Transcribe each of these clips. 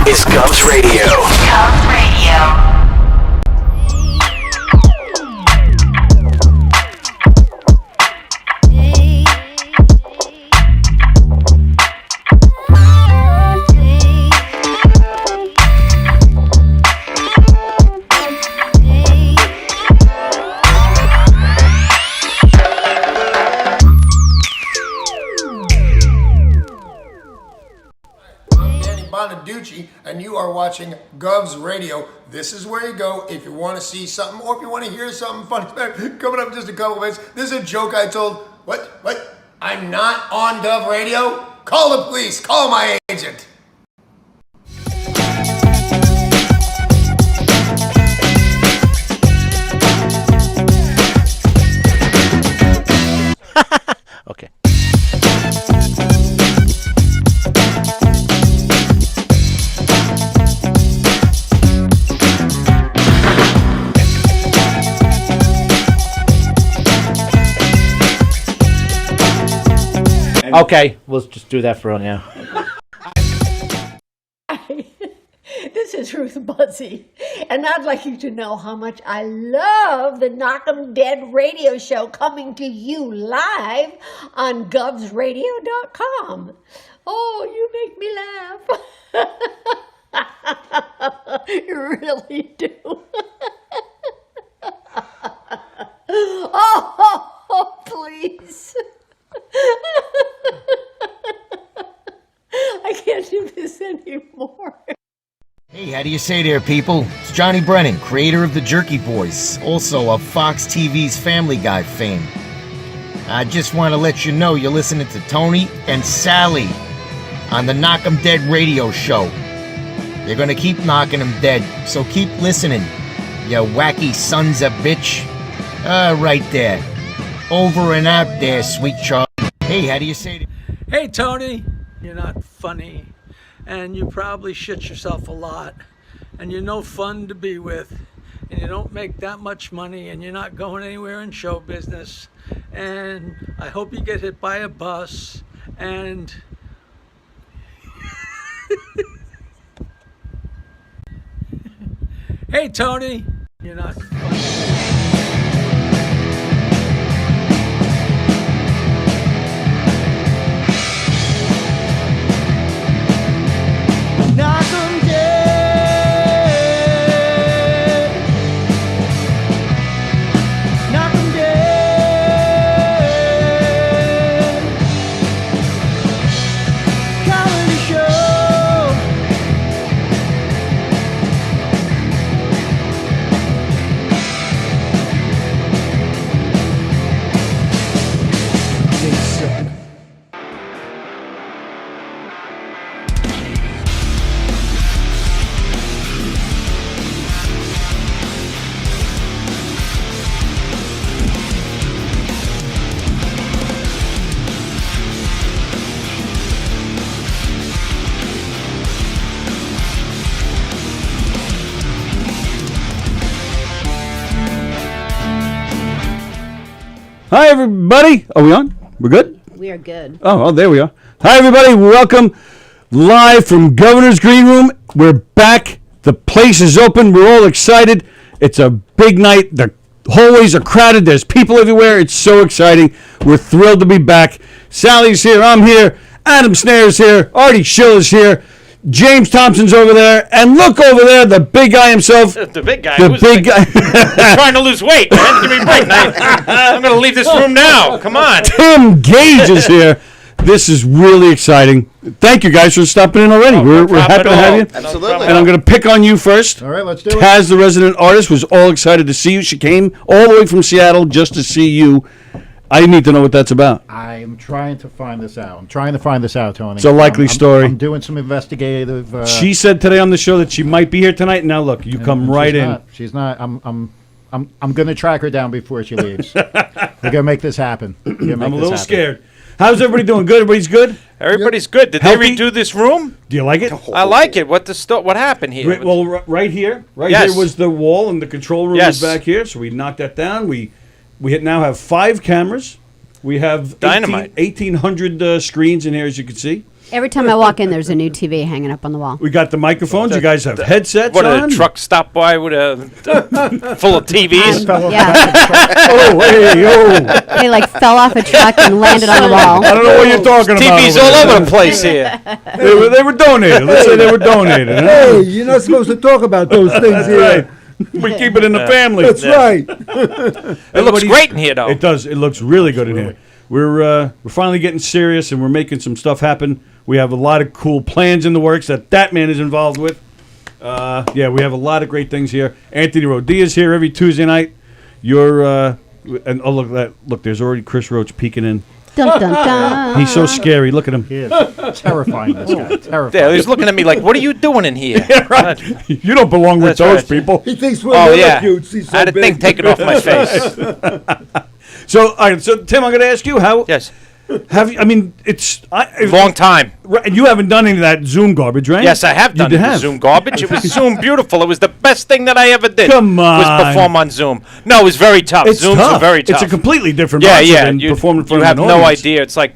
is Govs Radio. Govs Radio. And you are watching Govs Radio. This is where you go if you want to see something or if you want to hear something funny. Coming up in just a couple minutes. This is a joke I told. What? I'm not on Gov Radio? Call the police. Call my agent. Okay. Okay, we'll just do that for now. This is Ruth Buzzy, and I'd like you to know how much I love the Knock 'em Dead radio show coming to you live on govsradio.com. Oh, you make me laugh. You really do. Oh, please. I can't do this anymore. Hey, how do you say there, people? It's Johnny Brennan, creator of the Jerky Voice, also of Fox TV's Family Guy fame. I just want to let you know you're listening to Tony and Sallie on the Knock 'em Dead radio show. They're gonna keep knocking 'em dead, so keep listening, you wacky sons of bitch. Right there. Over and out there, sweet Charlie. Hey, how do you say it? Hey, Tony, you're not funny, and you probably shit yourself a lot, and you're no fun to be with, and you don't make that much money, and you're not going anywhere in show business, and I hope you get hit by a bus, and... Hey, Tony, you're not funny. Knock 'em dead. Knock 'em dead. Comedy show. Hi, everybody. Are we on? We're good? We are good. Oh, there we are. Hi, everybody. Welcome live from Governor's Green Room. We're back. The place is open. We're all excited. It's a big night. The hallways are crowded. There's people everywhere. It's so exciting. We're thrilled to be back. Sallie's here. I'm here. Adam Snare's here. Artie Sill is here. James Thompson's over there, and look over there, the big guy himself. The big guy. The big guy. I'm trying to lose weight, man. Give me a break. I'm going to leave this room now. Come on. Tim Gage is here. This is really exciting. Thank you guys for stopping in already. We're happy to have you. Absolutely. And I'm going to pick on you first. All right, let's do it. Taz, the resident artist, was all excited to see you. She came all the way from Seattle just to see you. I need to know what that's about. I'm trying to find this out. Tony. It's a likely story. I'm doing some investigative. She said today on the show that she might be here tonight. Now look, you come right in. She's not. I'm going to track her down before she leaves. We're going to make this happen. I'm a little scared. How's everybody doing? Good? Everybody's good? Everybody's good. Did Healthy? they redo this room? Do you like it? I like it. What happened here? Well, right here. Yes. Here was the wall, and the control room is back here. So we knocked that down. We now have 5 cameras. We have Dynamite. 1,800 screens in here, as you can see. Every time I walk in, there's a new TV hanging up on the wall. We got the microphones. You guys have headsets What on? a truck stopped by with a full of TVs. Yeah, Oh, hey, yo. they like fell off a truck and landed on the wall. I don't know what you're talking about. TVs over all there. over the place here. They were donated. Let's say they were donated. Huh? Hey, you're not supposed to talk about those things here. Right. We keep it in the family. That's right. It looks great in here, though. It does. It looks really good in here. We're finally getting serious, and we're making some stuff happen. We have a lot of cool plans in the works that man is involved with. Yeah, we have a lot of great things here. Anthony Rodia's here every Tuesday night. You're and oh look, there's already Chris Roach peeking in. Dun, dun, dun. He's so scary. Look at him. He is terrifying, this guy. Terrifying. Yeah, he's looking at me like, what are you doing in here? Right. You don't belong with That's those right. people. He thinks we're Oh, yeah. Lilliputes. He's so I had a big. thing taken off my face. So, all right, so Tim, I'm going to ask you how. Yes. Have you? I mean, it's Long time. Right, you haven't done any of that Zoom garbage, right? Yes, I have done You the have. Zoom garbage. It was Zoom beautiful. It was the best thing that I ever did. Come on. Was perform on Zoom. No, it was very tough. It's Zooms tough. are very tough. It's a completely different yeah, mindset yeah. than performing in front you of have an no audience. idea. It's like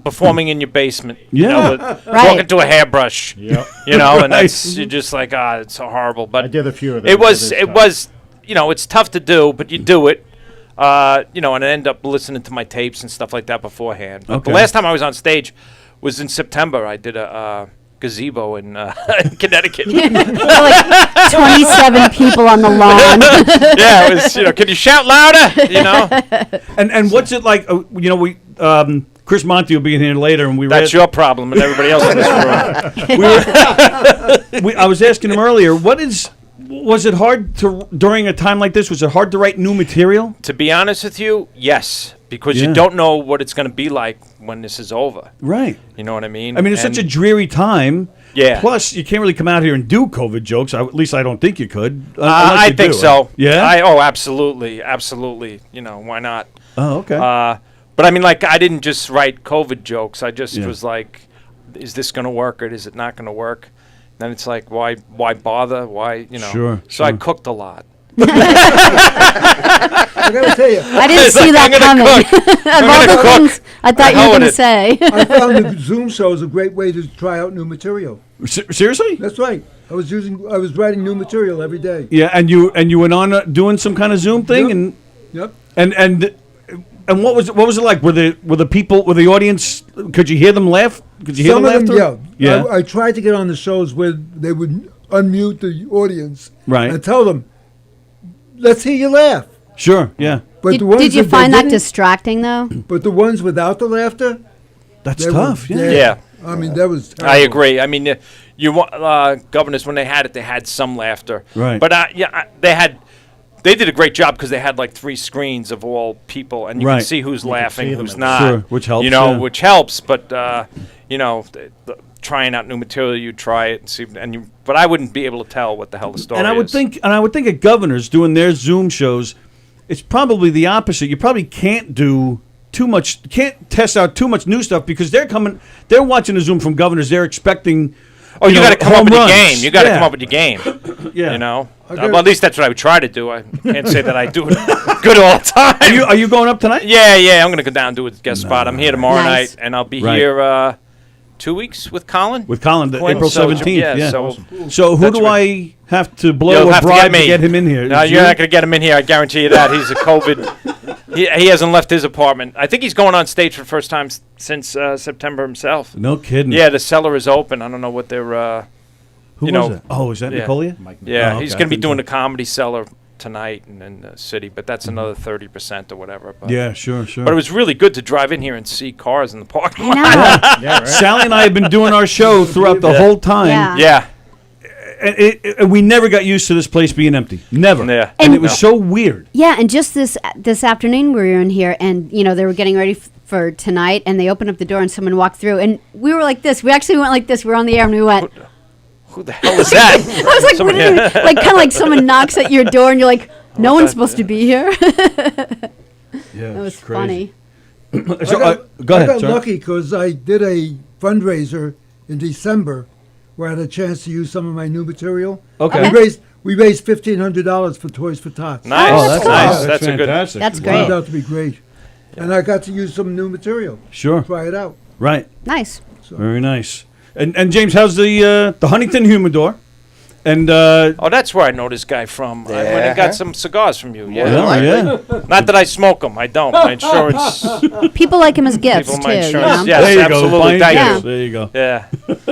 performing in your basement. Yeah. You know, with Right. talking to a hairbrush. Yep. You know, and Right. that's you're just like, it's so horrible. But I did a few of those. it was, It is tough. it's tough to do, but you do it. And I end up listening to my tapes and stuff like that beforehand. But Okay. the last time I was on stage was in September. I did a gazebo in Connecticut. There were like 27 people on the lawn. Yeah, it was. Can you shout louder? And what's it like? We Chris Monty will be in here later, and That's your problem and everybody else in this room. I was asking him earlier. Was it hard during a time like this? Was it hard to write new material? To be honest with you, yes, because Yeah. you don't know what it's going to be like when this is over. Right. You know what I mean? I mean, it's such a dreary time. Yeah. Plus, you can't really come out here and do COVID jokes. At least I don't think you could. I think so. Yeah. Absolutely, absolutely. Why not? Oh, okay. But I mean, like, I didn't just write COVID jokes. I just was like, is this going to work or is it not going to work? Then it's like, why bother? Why, Sure, So I sure. cooked a lot. I gotta tell you, I didn't see that coming. Of all the things I thought you were going to say. I found the Zoom show is a great way to try out new material. Seriously? That's right. I was writing new material every day. Yeah, and you went on doing some kind of Zoom thing, Yep. and what was it like? Were the audience? Could you hear them laugh? Could you hear Some them of laughter? them, Yeah. I tried to get on the shows where they would unmute the audience, Right. and tell them, "Let's hear you laugh." Sure. Yeah. But Did, the ones did you that they find that didn't- distracting, though? But the ones without the laughter, That's they tough. were- Yeah. Yeah. I mean, that was. I terrible. agree. I mean, you want governors when they had some laughter. Right. But they did a great job because they had like 3 screens of all people, and you Right. can see who's laughing, see them who's at not. Sure, which helps, yeah. Which helps. But trying out new material, you try it and see, but I wouldn't be able to tell what the hell the story And I would is. think at governors doing their Zoom shows, it's probably the opposite. You probably can't do too much, can't test out too much new stuff because they're watching a Zoom from governors. They're expecting. Oh, you got to come up home with your runs. game. You got to Yeah. come up with your game. Yeah. Well, gotta- at least that's what I would try to do. I can't say that I do it good all the time. Are you going up tonight? Yeah. I'm going to go down and do a guest spot. I'm here tomorrow Nice. night, and I'll be Right. here 2 weeks with Colin. With Colin, Quinn, April so- 17th. Yeah. So who That's do right. I have to blow you'll a have to bribe get me. to get him in here? No, Is you're you? not going to get him in here. I guarantee you that. He's a COVID. He hasn't left his apartment. I think he's going on stage for the first time since September himself. No kidding. Yeah, the cellar is open. I don't know what they're. Who you was know, it? Oh, is that yeah. Nicolia? Yeah, Oh, he's okay. going to be I doing the couldn't Comedy Cellar tonight in the city, but that's another 30% or whatever. But, Yeah, sure. But it was really good to drive in here and see cars in the parking I lot. know. Yeah, right. Sally and I have been doing our show throughout the whole time. Yeah. Yeah. And we never got used to this place being empty. Never. Yeah. And it And- was so weird. Yeah, and just this afternoon we were in here, and they were getting ready for tonight, and they opened up the door, and someone walked through, and we were like this. We actually went like this. We were on the air, and we went. Who the hell is that? I was like, what do you, like kind of like someone knocks at your door, and you're like, no one's supposed to be here. Yeah, That was funny. So, go I ahead. got sorry. lucky because I did a fundraiser in December where I had a chance to use some of my new material. Okay. We raised $1,500 for Toys for Tots. Nice. Oh, that's nice. cool. That's a good. fantastic. That's It great. turned out to be great. And I got to use some new material. Sure. Try it out. Right. Nice. Very nice. And James, how's the Huntington humidor? And Oh, that's where I know this guy from. I went and got some cigars from you. Yeah. yeah. Not that I smoke them. I don't. My insurance. People like him as gifts People, too. my You know? insurance. Yes, There you absolutely. go. Fine Thank gifts. you. There you go. Yeah.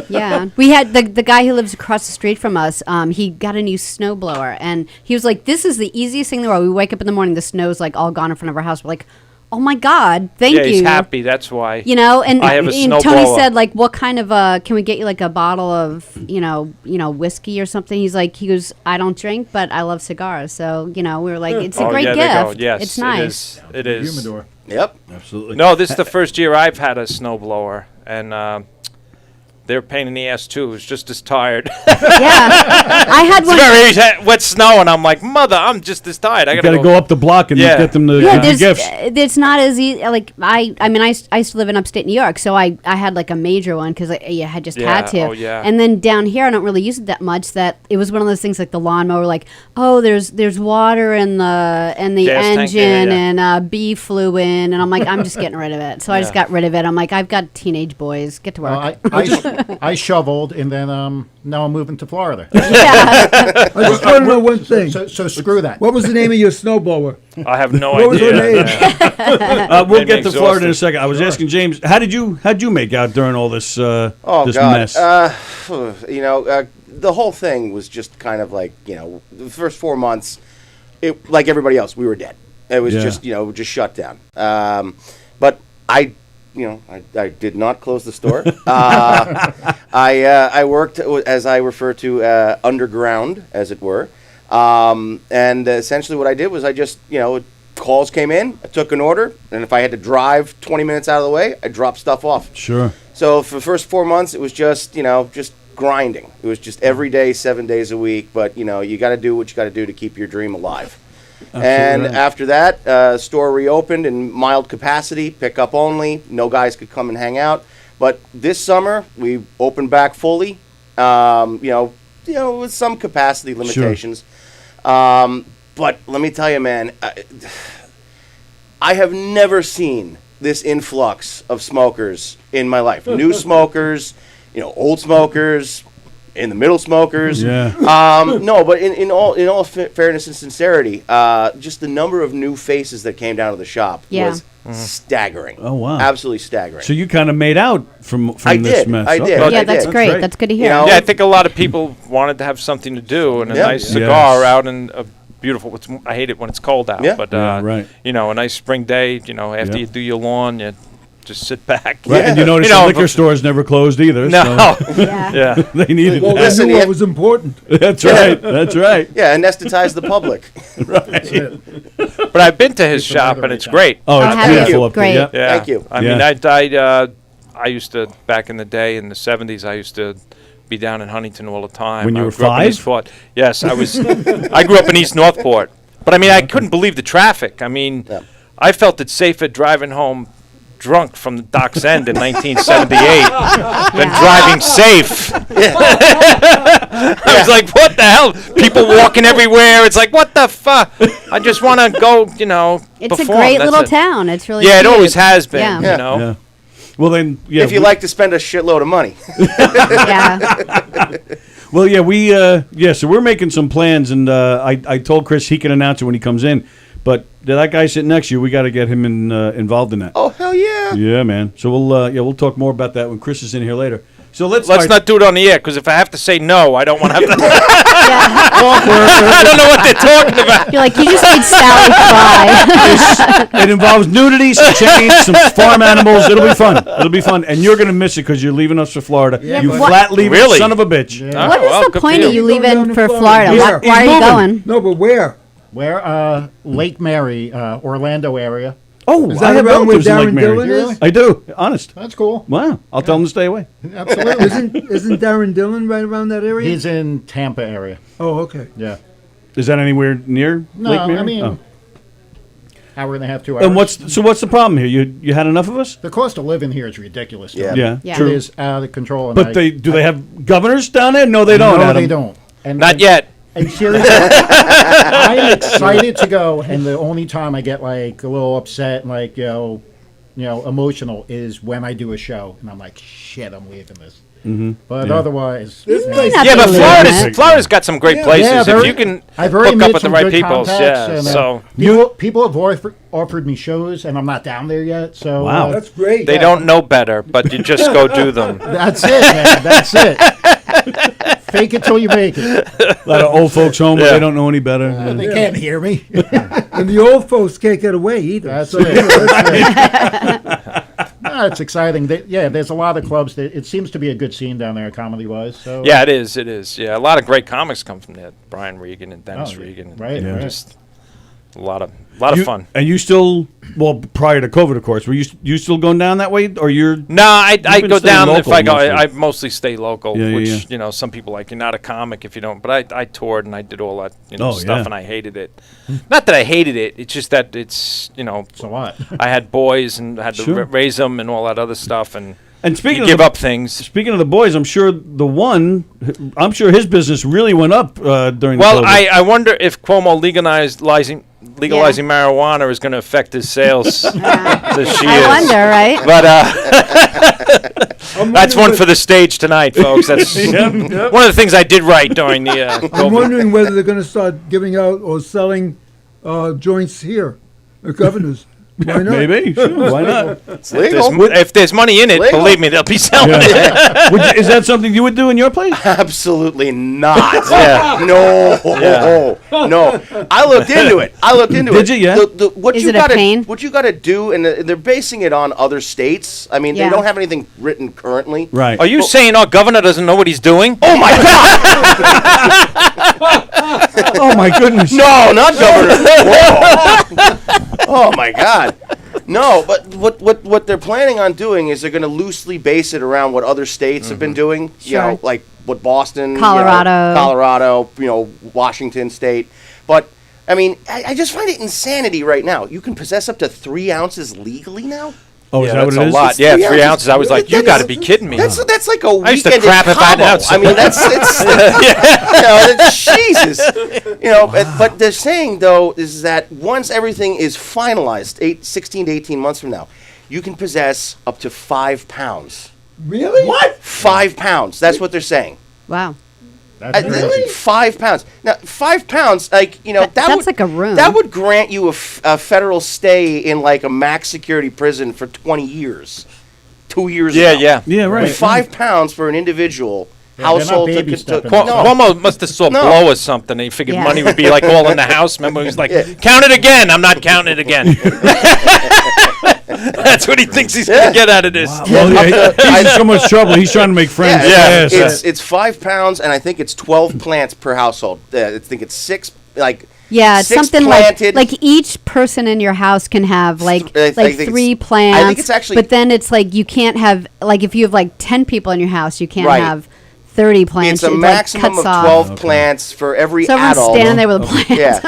Yeah, we had the guy who lives across the street from us. He got a new snowblower, and he was like, "This is the easiest thing in the world." We wake up in the morning, the snow's like all gone in front of our house. We're like, "Oh my God, thank Yeah, you!" he's happy. That's why. You know, and, I have a and snowblower. Tony said, like, "What kind of can we get you like a bottle of whiskey or something?" He goes, "I don't drink, but I love cigars." So we were like, "It's a great yeah, there you gift. go. Yes, it's nice." It is. Humidor. Yep. Absolutely. No, this is the first year I've had a snowblower, and they're a pain in the ass too. It's just as tired. Yeah, I had one. It's very wet snow, and I'm like, mother, I'm just as tired. I You gotta got to go up the block and Yeah. get them to Yeah, give you there's, gifts. it's not as easy. Like I used to live in upstate New York, so I had like a major one because I had just had to. Yeah, oh, yeah. And then down here, I don't really use it that much. That it was one of those things like the lawnmower, like there's water in the Gas tank, engine yeah. and bee flew in, and I'm like, I'm just getting rid of it. So I just got rid of it. I'm like, I've got teenage boys, get to work. I shoveled, and then now I'm moving to Florida. Yeah. I just want to know one thing. So screw that. What was the name of your snowblower? I have no What was idea. her name? We'll Made get me to Florida in a exhausted. second. I was asking James, how'd you make out during all this Oh this God. mess? The whole thing was just kind of like the first 4 months, it like everybody else, we were dead. It was Yeah. just shut down. But I did not close the store. I worked, as I refer to, underground, as it were. And essentially what I did was I just, calls came in, I took an order, and if I had to drive 20 minutes out of the way, I dropped stuff off. Sure. So for the first 4 months, it was just grinding. It was just every day, 7 days a week. But, you got to do what you got to do to keep your dream alive. And after that, store reopened in mild capacity, pickup only. No guys could come and hang out. But this summer, we opened back fully, with some capacity limitations. But let me tell you, man, I have never seen this influx of smokers in my life. New smokers, old smokers, in the middle smokers. Yeah. No, but in all fairness and sincerity, just the number of new faces that came down to the shop was staggering. Oh, wow. Absolutely staggering. So you kind of made out from I this did. mess. I did. Okay. Yeah, I that's did. great. That's That's good to hear. Yeah, Yeah, I think a lot of people wanted to have something to do and a Yeah. nice cigar Yes. out in a beautiful. I hate it when it's cold out, Yeah. but Yeah, right. A nice spring day. After Yeah. you do your lawn, you just sit back. Right, and you notice You know, the liquor but- stores never closed either. No. So Yeah. Yeah. they needed Well, that. I listen, knew yeah. what was important. That's right. That's right. Yeah, anesthetize the public. But I've been to his shop and it's great. Oh, I it's have beautiful it. up there. Great. Yeah. Yeah. Thank you. I Yeah. mean, I used to, back in the day, in the 70s, I used to be down in Huntington all the time. When you I were grew up in 5? East Fort. Yes, I was. I grew up in East Northport. But, I mean, I couldn't believe the traffic. I mean, Yeah. I felt it safer driving home drunk from the Docks End in 1978 than driving safe. I was like, what the hell? People walking everywhere. It's like, what the fuck? I just want to go, It's perform. a great That's little it. town. It's really Yeah, it cute. always has been, Yeah. Yeah. Yeah. Well, then, yeah. If you like to spend a shitload of money. Yeah. Well, yeah, so we're making some plans, and I told Chris he can announce it when he comes in. But that guy sitting next to you, we got to get him involved in that. Oh, hell yeah. Yeah, man. So we'll talk more about that when Chris is in here later. So let's Not do it on the air, because if I have to say no, I don't want to have to. I don't know what they're talking about. You're like, you just made Sallie cry. It involves nudity, some chains, some farm animals. It'll be fun. It'll be fun, and you're gonna miss it because you're leaving us for Florida. Yeah, you but- flat leaving Really? son of a bitch. Yeah. What is well, the good point for of you. you Going leaving down to for Florida. Florida? Yeah. Why are you going? No, but where? Where? Lake Mary, Orlando area. Oh, Is I that have around where relatives in Lake Darren Mary. Dillon is? I do. Honest. That's cool. Wow. I'll tell them to stay away. Absolutely. Isn't Darren Dillon right around that area? He's in Tampa area. Oh, okay. Yeah. Is that anywhere near No, Lake Mary? I mean, Oh. hour and a half, 2 hours. And what's the problem here? You had enough of us? the cost of living here is ridiculous. Tom. Yeah. Yeah. Yeah. True. It is out of control. And But do they have governors down there? No, they don't. No, Adam. they don't. And, Not yet. And seriously, I'm excited to go, and the only time I get like a little upset and like emotional is when I do a show and I'm like, shit, I'm leaving this. Mm-hmm. But otherwise, This may place- not Yeah, be but legitimate. Florida's got some great places. Yeah, If you can I've already hook up made with the some right good people, contacts, yeah. and, So people have offered me shows, and I'm not down there yet. So Wow. That's great. they don't know better, but you just go do them. that's it, man. That's it. Fake it till you make it. A lot of old folks home where Yeah. they don't know any better. They can't hear me. And the old folks can't get away either. That's So, it. you know, that's No, it's exciting. There's a lot of clubs. It seems to be a good scene down there, comedy-wise. So Yeah, it is. It is. Yeah, a lot of great comics come from there. Brian Regan and Dennis Oh, yeah. Regan. And, Right, you know, right. just a lot of You- fun. And you still, well, prior to COVID, of course, were you still going down that way, or you're? No, I been go staying down if local I go. mostly. I mostly stay local, Yeah, yeah, which yeah. you know some people like. You're not a comic if you don't. But I toured and I did all that Oh, stuff, yeah. and I hated it. Not that I hated it. It's just that it's it's a lot. I had boys and had to Sure. raise them and all that other stuff, and And speaking you of give the, up things. Speaking of the boys, I'm sure his business really went up during. Well, the COVID. I wonder if Cuomo legalizing marijuana is going to affect his sales this year. I wonder, right? But that's one for the stage tonight, folks. That's one of the things I did right during the I'm COVID. wondering whether they're going to start giving out or selling joints here, the governors. Why not? Maybe, sure, why not? It's legal. If there's money in it, Legal. believe me, they'll be selling it. Is that something you would do in your place? Absolutely not. Yeah. No. Yeah. No. I looked into it. Did you? Yeah. What Is you it a gotta, pain? What you got to do, and they're basing it on other states. I mean, Yeah. they don't have anything written currently. Right. Are you saying our governor doesn't know what he's doing? Oh my God! Oh my goodness. No, not governor. Whoa. Oh my God. No, but what they're planning on doing is they're going to loosely base it around what other states have been doing. You know, Sure. like what Boston, Colorado. Colorado, Washington State. But I mean, I just find it insanity right now. You can possess up to 3 ounces legally now. Oh, is Yeah, that what that's it a is? lot. It's Yeah, 3 3 ounces. ounces. I was like, you got to be kidding me. That's like a weekend I used to crap in if I had an Cabo. ounce. I mean, it's Jesus. But they're saying though is that once everything is finalized, 16 to 18 months from now, you can possess up to 5 pounds. Really? What? 5 pounds. That's what they're saying. Wow. That's crazy. 5 pounds. Now, 5 pounds, That's would, like a room. That would grant you a federal stay in like a max security prison for 20 years. 2 years Yeah, ago. yeah. Yeah, right. 5 pounds for an individual they're not household to, baby to stepping. Cuomo must have saw No. blow or something. He figured Yeah. money would be like all in the house. Remember, he was like, Yeah. count it again. I'm not counting it again. That's what he thinks he's going to get out of this. Well, yeah, he's in so much trouble. He's trying to make friends. Yeah, Yes. it's 5 pounds, and I think it's 12 plants per household. I think it's 6, Yeah, it's 6 something planted. like each person in your house can have like I think it's- 3 plants. I think it's actually- but then it's like you can't have like if you have like 10 people in your house, you can't Right. have 30 plants. It's a It, like, maximum cuts of off. 12 plants for every So everyone's adult. standing there with a plant. Yeah,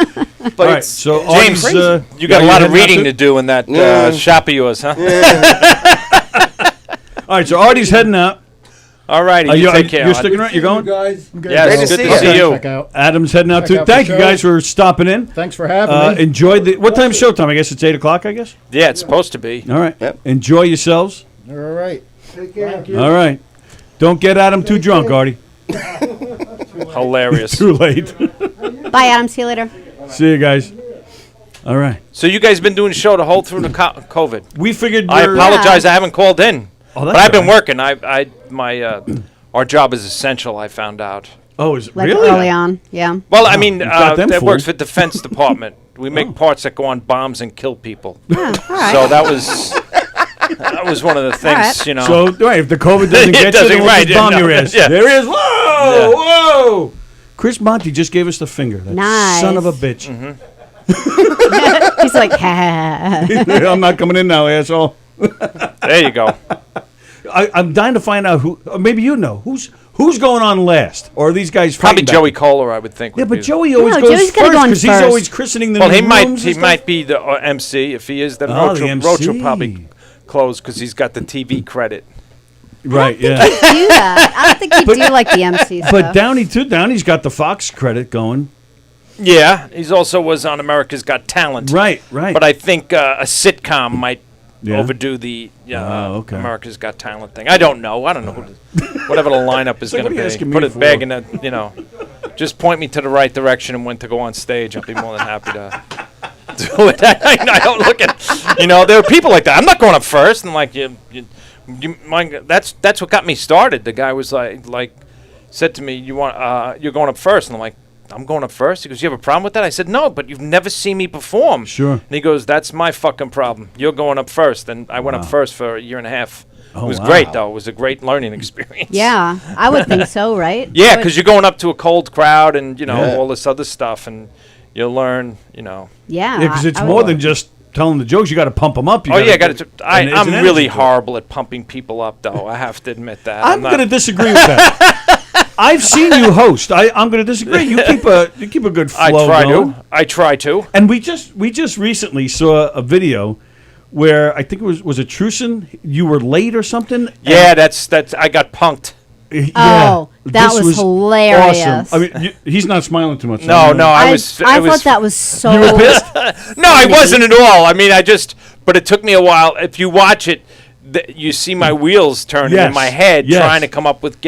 but All right, it's so James, Audie's, you got a are lot of heading out reading too? to do in that Yeah. shop of yours, huh? All right, so Artie's heading out. All righty, you take care. You're sticking around? You're going? guys. Yeah, Great it's to good see to you. see you. Check out. Adam's heading out Check too. out the Thank you show. guys for stopping in. Thanks for having me. Enjoy what time's showtime? I guess it's 8 o'clock, I guess? Yeah, it's supposed to be. All right. Yep. Enjoy yourselves. All right. Take care. All right. Don't get Adam too drunk, Artie. Hilarious. Too late. Bye, Adam. See you later. See you guys. All right. So you guys been doing a show the whole through the COVID. We figured I we're... apologize, I haven't called in. Oh, But that's I've been all right. working. Our job is essential, I found out. Oh, is it Like really? early on. Yeah. Well, I mean, got them that works fooled. for Defense Department. We make parts that go on bombs and kill people. Yeah, all right. So that was one of the things, right. you know. So, right, if the COVID doesn't It get you, doesn't, then we'll right, just bomb yeah, your no, ass. yeah. There he is. Whoa! Yeah. Whoa! Chris Monty just gave us the finger. That Nice. son of a bitch. He's like, ha. I'm not coming in now, asshole. There you go. I'm dying to find out who. Maybe you know who's going on last, or are these guys Probably fighting Joey back? Kohler, I would think. Yeah, would but be- Joey always No, goes Joey's gotta first go on because he's first. always christening the Well, new he might rooms and stuff. might be the MC. If he is, then Oh, Roach, the Roach will MC. probably close because he's got the TV credit. Right, yeah. Do that. I don't think you do like the MC stuff. But Downey too. Downey's got the Fox credit going. Yeah, he's also was on America's Got Talent. Right, right. But I think a sitcom might overdo the okay. America's Got Talent thing. I don't know. Whatever the lineup is like, going to what are you be. asking Put me it for? big and just point me to the right direction and when to go on stage. I'll be more than happy to do it. I don't look at, there are people like that. I'm not going up first. And like, you mind, that's what got me started. The guy was like said to me, you're going up first. And I'm like, I'm going up first? He goes, you have a problem with that? I said, no, but you've never seen me perform. Sure. And he goes, that's my fucking problem. You're going up first. And I went up first for a year and a half. Oh, it was great, though. It was a great learning experience. Yeah, I would think so, right? Yeah, because you're going up to a cold crowd and, all this other stuff. And you'll learn, Yeah. Yeah, because it's more than just telling the jokes. You got to pump them up. I'm really horrible at pumping people up, though. I have to admit that. I'm going to disagree with that. I've seen you host. I'm going to disagree. You keep a good flow going. I try to. And we just recently saw a video where I think it was it Truson? You were late or something? Yeah, that's I got punked. Oh, that was hilarious. Awesome. I mean, he's not smiling too much. No, I thought that was so. You were pissed? No, I wasn't at all. I mean, but it took me a while. If you watch it, you see my wheels turning in my head, trying to come up with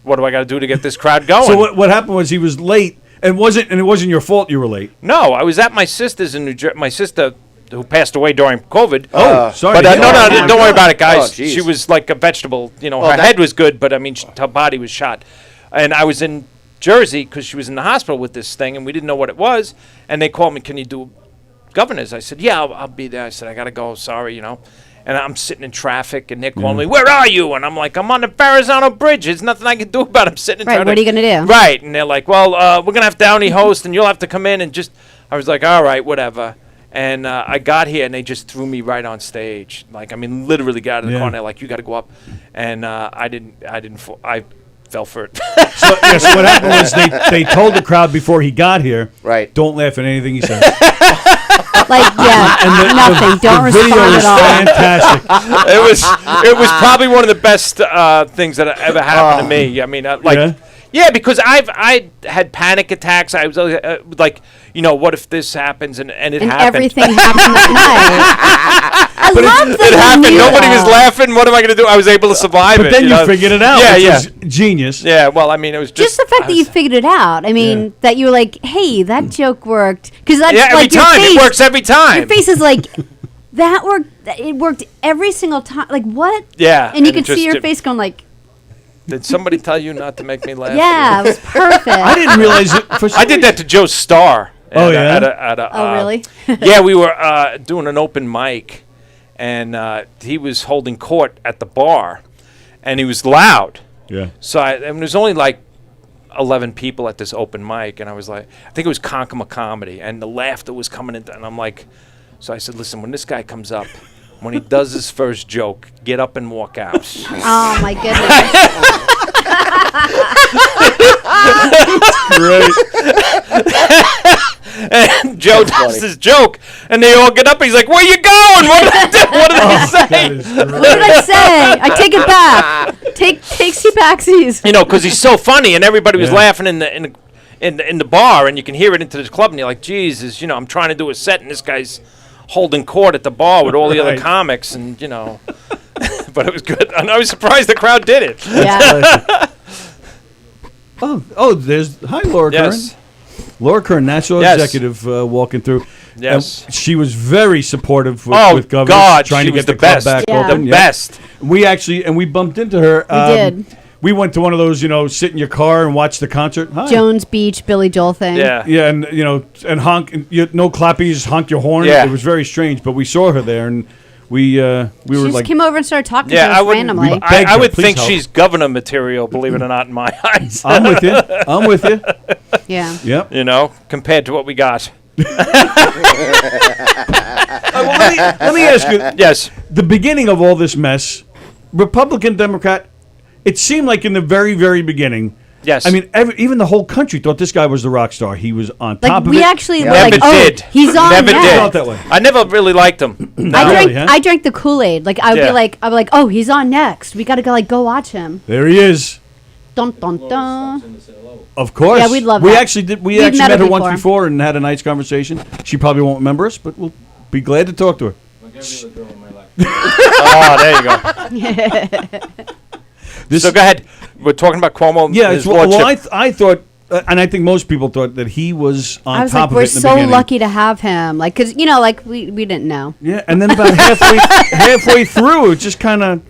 what do I got to do to get this crowd going? So what happened was he was late, and it wasn't your fault you were late. No, I was at my sister's in New Jersey. My sister, who passed away during COVID. Oh, sorry. But no, don't worry about it, guys. Oh, geez. She was like a vegetable. Her head was good, but I mean, her body was shot. And I was in Jersey because she was in the hospital with this thing, and we didn't know what it was. And they called me, can you do Governors? I said, yeah, I'll be there. I said, I got to go. Sorry, And I'm sitting in traffic, and they're calling me, where are you? And I'm like, I'm on the Verrazano Bridge. There's nothing I can do about it. I'm sitting in Right, what are you going to do? Right. And they're like, well, we're going to have Downey host, and you'll have to come in and just... I was like, all right, whatever. And I got here, and they just threw me right on stage. Like, I mean, literally got out of the car, and they're like, you got to go up. And I fell for it. So what happened was they told the crowd before he got here, right, don't laugh at anything he says. Nothing. Don't respond at all. Fantastic. It was probably one of the best things that ever happened to me. I mean, yeah, because I had panic attacks. I was like, what if this happens? And it happened. Everything happened that night. I love that it happened. Nobody was laughing. What am I going to do? I was able to survive it. But then you figured it out. Yeah, which was genius. Yeah, well, I mean, it was just the fact that you figured it out. I mean, that you were like, hey, that joke worked. Because that's every time. It works every time. Your face is like, that worked. It worked every single time. Like, what? Yeah. And you can see your face going like, did somebody tell you not to make me laugh? Yeah, it was perfect. I didn't realize it. I did that to Joe Starr. Oh, yeah? Really? Yeah, we were doing an open mic, and he was holding court at the bar, and he was loud. Yeah. So there's only like 11 people at this open mic, and I was like, I think it was Konkama Comedy, and the laughter was coming in, and I'm like, so I said, listen, when this guy comes up, when he does his first joke, get up and walk out. Oh, my goodness. Great. And Joe does this joke, and they all get up. He's like, "Where you going? What did I do? What did I say? What did I say? I take it back. Take backsies." Because he's so funny, and everybody was laughing in the bar, and you can hear it into the club, and you're like, Jesus, I'm trying to do a set, and this guy's holding court at the bar with all the other comics, and but it was good. And I was surprised the crowd did it. Yeah. There's Laura Curran. Laura Curran, national executive, walking through. Yes. And she was very supportive with Governors, God, trying she to was get the best. club back open. The best. We bumped into her. We did. We went to one of those, sit in your car and watch the concert. Hi. Jones Beach, Billy Joel thing. Yeah, and and honk, and no clappies, honk your horn. Yeah. It was very strange, but we saw her there, and we were just like, came over and started talking to us randomly. I would think she's governor material, believe it or not, in my eyes. I'm with you. Yeah. Yep. Compared to what we got. Let me ask you. Yes. The beginning of all this mess, Republican, Democrat, it seemed like in the very, very beginning. Yes. I mean, even the whole country thought this guy was the rock star. He was on top of it. We actually were never like, did. He's on Never next. did. Not that way. I never really liked him. No. I drank the Kool-Aid. Like I'd be like, oh, he's on next. We got to go watch him. There he is. Dun dun dun. Of course. Yeah, we'd love we that. actually did. We We've actually met met her her once before. before and had a nice conversation. She probably won't remember us, but we'll be glad to talk to her. Oh, there you go. So go ahead. We're talking about Cuomo. And Yeah, his well, lordship. I thought, and I think most people thought that he was on I was top like, of we're it in the so beginning. lucky to have him. Like, because, like, we didn't know. Yeah, and then about halfway through, it just kind of.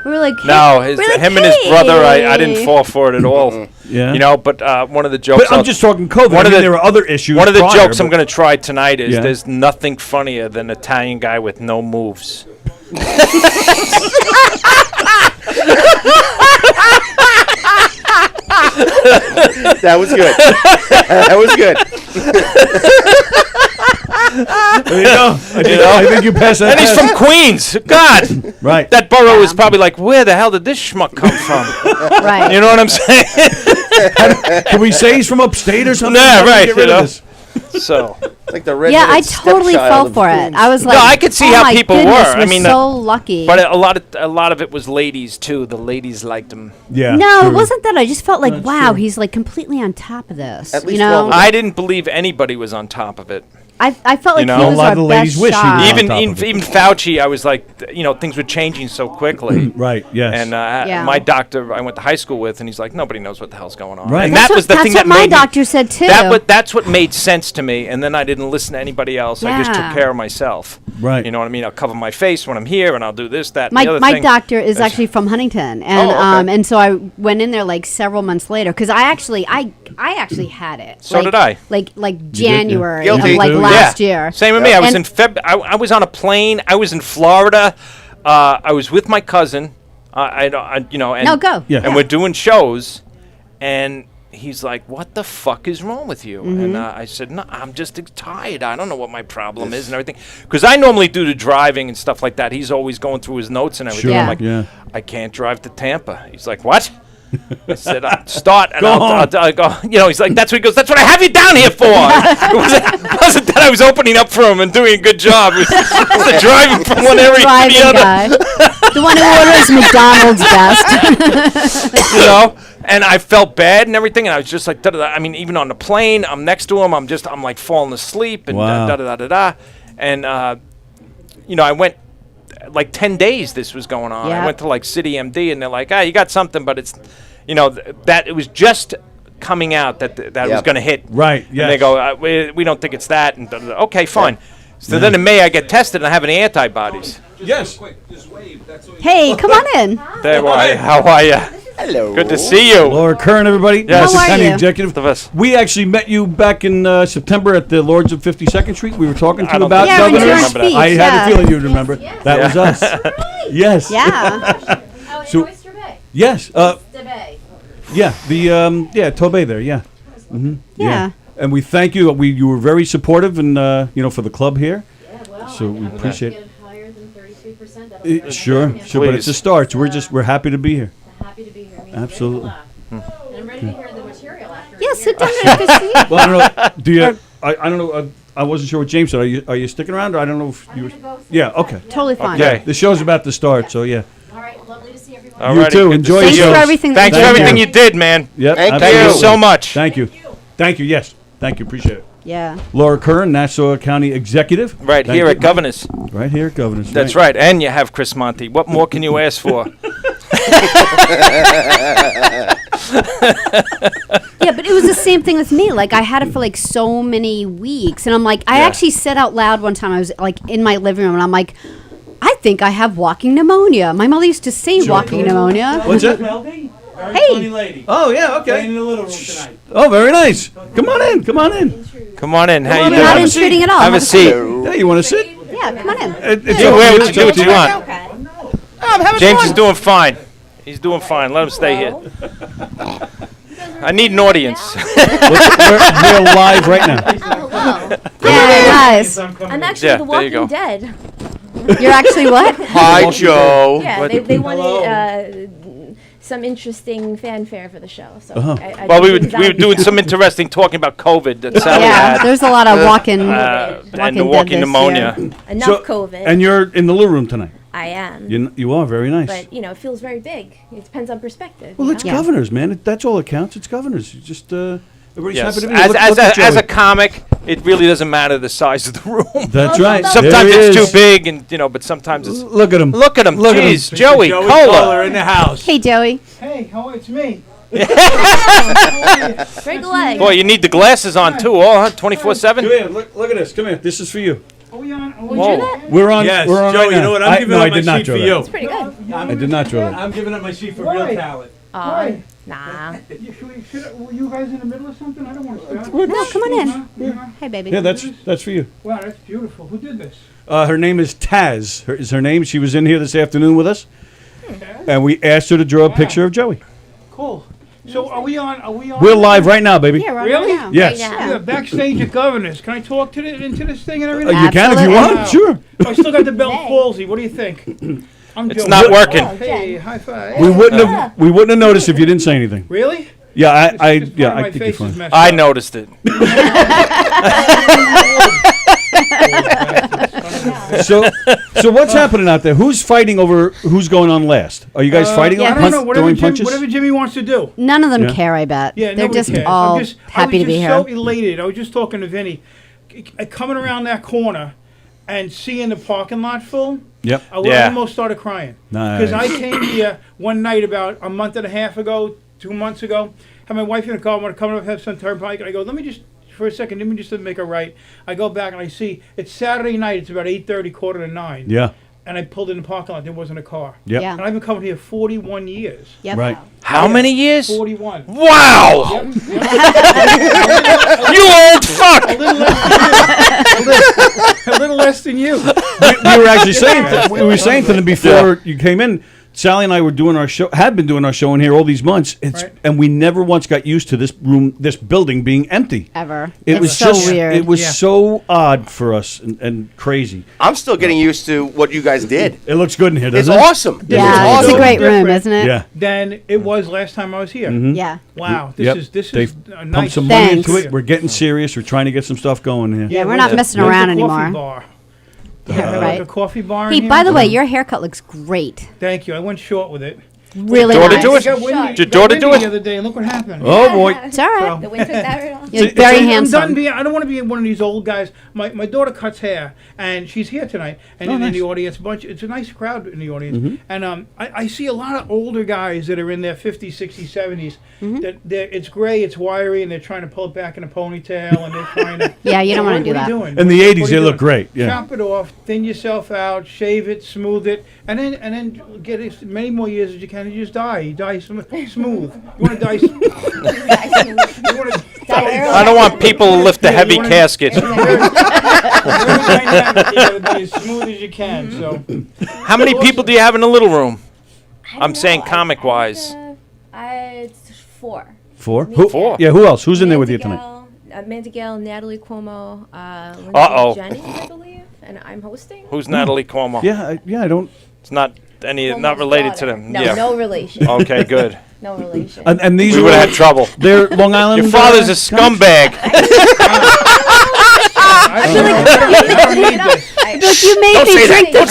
We were like, No, we're like, him and his brother, I didn't hey. fall for it at all. Yeah. But one of the jokes. But I'm just talking COVID. There were other issues. One of the prior, jokes I'm but- going to try tonight is Yeah. there's nothing funnier than an Italian guy with no moves. That was good. That was good. There you go. I think you passed that. And he's from Queens. God. Right. That borough is probably like, where the hell did this schmuck come from? Right. You know what I'm saying? Can we say he's from upstate or something? Yeah, How do we right, get rid you of know. this? So, like the Yeah, I redheaded totally stepchild fell of for it. Queens. I was like, I could see oh how my people goodness, were. I we're mean, so lucky. But a lot of it was ladies too. The ladies liked him. Yeah. no, true. it wasn't that. I just felt like, That's wow, true. he's like completely on top of this. At you least know, well- I didn't believe anybody was on top of it. I felt like know? he A was lot our of the ladies best wish he shot. was. Even top of it. even Fauci, I was like, things were changing so quickly. Right. Yes. And Yeah. my doctor, I went to high school with, and he's like, nobody knows what the hell's going on. Right. And That's that was the what, thing that's that what my made me- doctor said too. That's what made sense to me, and then I didn't listen to anybody else. I just took Yeah. care of myself. Right. You know what I mean? I'll cover my face when I'm here, and I'll do this, that, and my the other my thing. doctor is actually from Huntington, and Oh, okay. and so I went in there like several months later because I actually had it. So did I. Like January of Guilty. like Yeah. last year. Same with me. I was And- in I was on a plane. I was in Florida. I was with my cousin. And No, go. Yeah. And we're doing shows, and he's like, "What the fuck is wrong with you?" Mm-hmm. And I said, "No, I'm just tired. I don't know what my problem is and everything." Because I normally do the driving and stuff like that. He's always going through his notes and everything. Sure. I'm like, Yeah. "I can't drive to Tampa." He's like, "What?" I said, "Start." And Go on. I'll go. He's like, "That's what he goes. That's what I have you down here for." It wasn't that I was opening up for him and doing a good job. It was the driving from one area to Driving the other. guy, the one who orders McDonald's best. And I felt bad and everything, and I was just like, da-da-da. I mean, even on the plane, I'm next to him, I'm like falling asleep, and Wow. da-da-da-da-da. And, I went, like 10 days this was going on. Yeah. I went to like City MD, and they're like, you got something, but it's, that it was just coming out that it was Yep. going to hit. Right, And they yes. go, we don't think it's that, and da-da-da. Okay, fine. So then in May, I get tested, and I have any antibodies. Yes. Hey, come on in. There, how are you? Hello. Good to see you. Laura Kern, everybody. Yes. How are County you? Executive. The best. We actually met you back in September at the Lords of 52nd Street. We were talking to I you don't about think Yeah, when you were governors. in speech, I had yeah. a feeling you'd remember. That was us. Yes. Yeah. So, yes. Yeah. The Tobey there. Yeah. Yeah. And we thank you. You were very supportive, and for the club here. So we appreciate it. Sure. But it's Please. a start. So we're happy to be here. Happy to be here. Absolutely. And I'm ready to hear the material after. Yeah, sit down and have a seat. Well, I don't know. Do you? I don't know. I wasn't sure what James said. Are you sticking around? Or I don't know if you. Yeah. Okay. Totally fine. Okay. The show's about to start, so yeah. All right, lovely to see everyone. All You righty, too. good to Enjoy see Thanks you. for everything. Thanks that for you everything do. you did, man. Yep. Thank you. Thank you absolutely. so much. Thank you. Thank you. Yes. Thank you. Appreciate it. Yeah. Laura Kern, Nassau County Executive. Right Thank here you. at Governor's. Right here at Governor's. That's right. And you have Chris Monty. What more can you ask for? Yeah, but it was the same thing with me. Like, I had it for like so many weeks. And I'm like, I Yeah. actually said out loud one time, I was like in my living room, and I'm like, I think I have walking pneummonia. My mother used to say walking pneumonia. What's it? Hey. Oh yeah. Okay. In the little room tonight. Oh, very nice. Come on in. Come on in. Come on in. How you on in. You're not Have a doing? seat. intruding at all. Have a seat. Yeah, you want to sit? Yeah, come on in. It's You up wear to what you It's do up what to you want. Okay. James is doing fine. He's doing fine. Let him stay here. I need an audience. We're live right now. Oh, hello. Yeah, nice. I'm actually Yeah, The there you go. Walking Dead. You're actually what? Hi, Joe. Yeah, What? they wanted some interesting fanfare for the show. So I Well, we did were doing some interesting talking about COVID that Sallie Yeah, had. there's a lot of walking. And the walking pneumonia. enough So- COVID. And you're in the little room tonight. I am. You are very nice. But it feels very big. It depends on perspective. Well, you it's know? Governors, man. That's all that counts. It's Governors. You just everybody's Yes. happy to be. As, Look as, at a, as Joey. a comic, it really doesn't matter the size of the room. That's right. Sometimes There it's he too is. big, and but sometimes it's. Look at him. Look at him. Look at him. Jeez, Joey Joey Cola. Kohler in the house. Hey, Joey. Hey, how it's me. Break a leg. Boy, you need the glasses on too, all 24/7. Come here. Look at this. Come here. This is for you. Are we on? Would you do that? We're on. Yes, we're on Joey, right you now. know what? I'm giving no, up I my did not sheet draw for that. you. It's pretty good. I did not draw that. I'm giving up my sheet for Why? real talent. Why? Nah. Were you guys in the middle of something? I don't want to start. No, come on in. Yeah. Hey, baby. Yeah, that's for you. Wow, that's beautiful. Who did this? Her name is Taz. Is her name? She was in here this afternoon with us, and we asked her to draw a picture of Joey. Cool. So are we on? We're live right now, baby. Yeah, we're on Really? right now. Yes. Right now. Yeah, backstage at Governors. Can I talk to into this thing and everything? You can if you Absolutely. want. Sure. I still got the Bell palsy. What do you think? I'm It's joking. not working. Hey, high five. We wouldn't have noticed if you didn't say anything. Really? Yeah, This I part of my think you're face is fine. messed I up. noticed it. So what's happening out there? Who's fighting over who's going on last? Are you guys fighting yeah. over I don't know. Whatever, throwing punches? Whatever Jimmy wants to do. None of them Yeah. care, I bet. Yeah, They're nobody just cares. all I happy to be was here. just so elated. I was just talking to Vinny. Coming around that corner and seeing the parking lot full, Yep. I Yeah. almost started crying. Nice. Because I came here one night about a month and a half ago, 2 months ago. Had my wife in the car. I want to come up and have some turnpike. I go, let me just, for a second, let me just make a right. I go back and I see it's Saturday night. It's about 8:30, 8:45. Yeah. And I pulled in the parking lot. There wasn't a car. Yep. Yeah. And I've been coming here 41 years. Yep. Right. How many years? 41. Wow! Yep. You old fuck! A little less than you. We were actually saying we were saying to them before you came in. Sally and I were doing our show, have been doing our show in here all these months, Right. and we never once got used to this room, this building being empty. Ever. It It's was so just, weird. It was Yeah. so odd for us and crazy. I'm still getting used to what you guys did. It looks good in here, It's doesn't it? awesome. Yeah, It's it's awesome. a great room, Different. isn't it? Yeah. Than it was last time I was here. Yeah. Wow, this Yep. is They've a pumped nice. some money into Thanks. it. We're getting serious. We're trying to get some stuff going here. Yeah, we're where's not the- messing where's around the coffee anymore. bar? Yeah, Like right. a coffee bar. Hey, in here? by the way, your haircut looks great. Thank you. I went short with it. Really Daughter nice. do it? Got windy- Did your got daughter windy do it? the other day, and look what happened. Oh boy. It's all right. The wind took that right off. You're very I'm handsome. done being. I don't want to be one of these old guys. My daughter cuts hair, and she's here tonight. And in the audience, it's a nice crowd in the audience. And I see a lot of older guys that are in their 50s, 60s, 70s. That it's gray, it's wiry, and they're trying to pull it back in a ponytail, and they're trying to. Yeah, you don't wanna do What are that. you doing? In the What 80s, are they you look doing? great. Yeah. Chop it off, thin yourself out, shave it, smooth it, and then get as many more years as you can. And you just die. You die smooth. You want to die. You want to die. I don't want people to lift the heavy caskets. As smooth as you can. So, How many people do you have in the little room? I'm saying comic-wise. It's 4. Four? Me, Who? Four. Yeah. Who else? Who's in there with you tonight? Amanda Gale, Natalie Cuomo, Lindsay Uh-oh. Jennings, I believe, and I'm hosting. Who's Natalie Cuomo? Yeah. I don't. It's not not Cuomo's related to daughter. them. No, yeah. no relation. Okay, good. No relation. And these We are would all- have had trouble. They're Long Island. Your father's a guys? scumbag. I don't need this. Look, you made me drink the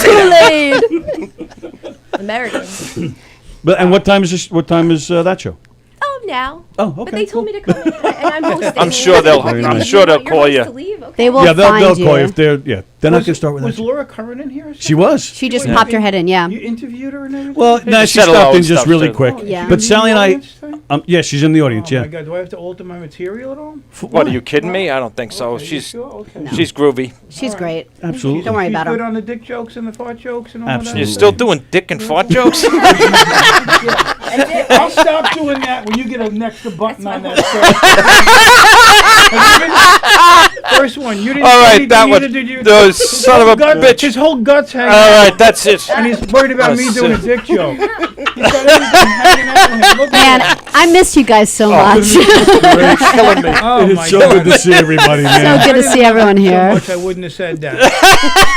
Kool-Aid. American. But and what time is this? What time is that show? Oh, now. Oh, But okay, they told me to come in, and I'm hosting. I'm sure they'll. Very I'm nice. sure they'll You're call supposed you. to leave? Okay. They will Yeah, they'll find call you you. if they're they're not gonna start with Was that. Laura Curran in here? Or She was. She just Yeah. popped her head in, yeah. You interviewed her and everything? Well, no, Just she said hello stopped in and just stuff, really too. quick. Oh, Yeah. is But she Sally in and the I, audience today? yeah, she's in the audience. Oh Yeah. my God, do I have to alter my material at all? What, are you kidding me? I don't think so. Okay, you She's sure? Okay. she's groovy. She's great. Absolutely. Don't worry She's about good her. on the dick jokes and the fart jokes and all Absolutely. You're still doing dick and fart jokes? that. I'll stop doing that when you get an extra button on that. First one, you didn't. All right, anything that either, one. did you? Those son of a bitch. His whole guts hanging. All right, that's it. And he's worried about me That's doing a it. dick joke. He's got everything hanging out with him. Look Man, at him. I miss you guys so much. You're killing me. Oh It's my so God. good to see everybody, So man. good to see everyone So here. much I wouldn't have said that.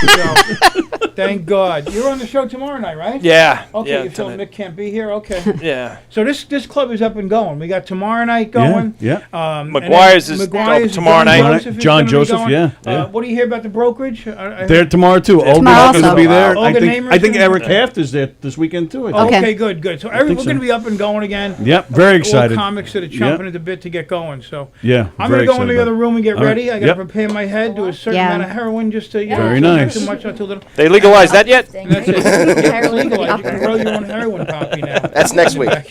So, thank God. You're on the show tomorrow night, right? Yeah. Okay, Yeah. you feel tonight. Mick can't be here? Okay. Yeah. So this club is up and going. going. We got tomorrow night going. Yeah. McGuire's is tomorrow night. John Joseph, yeah. What do you hear about the brokerage? They're tomorrow too. Olga's going to be there. I think Eric Haft is there this weekend too. Okay, good. So we're going to be up and going again. Yep, very excited. All comics that are chomping at the bit to get going. So yeah, I'm going to go into the other room and get ready. I got to prepare my head, do a certain amount of heroin just to very nice. Too much, not too little. They legalized that yet? That's it. Legalized. You can grow your own heroin copy now. That's next week. 6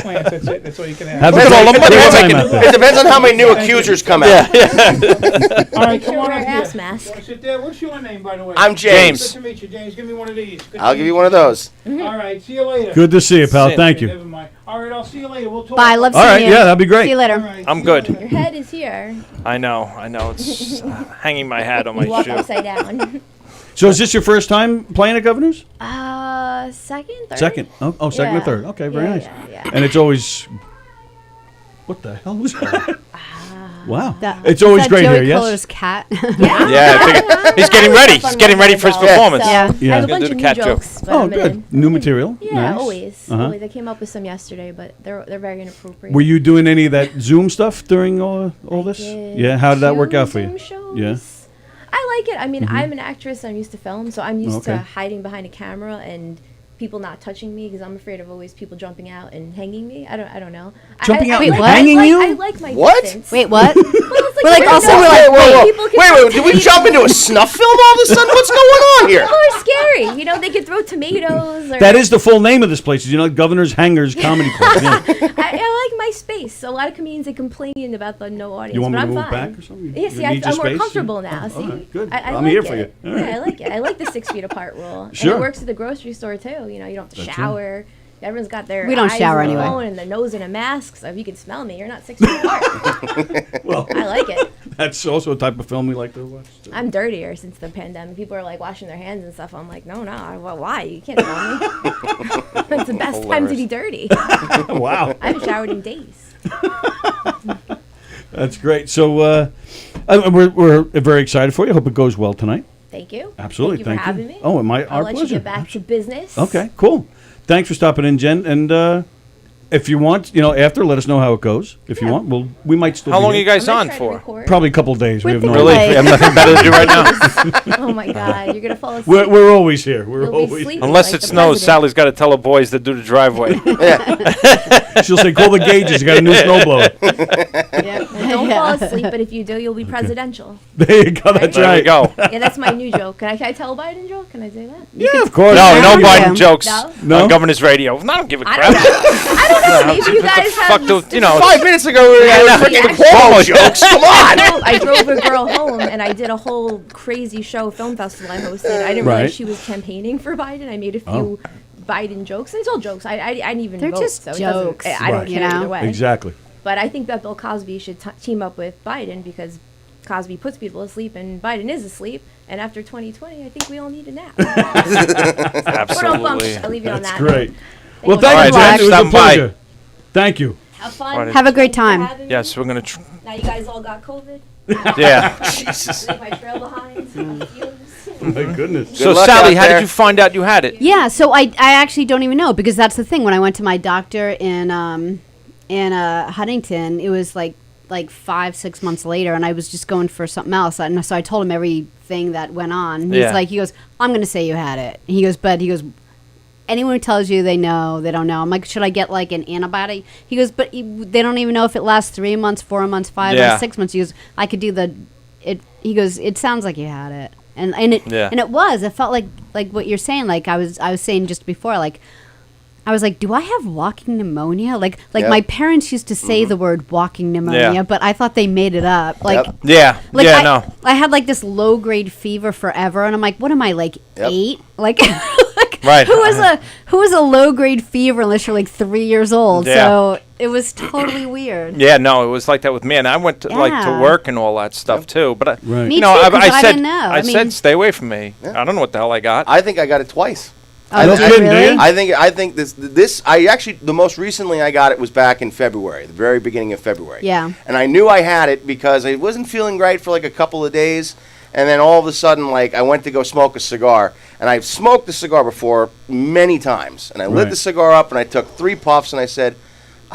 plants. That's it. That's all you can have. It depends on how many new accusers come out. All right, come on up here. Ass mask. You wanna sit there? What's your name, by the way? I'm James. Good to meet you, James. Give me one of these. I'll give you one of those. All right, see you later. Good to see you, pal. Thank you. Never mind. All right, I'll see you later. We'll talk. Bye. Love seeing All right, you. yeah, that'd be great. See you later. Right, I'm good. Your head is here. I know. It's hanging my hat on You my walk shoe. upside down. So is this your first time playing at Governors? Second, third. Second. Oh, second or Yeah. third. Okay, very nice. Yeah. And it's always. What the hell was that? Wow. That- It's always is that great Joey here, yes? Coller's cat. Yeah, I think he's getting ready. He's getting ready for his performance. Yeah. I have a bunch do of the new cat joke. jokes. But Oh, I'm good. in. New material. Yeah, Nice. always. Uh-huh. Always. I came up with some yesterday, but they're very inappropriate. Were you doing any of that Zoom stuff during all this? did Yeah. How did that work out for you? Zoom shows. Yeah. I like it. I mean, I'm an actress. I'm used to film, so I'm used to Okay. hiding behind a camera and people not touching me because I'm afraid of always people jumping out and hanging me. I don't know. Jumping out and hanging you? I like my What? distance. Wait, what? Well, it's We're like, also, we're like, Wait, did we jump into a snuff film all of a sudden? What's going on here? People are scary. You know, they could throw tomatoes. Or That is the full name of this place. You know, Governor's Hangers Comedy Club. Yeah. I like my space. A lot of comedians they complain about the no audience. You want me but to I'm move fine. back or something? Yeah, You see, need I'm your more space? comfortable now. Oh, See, all right, good. I I'm like here it. for you. All Yeah, right. I like it. I like the 6 feet apart rule. Sure. And it works at the grocery store too. You know, you don't have to That's right. shower. Everyone's got their We don't eyes shower on the anyway. phone and their nose in a mask, so if you can smell me, you're not 6 feet apart. Well, I like it. that's also a type of film we like to watch. too. I'm dirtier since the pandemic. People are like washing their hands and stuff. I'm like, no, well, why? You can't smell me. It's the best time to be dirty. Wow. I haven't showered in days. That's great. So we're very excited for you. Hope it goes well tonight. Thank you. Absolutely. Thank you for having me. Oh, I'll our let pleasure. you get back to business. Okay, cool. Thanks for stopping in, Jen. And if you want, after, let us know how it goes. If you want, we might still. How be long are here. you guys I'm on gonna try to for? record. Probably a couple of days. We have no Really? idea. You have nothing better to do right now? Oh my God, you're gonna fall asleep. We're always here. We're You'll be always. sleeping Unless like it the snows, president. Sally's got to tell the boys to do the driveway. She'll say, "Call the gauges. You got a new snowblower." Don't fall asleep, but if you do, you'll be presidential. There you go. That's There right. we go. Yeah, that's my new joke. Can I tell a Biden joke? Can I say that? Yeah, of course. No, no Yeah. Biden jokes No? on Governor's Radio. I don't give a I crap. don't know. Maybe you guys have. Fuck the, 5 minutes ago, we were freaking Cuomo jokes. Come on. I drove a girl home and I did a whole crazy show, film festival I hosted. I didn't Right. realize she was campaigning for Biden. I made a few Biden jokes. And it's all jokes. I didn't even They're vote, just so it doesn't- jokes, I don't Right. care you know? either way. Exactly. But I think that Bill Cosby should team up with Biden because Cosby puts people asleep and Biden is asleep. And after 2020, I think we all need a nap. Absolutely. I'll leave you on That's that. great. Thank Well, you. thank All you, right, Jen. It was a stop by. pleasure. Thank you. Have fun. Right. Have a great Thanks for time. having me. Yes, we're going to. Now you guys all got COVID. Yeah. Jesus. Leave my trail behind. Fumes. Oh, my goodness. So, luck Sally, out how there. did you find out you had it? Yeah, so I actually don't even know because that's the thing. When I went to my doctor in Huntington, it was like 5-6 months later, and I was just going for something else. And so I told him everything that went on. He's Yeah. like, he goes, I'm going to say you had it. He goes, anyone who tells you they know, they don't know. I'm like, should I get like an antibody? He goes, but they don't even know if it lasts 3 months, 4 months, 5 Yeah. months, 6 months. He goes, I could do it. He goes, it sounds like you had it. And it Yeah. and it was. It felt like what you're saying. Like I was saying just before. Like I was like, do I have walking pneumonia? Like Yep. my parents used to say the word walking pneumonia, Yeah. but I thought they made it up. Like Yep. Yeah. like yeah, I, no. I had like this low grade fever forever, and I'm like, what am I like Yep. 8? Like, Right. Who was a low grade fever unless you're like 3 years old? Yeah. So it was totally weird. Yeah, no, it was like that with me, and I went to like to Yeah. work and all that stuff too. But Right. Me you know, too, 'cause I said, didn't know. I mean- said, stay away from me. I don't know what the hell I got. I think I got it twice. Oh, No did you kidding, do really? you? I think this I actually the most recently I got it was back in February, the very beginning of February. Yeah. And I knew I had it because I wasn't feeling right for like a couple of days, and then all of a sudden like I went to go smoke a cigar, and I've smoked a cigar before many times, and I lit Right. the cigar up and I took 3 puffs and I said,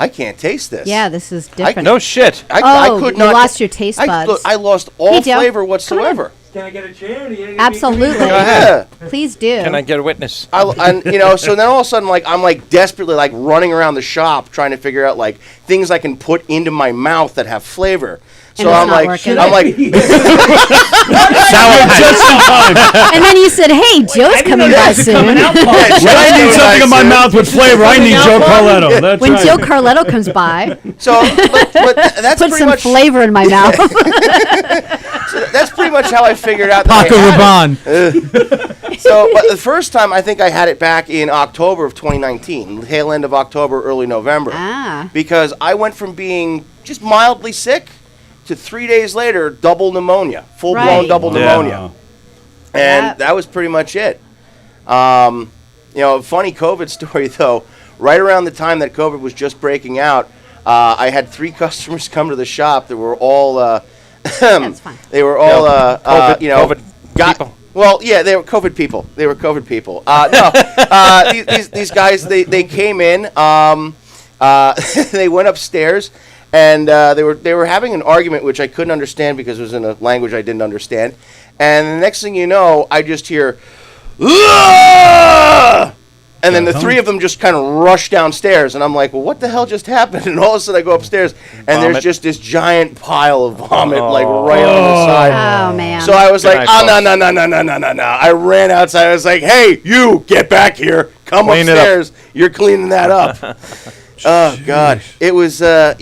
I can't taste this. Yeah, this is different. No shit. I could you not. lost your taste buds. Look, I lost all Hey, Joe, flavor whatsoever. Can I get a chair? Absolutely. Go ahead. Please do. Can I get a witness? And so then all of a sudden, like I'm like desperately like running around the shop trying to figure out like things I can put into my mouth that have flavor. So I'm like, working. sour just in time. And then you said, "Hey, Joe's coming by soon." When I need something in my mouth with flavor, I need Joe Carletto. That's When right. Joe Carletto comes by, So, but that's put pretty some much flavor in my mouth. so that's pretty much how I figured out. Paco that Rabanne. So, but the first time I think I had it back in October of 2019, tail end of October, early November, because I went from being just mildly sick to 3 days later, double pneumonia, full-blown double pneumonia. And that was pretty much it. Funny COVID story, though. Right around the time that COVID was just breaking out, I had 3 customers come to the shop that were all, That's fine. they were all, COVID people. Well, yeah, they were COVID people. These guys, they came in, they went upstairs, and they were having an argument which I couldn't understand because it was in a language I didn't understand. And the next thing you know, I just hear, "Ugh!" And then the 3 of them just kind of rush downstairs, and I'm like, "Well, what the hell just happened?" And all of a sudden, I go upstairs, and there's just this giant pile of vomit, like right on the side. Oh man! So I was like, "Oh no!" I ran outside. I was like, "Hey, you get back here! Come Clean it up. upstairs! You're cleaning that up." Oh God! It was, but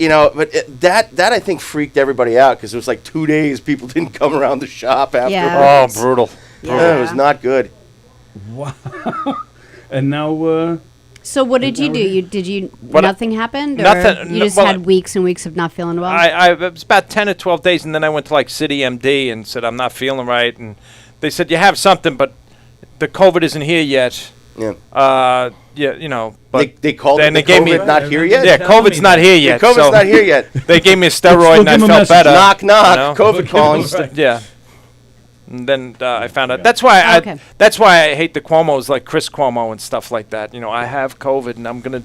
that I think freaked everybody out because it was like 2 days people didn't come around the shop afterwards. Yeah. Oh, brutal. Yeah, it was not good. Wow. And now, So what did you do? Nothing happened, or Nothing- you just well, had weeks and weeks of not feeling well? It was about 10 or 12 days, and then I went to like City MD and said, I'm not feeling right. And they said, you have something, but the COVID isn't here yet. Yeah. But They called then it they the gave me COVID not here yet? Yeah, COVID's not here yet. COVID's so not here yet. They gave me a steroid, and I give 'em a felt message. better. Knock, knock. you know? COVID calling. Yeah. And then I found out. That's why that's why I hate the Cuomos, like Chris Cuomo and stuff like that. I have COVID, and I'm gonna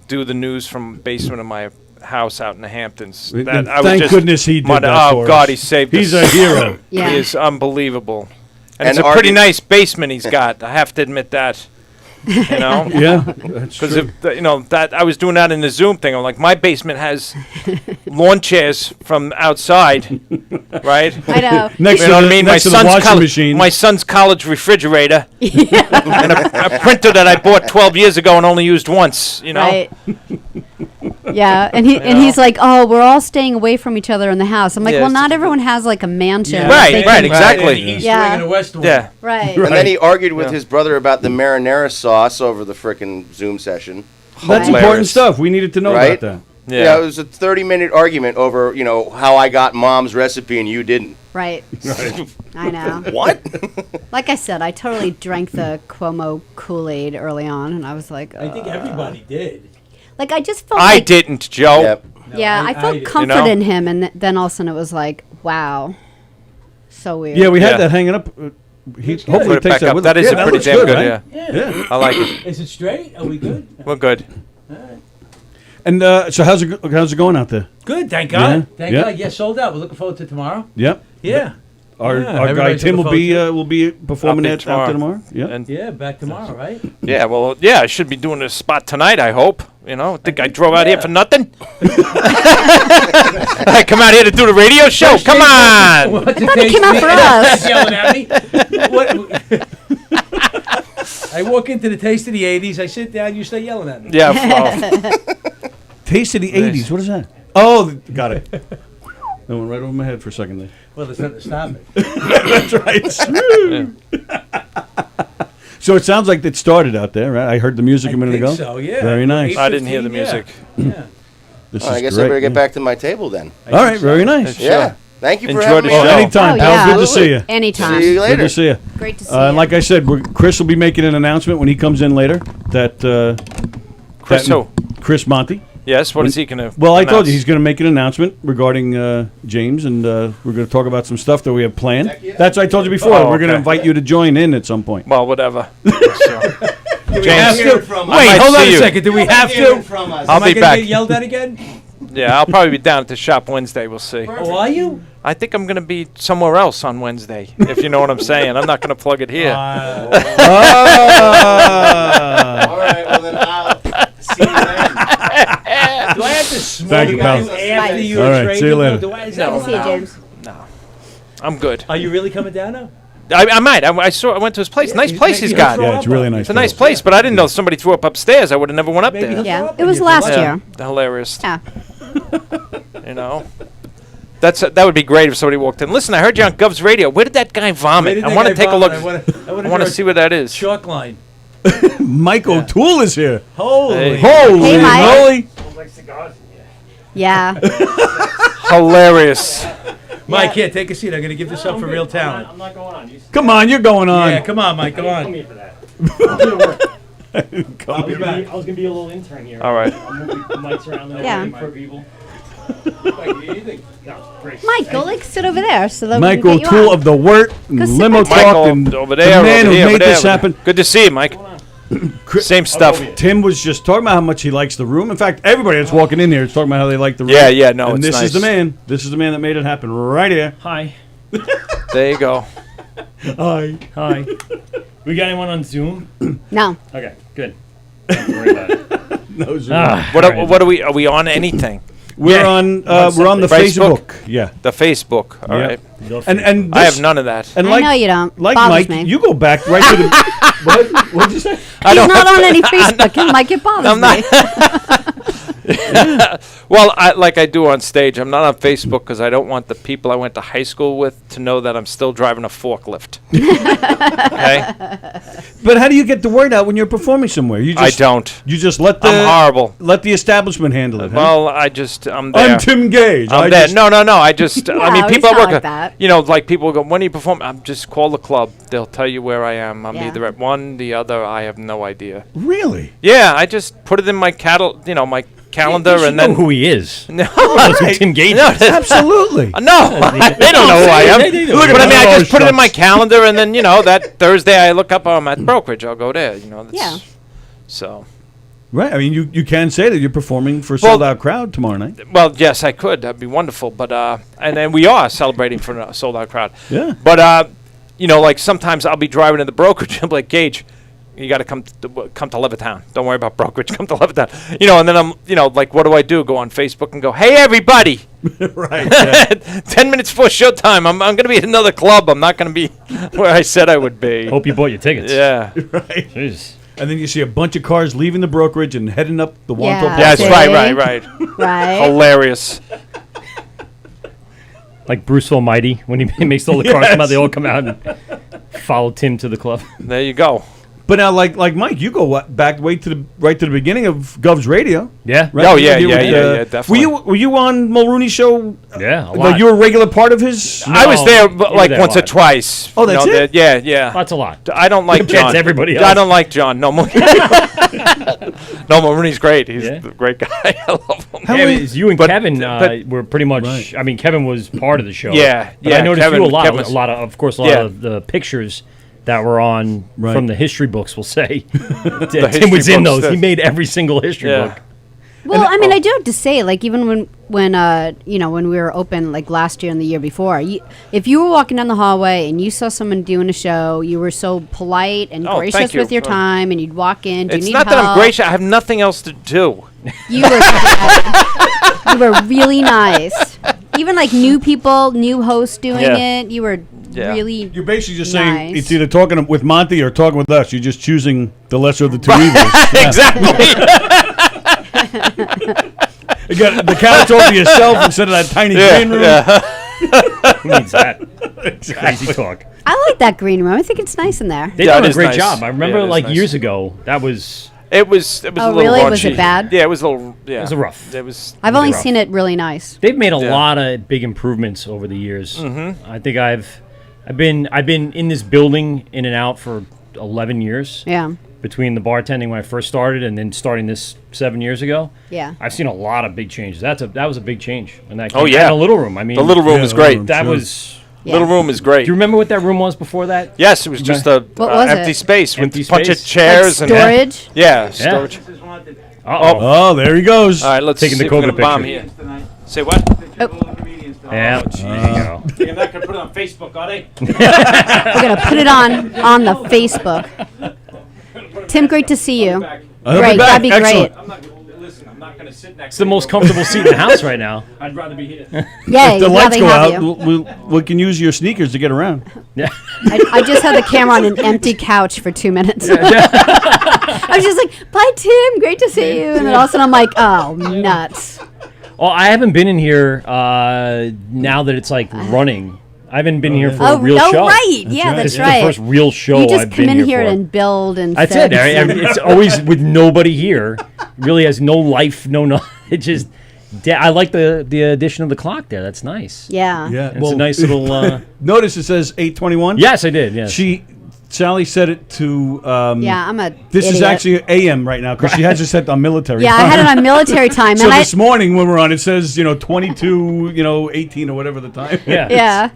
do the news from the basement of my house out in the Hamptons. Thank goodness he did that Oh for God, us. he saved He's us. a hero. Yeah. He is unbelievable. And And it's a pretty argu- nice basement he's got. I have to admit that. Yeah, that's Because true. that I was doing that in the Zoom thing. I'm like, my basement has lawn chairs from outside, right? I know. Next You know to what I mean? next to the washing machine. My son's college refrigerator, and a printer that I bought 12 years ago and only used once. Right. Yeah, and he's like, "Oh, we're all staying away from each other in the house." I'm like, Yeah, "Well, it's not everyone has like a mansion." Yeah. that Right, they right, can- exactly. In the East Yeah. Wing and the West Wing. Yeah. Right. And then he argued with his brother about the marinara sauce over the frickin' Zoom session. That's Hilarious. important stuff. We needed to know Right? about that. Yeah, it was a 30-minute argument over, how I got Mom's recipe and you didn't. Right. I know. What? Like I said, I totally drank the Cuomo Kool-Aid early on, and I was like, I think everybody did. Like I just felt I like, didn't, Joe. Yep. yeah, I felt did. comfort in him, and then all of a sudden it was like, wow, so weird. Yeah, we had Yeah. that hanging up. He Looks good. hopefully Put it takes back that up. with That him. is Yeah, a pretty looks damn good, right? yeah. I like it. Is it straight? Are we good? We're good. And so how's it going out there? Good, thank God. Yeah, Thank yeah. God. Yeah, sold out. We're looking forward to tomorrow. Yep. Yeah. Our Yeah, guy everybody's Tim looking will be performing I'll be that out there tomorrow. Yeah. And Yeah, back tomorrow, right? yeah, well, yeah, I should be doing a spot tonight, I hope. Think I drove out here for nothing? I come out here to do the radio show? Come on! I thought it came out for us. Yelling at me. I walk into the Taste of the 80s, I sit down, you start yelling at me. Yeah, well, Taste of the '80s. What is that? Oh, got it. That went right over my head for a second there. Well, there's nothing to stop it. That's right. So it sounds like it started out there, right? I heard the music a minute think ago. so, yeah. Very nice. I didn't hear the 8:15, music. Yeah. This I is guess great. I better get yeah. back to my table then. All right, very nice. Yeah. Thank you for Enjoy having the me. show. on. Anytime, Oh, pal. yeah. Good to see you. Anytime. See you Good later. to see you. Great to see And you. like I said, Chris will be making an announcement when he comes in later. Chris who? Chris Monty. Yes, what is he going to Well, I told you he's going to make an announcement regarding James, and we're going to talk about some stuff that we have planned. That's what I told you before. Oh, We're going to okay. invite you to join in at some point. Well, whatever. So, we have James, to? from Wait, us. hold I on see a you. second. Do we have to? From us. I'll Am I be gonna back. get yelled at again? Yeah, I'll probably be down at the shop Wednesday. We'll see. Oh, are you? I think I'm going to be somewhere else on Wednesday, if you know what I'm saying. I'm not going to plug it here. All right, well then I'll see you then. Do I have to smoke Thank you, pal. after you All right, trade see you them, or later. do I- is that No, allowed? See you, James. I'm good. Are you really coming down now? I might. I went to his place. Nice place he's got. Yeah, it's really nice. It's a nice place, but I didn't know somebody threw up upstairs. I would have never went up Maybe there. he'll throw Yeah, up it on was you. last Yeah, year. hilarious. Yeah. You know, that would be great if somebody walked in. Listen, I heard you on Govs Radio. Where did that guy Where vomit? did I that want to guy take a look. vomit? I want to see what that is. Chalk line. Mike O'Toole is here. Holy. Hey. Holy Hey, Mike. moly. Yeah. Hilarious. Mike, here, take a seat. I'm going to give this up for real talent. I'm not going on. Come on, you're going on. Yeah, come on, Mike, come Come on. here for that. I'll do the work. Come I was here. gonna be a little intern here. All right. I'm moving the mics around and Yeah. everything for people. No, great. Mike, go like sit over there so that Mike we can get you O'Toole on. of the Wort, and Go sit Limo by Talk, Michael, and over there, the man over who here, made over there, this over there. happen. Good to see you, Mike. Same stuff. Tim was just talking about how much he likes the room. In fact, everybody that's walking in there is talking about how they like the room. Yeah, yeah, no, and it's this nice. is the man. This is the man that made it happen right here. Hi. There you go. Hi. Hi. We got anyone on Zoom? No. Okay, good. Don't worry about it. No Zoom. What are we? Are we on anything? We're Yeah. on. We're on the Facebook? Facebook. Yeah. The Facebook. All Yeah. right. And I this- have none of that. And I like, know you don't. Like Bothers Mike, me. you go back right to the. What'd you say? He's not on any Facebook. And Mike, it bothers me. Well, like I do on stage, I'm not on Facebook because I don't want the people I went to high school with to know that I'm still driving a forklift. Okay? But how do you get the word out when you're performing somewhere? You I just, don't. You just let the. I'm horrible. Let the establishment handle it. huh? Well, I'm there. I'm Tim Gage. I'm I there. just- No. I just. I mean, No, people he's at work. not like that. You know, like people go, when are you performing? I'm just call the club. They'll tell you where I am. I'm Yeah. either at one, the other. I have no idea. Really? Yeah, I just put it in my my calendar, You and know then who he is. No, Knows who Tim Gage No, is. Absolutely. No, they don't know who I am. They do. But I mean, I Oh, just put it in my shucks. calendar, and then that Thursday I look up. I'm at brokerage. I'll go there. That's, Yeah. So, Right. I mean, you can say that you're performing for a Well- sold out crowd tomorrow night. well, yes, I could. That'd be wonderful. But and then we are celebrating for a sold out crowd. Yeah. But like sometimes I'll be driving to the brokerage. I'm like, Gage, you got to come to Levittown. Don't worry about brokerage. Come to Levittown. And then I'm like, what do? Go on Facebook and go, hey everybody. Right. Yeah. 10 minutes before showtime, I'm going to be at another club. I'm not going to be where I said I would be. Hope you bought your tickets. Yeah. Right. Jeez. And then you see a bunch of cars leaving the brokerage and heading up the Wantagh Yeah. Park. Yeah, that's See? right. Right. Hilarious. Like Bruce Almighty, when he makes all the cars come out, they all come out and follow Tim to the club. There you go. But now, like Mike, you go back right to the beginning of Govs Radio. Yeah. Right? Oh, You yeah, were yeah, with, yeah, definitely. Were you on Mulrooney's show? Yeah, a lot. Like you were a regular part of his? I was there you were like there once a or lot. twice. Oh, that's it? Yeah. That's a lot. I don't like Compared John. to everybody I else. don't like John. No, Mulrooney's great. He's Yeah. a great guy. I love him. Yeah, it's you and But- Kevin but- were pretty much. Right. I mean, Kevin was part of the show. Yeah, but yeah, I noticed Kevin- you a lot. Kevin was- Of course, a lot Yeah. of the pictures that were on Right. from the history books will say Tim history was in books, those. He the- made every single history Yeah. book. Well, I mean, I do have to say, like, even when when we were open, like last year and the year before, if you were walking down the hallway and you saw someone doing a show, you were so polite and Oh, gracious thank you. with your time, and you'd walk in. Do It's you need not that I'm help? gracious. I have nothing else to do. You were, you were really nice. Even like new people, new hosts doing Yeah. it, you were Yeah. really. You're basically just Nice. saying it's either talking with Monty or talking with us. You're just choosing the lesser of the two evils. Yeah. Exactly. You got the couch over yourself instead of that tiny green room. Who needs that? Crazy talk. I like that green room. I think it's nice in there. They Yeah, did it a is great nice. job. I remember Yeah, it is like nice. years ago. That was It was Oh, a little really? raunchy. Was it bad? Yeah, it was a little. Yeah, It was rough. It was. I've only rough. seen it really nice. They've made a Yeah. lot of big improvements over the years. Mm-hmm. I think I've been in this building in and out for 11 years. Yeah. Between the bartending when I first started and then starting this 7 years ago. Yeah. I've seen a lot of big changes. That was a big change. And that Oh, yeah. and the little room. I mean, The little room Yeah, was the little great. room. that Sure. was Yeah. Little room is great. Do you remember what that room was before that? Yes, it was just a What was empty it? space with Empty a bunch of space? chairs Like and storage? Yeah, storage. Oh, there he goes. All right, let's Taking see the if we're COVID gonna bomb picture. here. Say what? Yeah. There you go. I'm not gonna put it on Facebook, are they? We're gonna put it on the Facebook. Tim, great to see you. I'll be Great, back. that'd be Excellent. great. Listen, I'm not gonna sit next. It's the most comfortable seat in the house right now. I'd rather be here. Yay, If the now lights they go have out, you. we can use your sneakers to get around. Yeah. I just had the camera on an empty couch for 2 minutes. I was just like, bye, Tim. Great to see you. And then all of a sudden I'm like, oh, nuts. Oh, I haven't been in here now that it's like running. I haven't been here for a real show. Right. Yeah, that's This right. is the first real show You just I've come been in here for. and build and That's fix. it. It's always with nobody here. Really has no life, no. It just. I like the addition of the clock there. That's nice. Yeah. Yeah, It's a nice little. Notice it says 8:21. Yes, I did. Yes. Sally set it to. Yeah, I'm a. This is idiot. actually AM right now because she has it set on military. Yeah, I had it on military time. So and this morning when we're on, it says 22, 18 or whatever the time. Yeah. Yeah.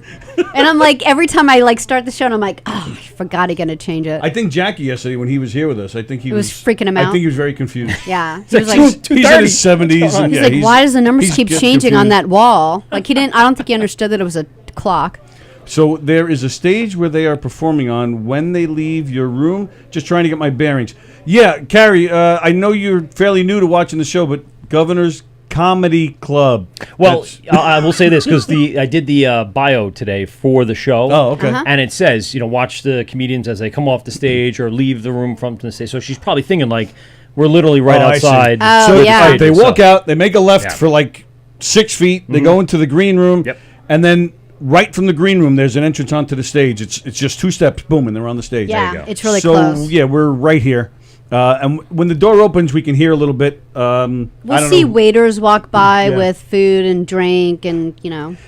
And I'm like, every time I start the show, and I'm like, oh, I forgot again to change it. I think Jackie yesterday when he was here with us, I think he was freaking him I out. think he was very confused. Yeah. He was He's like, in his 70s. And he's yeah, like, why does the numbers he's keep just changing on confused. that wall? Like, he didn't. I don't think he understood that it was a clock. So there is a stage where they are performing on when they leave your room. Just trying to get my bearings. Yeah, Carrie, I know you're fairly new to watching the show, but Governor's Comedy Club. Well, I will say this because I did the bio today for the show. Oh, okay. And it says, watch the comedians as they come off the stage or leave the room from the stage. So she's probably thinking like, we're literally right I see. outside. Oh, So yeah. they walk out, they make a left Yeah. for like 6 feet. They go into the green room, Yep. and then right from the green room, there's an entrance onto the stage. It's just 2 steps, boom, and they're on the stage. Yeah, it's really so, close. yeah, we're right here. And when the door opens, we can hear a little bit. I We'll don't see know. waiters walk by Yeah. with food and drink, and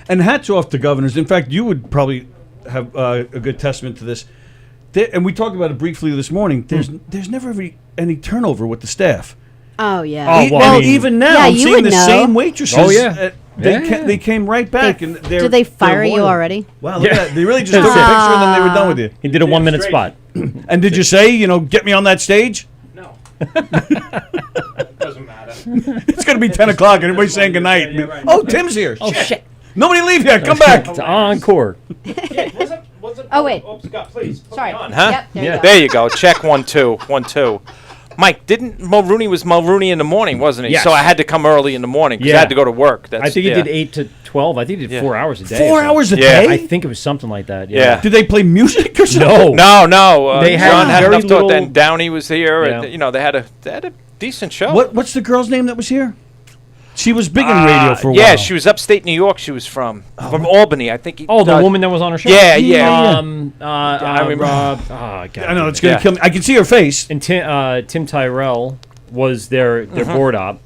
And hats off to Governors. In fact, you would probably have a good testament to this. And we talked about it briefly this morning. There's never any turnover with the staff. Oh yeah. Oh, well, I mean- even now, Yeah, I'm you seeing would the know. same waitresses. Oh, yeah. Yeah. They came right back. And they're, Did they they're fire you loyal. already? Wow, look Yeah. at that. They really just took a picture and then they were done with you. He did a 1 minute spot. And did you say, get me on that stage? No. Doesn't matter. It's going to be 10 o'clock and everybody's saying goodnight. Yeah, right. Oh, Tim's here. Oh, shit. Nobody leave yet. Come back. It's encore. Oh wait. Oops, Scott, please. Sorry. Huh? Yep, there you Yeah. go. There you go. Check 1 2 1 2. Mike, didn't Mulrooney was Mulrooney in the morning, wasn't he? Yes. So I had to come early in the morning because I Yeah. had to go to work. That's, I think he yeah. did 8 to 12. I think he did Yeah. 4 hours a day. 4 or something. hours a Yeah. day? I think it was something like that. Yeah. Did they play music or something? No. No. They had John had very enough to. little- Then Downey was here. Yeah. And, they had a decent show. What's the girl's name that was here? She was big in radio for a while. Yeah, she was upstate New York. She was from Albany, I think. Oh, the woman that was on her show? Yeah. I remember. God. I know it's gonna Yeah. kill me. I can see her face. And Tim Tyrell was their board op,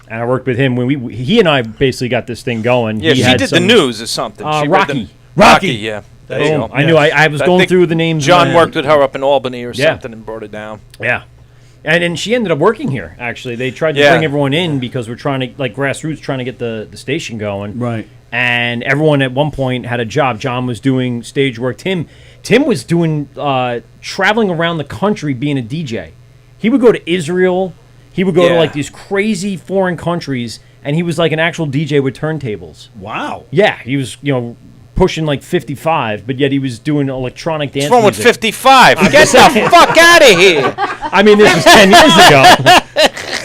and I worked with him when he and I basically got this thing going. Yeah, He she had did some- the news or something. She read Rocky. Rocky. Yeah. There you Boom. go. I knew. I was I going think through the names. John and- worked with her up in Albany or Yeah. something and brought it down. Yeah. And she ended up working here, actually. They tried to Yeah. bring everyone in because we're trying to, like grassroots, trying to get the station going. Right. And everyone at one point had a job. John was doing stage work. Tim was doing, traveling around the country being a DJ. He would go to Israel. He would go to Yeah. like these crazy foreign countries, and he was like an actual DJ with turntables. Wow. Yeah, he was, pushing like 55, but yet he was doing electronic dance What's wrong with music. 55? Get the fuck out of here. I mean, this was 10 years ago.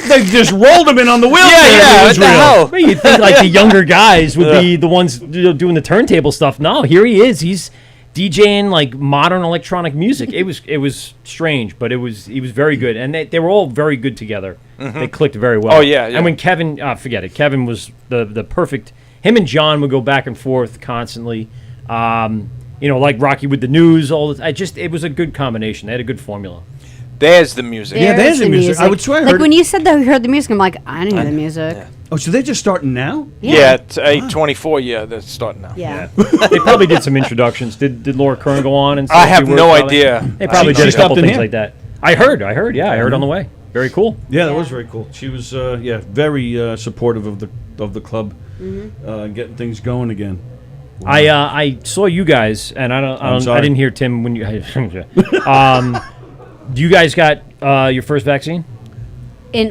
They just rolled him in on the wheelchair. Yeah, in what the Israel. hell? But you'd think like the younger guys would be the ones doing the turntable stuff. No, here he is. He's DJing like modern electronic music. It was strange, but he was very good, and they were all very good together. They clicked very well. Oh, yeah. And when Kevin, forget it. Kevin was the perfect. Him and John would go back and forth constantly. Like Rocky with the news. It was a good combination. They had a good formula. There's the music. Yeah, there's the music. I would swear I Like heard when it. you said that we heard the music, I'm like, I didn't hear the music. Oh, so they're just starting now? Yeah, it's 8:24. Yeah, they're starting now. Yeah. They probably did some introductions. Did Laura Kern go on and say I a few have words, no probably? idea. They probably She did a couple stopped in things here. like that. I heard. Yeah, I heard on the way. Very cool. Yeah, that was very cool. She was, very supportive of the club, getting things going again. I saw you guys, and I didn't hear Tim when you. You guys got your first vaccine?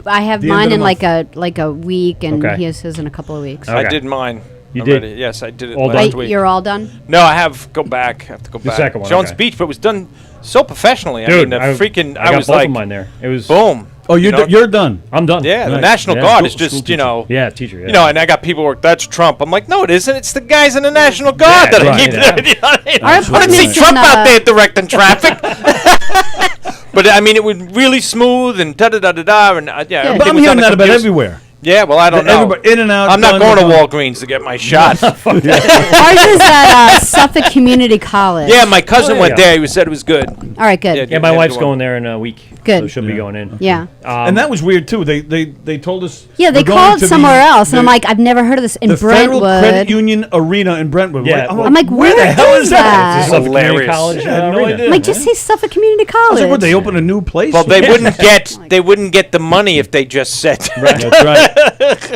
I have The end mine of in the like a week, and Okay. he has his in a couple of weeks. I did mine. You already. did? Yes, I did it All last done? week. You're all done? No, I have to go back. The second one, Jones okay. Beach, but it was done so professionally. Dude, I mean, I got was both like, of mine there. It was boom. Oh, you're done. I'm done. Yeah, the Nice. National Yeah. Guard is School just, teacher. you know. Yeah, teacher. Yeah. You know, and I got people work. That's Trump. I'm like, no, it isn't. It's the guys in the National Guard that right, I keep. yeah. You know what I mean? Our I didn't see apartment's Trump in, out there directing traffic. But I mean, it was really smooth and da da da da da. And yeah, But everything I'm was hearing on the that about computers. everywhere. Yeah, well, I don't know. Everybody in and out. I'm not done, going to done. Walgreens to get my shot. Ours is at Suffolk Community College. Yeah, my cousin Oh, went yeah. there. He said it was good. All right, good. Yeah, my wife's going there in a week. Good. So she'll be going in. Yeah. And that was weird too. They told us. Yeah, they we're going called to somewhere else, and the- I'm like, I've never heard of this in the Federal Credit Brentwood. Union Arena in Brentwood. Yeah, Right? I'm like, where the hell is that? Suffolk Community hilarious. College. I had no idea. I'm like, just say Suffolk Community I College. was like, what, they opened a new place? Well, they wouldn't get the money if they just said. Right, that's right.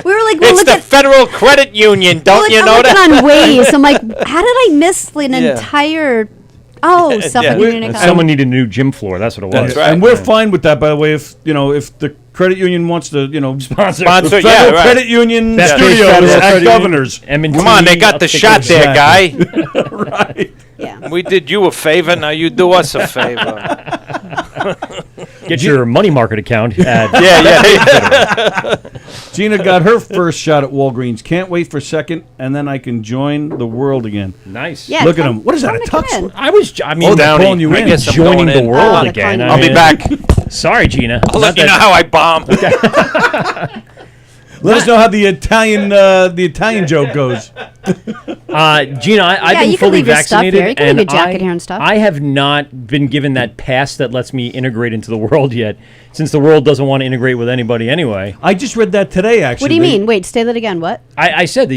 We were like, well, It's look the at. Federal Credit Union. Don't you I'm know looking that? on Waze. I'm like, how did I miss an Yeah. entire? Oh, Suffolk Yeah. Community College. Someone needed a new gym floor. That's what it was. That's right. And we're fine with that, by the way. If the credit union wants to, Sponsor. the yeah, Federal right. Credit Union Best paid Studios Federal at Credit Union. Governors. M&T, Come on, they got I'll the take shot it. there, guy. Right. Yeah. We did you a favor. Now you do us a favor. Get your money market account at Yeah. Gina got her first shot at Walgreens. Can't wait for second, and then I can join the world again. Nice. Yeah, Look at come- him. What is that? A come tux? in. I mean, Oh, they're Downey. calling you I in. guess I'm joining going the in. world Oh, again. they're I'll be mean, back. Sorry, Gina. I'll let you know how I bomb. Let us know how the Italian joke goes. Gina, I've Yeah, been you can fully leave your stuff vaccinated. here. You can and leave your jacket here and stuff. I have not been given that pass that lets me integrate into the world yet, since the world doesn't want to integrate with anybody anyway. I just read that today, actually. What do you mean? Wait, say that again. What? I said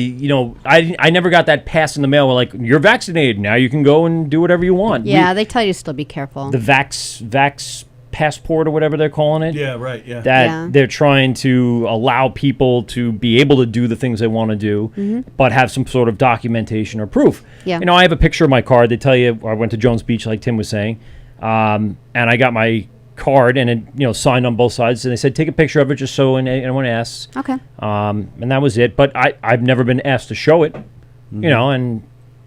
I never got that pass in the mail. Where like, you're vaccinated now, you can go and do whatever you want. Yeah, they tell you to still be careful. The vax passport or whatever they're calling it. Yeah, right, yeah. That Yeah. they're trying to allow people to be able to do the things they want to do, but have some sort of documentation or proof. Yeah. I have a picture of my card. They tell you I went to Jones Beach, like Tim was saying, and I got my card and it signed on both sides. And they said take a picture of it just so anyone asks. Okay. And that was it. But I've never been asked to show it. And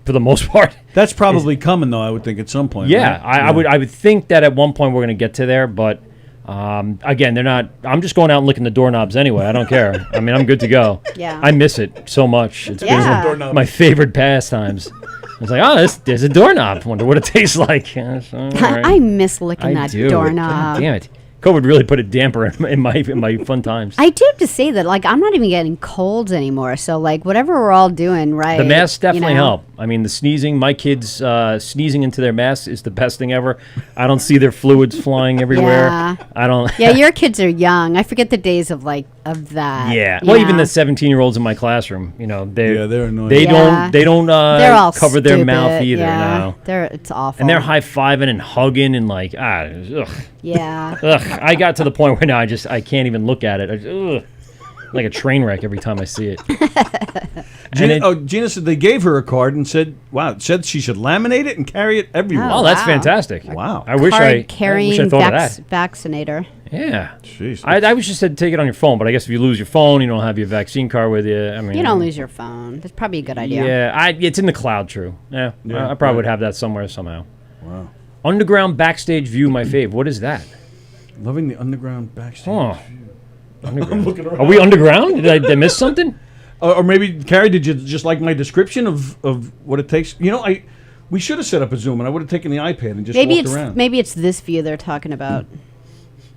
for the most part. That's probably coming, though, I would think, at some point. Yeah, right? I would think that at one point we're going to get to there, but again, they're not. I'm just going out and licking the doorknobs anyway. I don't care. I mean, I'm good to go. Yeah. I miss it so much. It's Yeah. been my favorite pastimes. I was like, oh, there's a doorknob. Wonder what it tastes like. Yeah, so, all right. I miss licking I that do. doorknob. God damn it. COVID really put a damper in my fun times. I do have to say that, like, I'm not even getting colds anymore. So, like, whatever we're all doing, right? The masks definitely you know? help. I mean, the sneezing, my kids sneezing into their masks is the best thing ever. I don't see their fluids flying everywhere. Yeah. I don't. Yeah, your kids are young. I forget the days of that. Yeah. you Well, even know? the 17-year-olds in my classroom, they're annoying. They Yeah. don't They're all cover their mouth stupid, either. Yeah. No. It's awful. And they're high-fiving and hugging and like, ugh. Yeah. Ugh. I got to the point where now I can't even look at it. Ugh. Like a train wreck every time I see it. Gina said they gave her a card and said, said she should laminate it and carry it everywhere. Oh, that's fantastic. Wow. I wish I carrying thought of that. vaccinator. Yeah. Jeez. I was just said take it on your phone, but I guess if you lose your phone, you don't have your vaccine card with you. I mean, You don't lose your phone. That's probably a good idea. Yeah, it's in the cloud. True. Yeah, I probably would have that somewhere somehow. Wow. Underground backstage view, my fave. What is that? Loving the underground backstage. Oh. I'm looking around. Are we underground? Did I miss something? Or maybe, Carrie, did you just like my description of what it takes? We should have set up a Zoom, and I would have taken the iPad and just walked around. Maybe it's this view they're talking about.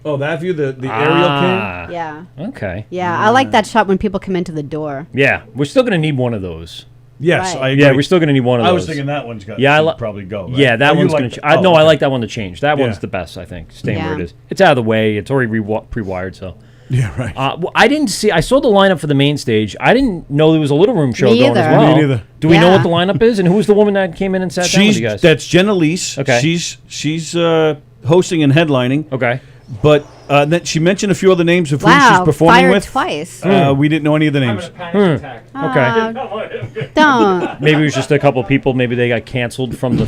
Oh, that view, the aerial cam? Yeah. Okay. Yeah, I like that shot when people come into the door. Yeah, we're still going to need one of those. Yes, Right. I agree. Yeah, we're still going to need one of those. I was thinking that one's got should probably go. Right? Yeah, that Oh, you one's like going to. that? No, I Okay. like that one to change. That Yeah. one's the best, I think. Staying where it Yeah. is. It's out of the way. It's already pre-wired, so. Yeah, right. Well, I didn't see. I saw the lineup for the main stage. I didn't know there was a little room show Me going as either. well. Me neither. Do we know Yeah. what the lineup is? And who's the woman that came in and sat down with you guys? That's Jenna Leese. Okay. She's hosting and headlining. Okay. But then she mentioned a few other names of who Wow, she's performing fired with. twice. We didn't know any of the names. Okay. Don't. Maybe it was just a couple people. Maybe they got canceled from the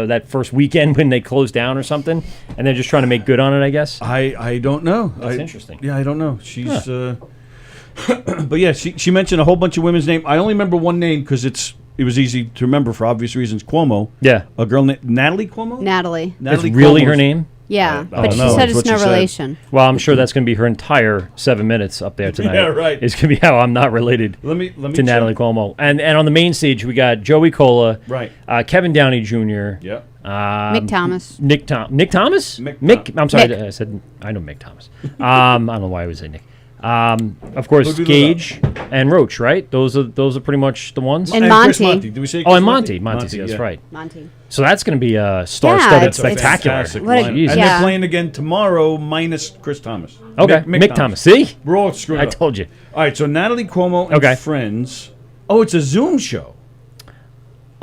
that first weekend when they closed down or something, and they're just trying to make good on it, I guess. I don't know. That's interesting. Yeah, I don't know. She's. But yeah, she mentioned a whole bunch of women's names. I only remember one name because it was easy to remember for obvious reasons. Cuomo. Yeah. A girl named Natalie Cuomo. Natalie. That's really her name? Yeah, I but she don't know. said That's it's what no she said. relation. Well, I'm sure that's going to be her entire 7 minutes up there tonight. Yeah, right. It's going to be how I'm not related Let me to check. Natalie Cuomo. And on the main stage, we got Joey Cola, Right. Kevin Downey Jr., Yep. Mick Thomas. Nick Thomas? Mick I'm sorry, Mick. I said I know Mick Thomas. I don't know why I would say Nick. Of course, Look it Gage and Roach, right? Those are pretty much the ones. And Chris Monty. Monty. Did we say? Oh, Chris and Monty. That's yeah. right. Monty. So that's going to be a Yeah, star-studded it's spectacular. Fantastic What a- lineup. Jeez. And Yeah. they're playing again tomorrow minus Chris Thomas. Okay, Mick Thomas. See? We're all screwed I up. told you. All right, so Natalie Cuomo and Okay. friends. Oh, it's a Zoom show.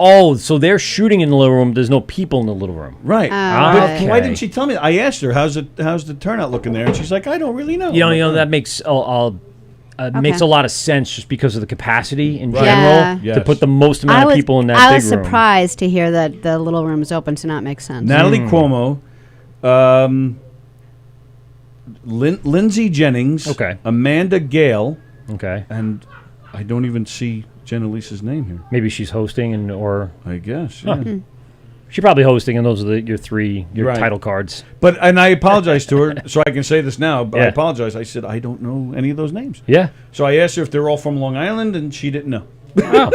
Oh, so they're shooting in the little room. There's no people in the little room. Right. Ah, But why didn't she tell me that? I asked her, how's the turnout looking there? And she's like, I don't really know. You I'm know like, that makes makes a lot of sense just because of the capacity in Right. general Yeah. Yes. to put the most amount of people in that I big was room. surprised to hear that the little room is open to not make sense. Natalie Cuomo, Lindsay Jennings, Okay. Amanda Gale, Okay, and I don't even see Jen Elise's name here. maybe she's hosting or I guess. Yeah. she's probably hosting, and those are your Right. title cards. And I apologized to her, so I can say this now. But I Yeah. apologize. I said I don't know any of those names. Yeah. So I asked her if they're all from Long Island, and she didn't know. Oh.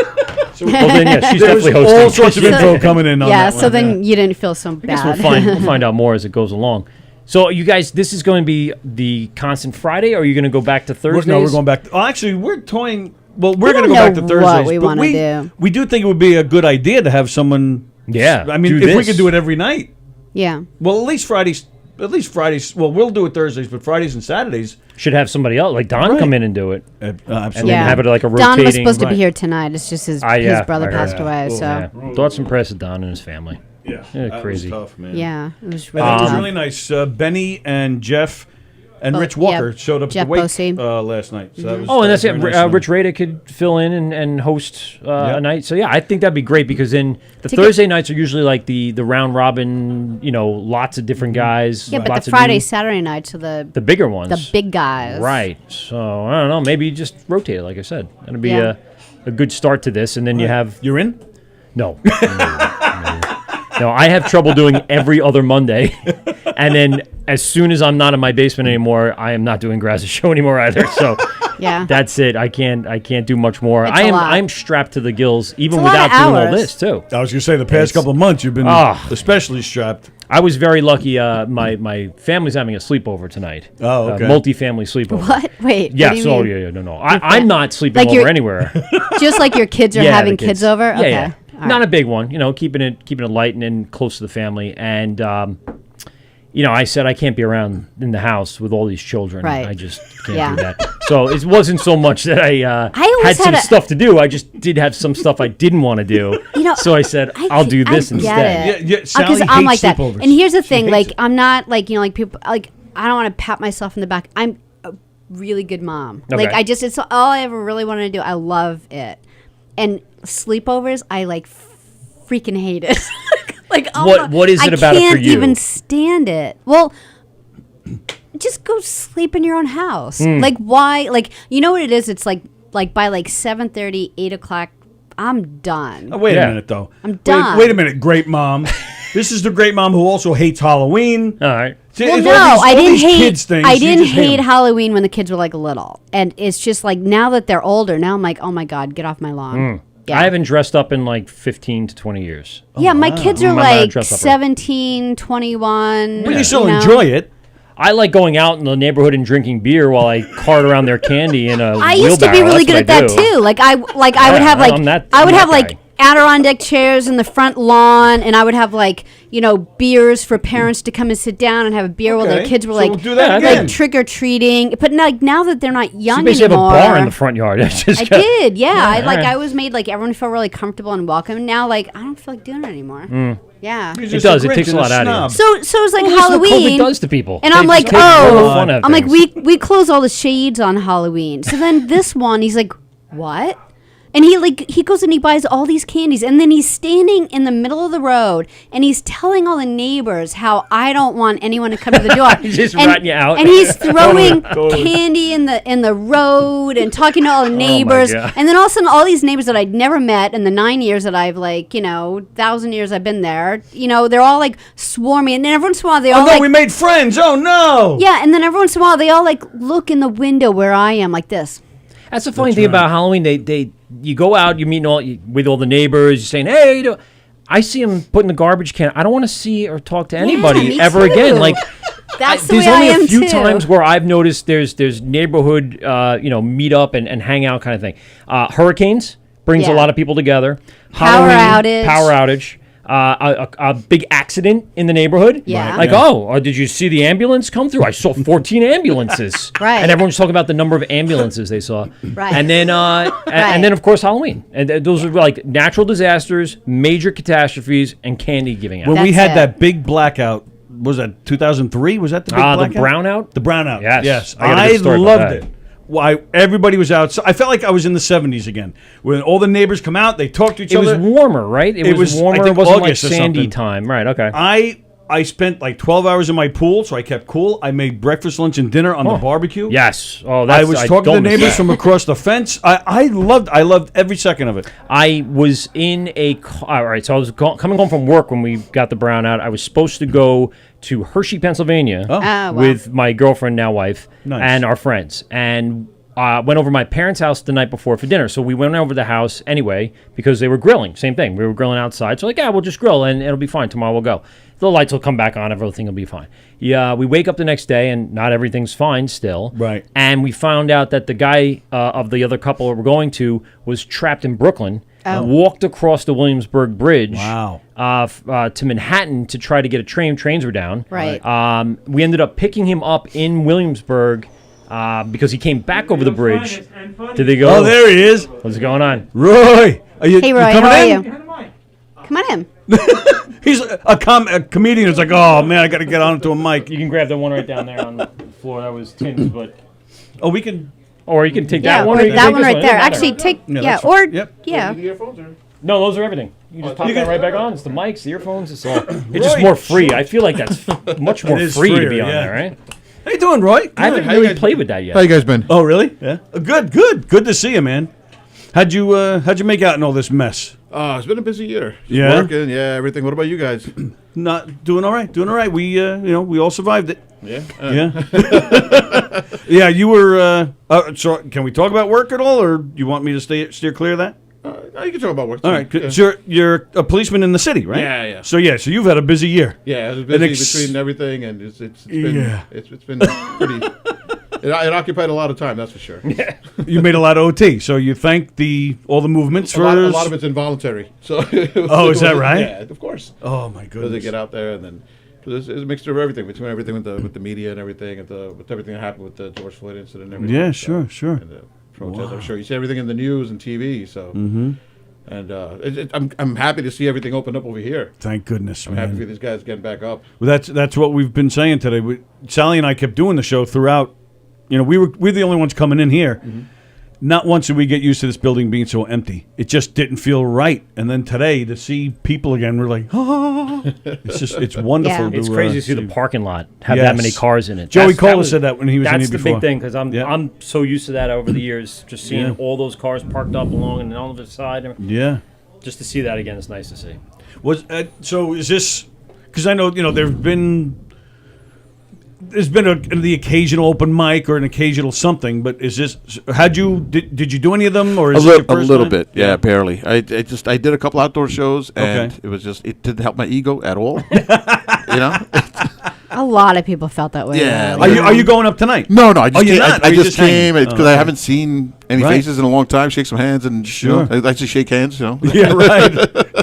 Well, then yeah, she's There was definitely hosting. all sorts of info coming in on Yeah, that so one, then you didn't feel so I guess bad. we'll find out more as it goes along. So you guys, this is going to be the constant Friday, or are you going to go back to Thursdays? No, we're going back. Actually, we're toying. Well, we're We going to don't go back to know what Thursdays. we but wanna do. We do think it would be a good idea to have someone. Yeah, I mean, do if we this. could do it every night. Yeah. Well, at least Fridays. Well, we'll do it Thursdays, but Fridays and Saturdays. Should have somebody else, like Don, Right. come in and do it. Absolutely. And then have it like a rotating. Don was supposed to be Right. here tonight. It's just his Yeah, brother I heard passed that. away. Oh, So Yeah. Thoughts and prayers to Don and his family. Yeah, Yeah, that crazy. was tough, man. yeah, it was And really that was tough. really nice. Benny and Jeff and Oh, Rich Walker yeah, showed up Jeff at the wake Bosey. last night. So that was, Oh, and that's that it. was very nice of them. Rich Rada could fill in and host Yeah. a night. So yeah, I think that'd be great because then the To get- Thursday nights are usually like the round robin. Lots of different guys. Yeah, but lots the of Friday, new- Saturday nights are the bigger ones, the big guys. right? So I don't know. Maybe just rotate it. Like I said, that'd be Yeah. a good start to this, and then you have You're in? no. No, I have trouble doing every other Monday, and then as soon as I'm not in my basement anymore, I am not doing Grass's show anymore either. So Yeah. that's it. I can't do much more. It's a lot. I'm strapped to the gills even It's a lot without of doing all hours. this too. I was going to say the past couple of months you've been especially strapped. I was very lucky. My family's having a sleepover tonight. Oh, okay. Multi-family sleepover. What? Wait. Yes. What do you Oh, mean? yeah. No. I'm not sleeping Like over you're- anywhere. Just like your kids are Yeah, having the kids over. Yeah, Okay. yeah. All Not right. a big one. Keeping it light and then close to the family. And I said I can't be around in the house with all these children. Right. I just can't Yeah. do that. So it wasn't so much that I always had some had a- stuff to do. I just did have some stuff I didn't want to do. So I said I'll do this I instead. Get Yeah, it. Sally Because I'm hates like that. sleepovers. And here's the She thing, hates like it. I'm not like like people like I don't want to pat myself in the back. I'm a really good mom. Like Okay. it's all I ever really want to do. I love it. And sleepovers, I like freaking hate it. Like oh What is it about it for I can't you? even stand it. Well, just go sleep in your own house. Hmm. Like why? Like you know what it is? It's like by like 7:30, 8 o'clock. I'm done. Oh, wait Yeah. a minute, though. I'm done. Wait a minute, great mom. This is the great mom who also hates Halloween. All right. See, Well, it's no, all I all didn't these hate. kids things, I you didn't just hate 'em. Halloween when the kids were like little, and it's just like now that they're older. Now I'm like, oh my god, get off my lawn. Yeah. I haven't dressed up in like 15 to 20 years. Yeah, my kids are I'm not like dressed up. 17, 21. But you still know? enjoy it. I like going out in the neighborhood and drinking beer while I cart around their candy in a I used to be wheelbarrow. really That's good at what that I do. too. Like I would have like I'm that I would have guy. like Adirondack chairs in the front lawn, and I would have like beers for parents to come and sit down and have a beer while their Okay, kids were so like we'll do that again. like trick or treating. But now that they're not So young you basically anymore, have a bar in the front yard. It's just I got- did, yeah. I all right. was made like everyone felt really comfortable and welcome. Now, like I don't feel like doing it anymore. Mm. Yeah. It does. It takes a lot out of you. So it's like Well, that's what Halloween COVID does to people. And They I'm like, just take all the fun out of I'm like, things. we close all the shades on Halloween. So then this one, he's like, what? And he goes and he buys all these candies, and then he's standing in the middle of the road, and he's telling all the neighbors how I don't want anyone to come to the door. He's just and, ratting you out. and he's throwing Totally. candy in the road and talking to all the neighbors. God. And then all of a sudden, all these neighbors that I'd never met in the 9 years that I've 1,000 years I've been there, they're all like swarming, and then every once in a while they all we made friends. Oh no. yeah, and then every once in a while they all look in the window where I am like this. That's the funny thing about Halloween. You go out, you're meeting with all the neighbors, you're saying, hey, I see them putting the garbage can. I don't want to see or talk to anybody me ever too. again. Like, That's the there's way I only am a few too. times where I've noticed there's neighborhood, meet up and hang out kind of thing. Hurricanes brings a lot of people together. Power Halloween, outage. Power outage. A big accident in the neighborhood. Yeah. Like, did you see the ambulance come through? I saw 14 ambulances. Right. And everyone's talking about the number of ambulances they saw. Right. And then, and then of course Halloween. And those are like natural disasters, major catastrophes, and candy giving out. When we had that big blackout, was that 2003? Was that the big blackout? The brownout? The brownout. Yes. Yes. I got a good story about loved that. it. Why everybody was out. So I felt like I was in the 70s again. When all the neighbors come out, they talk to each It other. was warmer, right? It was warmer. I think, It wasn't August like or sandy something. time. Right, okay. I spent like 12 hours in my pool, so I kept cool. I made breakfast, lunch, and dinner on the barbecue. Yes. Oh, I was talking to the don't miss neighbors that. from across the fence. I loved every second of it. I was in a car. All right, so I was coming home from work when we got the brownout. I was supposed to go to Hershey, Pennsylvania wow. with my girlfriend, now wife, Nice. and our friends. And went over to my parents' house the night before for dinner. So we went over to the house anyway because they were grilling. Same thing. We were grilling outside. So we'll just grill and it'll be fine. Tomorrow we'll go. The lights will come back on. Everything will be fine. Yeah, we wake up the next day and not everything's fine still. Right. And we found out that the guy of the other couple we're going to was trapped in Brooklyn. Walked across the Williamsburg Bridge to Manhattan to try to get a train. Trains were down. Right. We ended up picking him up in Williamsburg because he came back over the bridge. Did they go? Oh, there he is. What's going on? Roy. Hey Roy, coming how are in? you? Come on in. He's a comedian who's like, oh man, I got to get onto a mic. You can grab the one right down there on the floor. That was Tim's, but Oh, we can. or you can take Yeah, that one. or or you can that take one this right It there. doesn't matter. Actually, take Yeah, yeah, that's or fine. Yep. yeah. No, those are everything. You just pop You that can- right back on. It's the mics, the earphones. It's all. It's just more free. I feel like that's much more It is free to freer, be on yeah. there, right? How you doing, Roy? I haven't How you really guys- played with that yet. How you guys been? Oh, really? Yeah. Good to see you, man. How'd you make out in all this mess? It's been a busy year. Just Yeah? Working, everything. What about you guys? Not doing all right. Doing all right. We we all survived it. Yeah. Yeah. Yeah, you were. So, can we talk about work at all, or you want me to steer clear of that? You can talk about work. All right. Yeah. 'Cause you're a policeman in the city, right? Yeah. So you've had a busy year. Yeah, it was An busy between everything, and it's been Yeah. it's been pretty. It occupied a lot of time, that's for sure. You made a lot of OT, so you thank all the movements A for lot of it's involuntary. So. Oh, is that right? Yeah, of course. Oh my Because goodness. they get out there and then. It's a mixture of everything between everything with the media and everything, and with everything that happened with the George Floyd incident and everything. Yeah, like sure, that. sure. And the protests, I'm sure you see everything in the news and TV. So, and I'm happy to see everything open up over here. Thank goodness, I'm man. happy for these guys getting back up. Well, that's what we've been saying today. Sallie and I kept doing the show throughout. We're the only ones coming in here. Not once did we get used to this building being so empty. It just didn't feel right. And then today to see people again, we're like, it's wonderful. It's to, crazy to see the parking lot have Yes. that many cars in it. Joey That Cola was- said that when he was in here That's the before. big thing because Yeah. I'm so used to that over the years, just seeing Yeah. all those cars parked up along and on the side. Yeah. Just to see that again is nice to see. So is this because I know there's been the occasional open mic or an occasional something, but is this? Did you do any of them or is this your A first little time? bit, yeah, barely. I did a couple outdoor shows, and Okay. it didn't help my ego at all. A lot of people felt that way. Yeah. Are you going up tonight? No, I just you're came. not? I Or you're just hanging? came because Oh, I okay. haven't seen any Right. faces in a long time. Shake some hands and Sure. I like to shake hands. Yeah, right.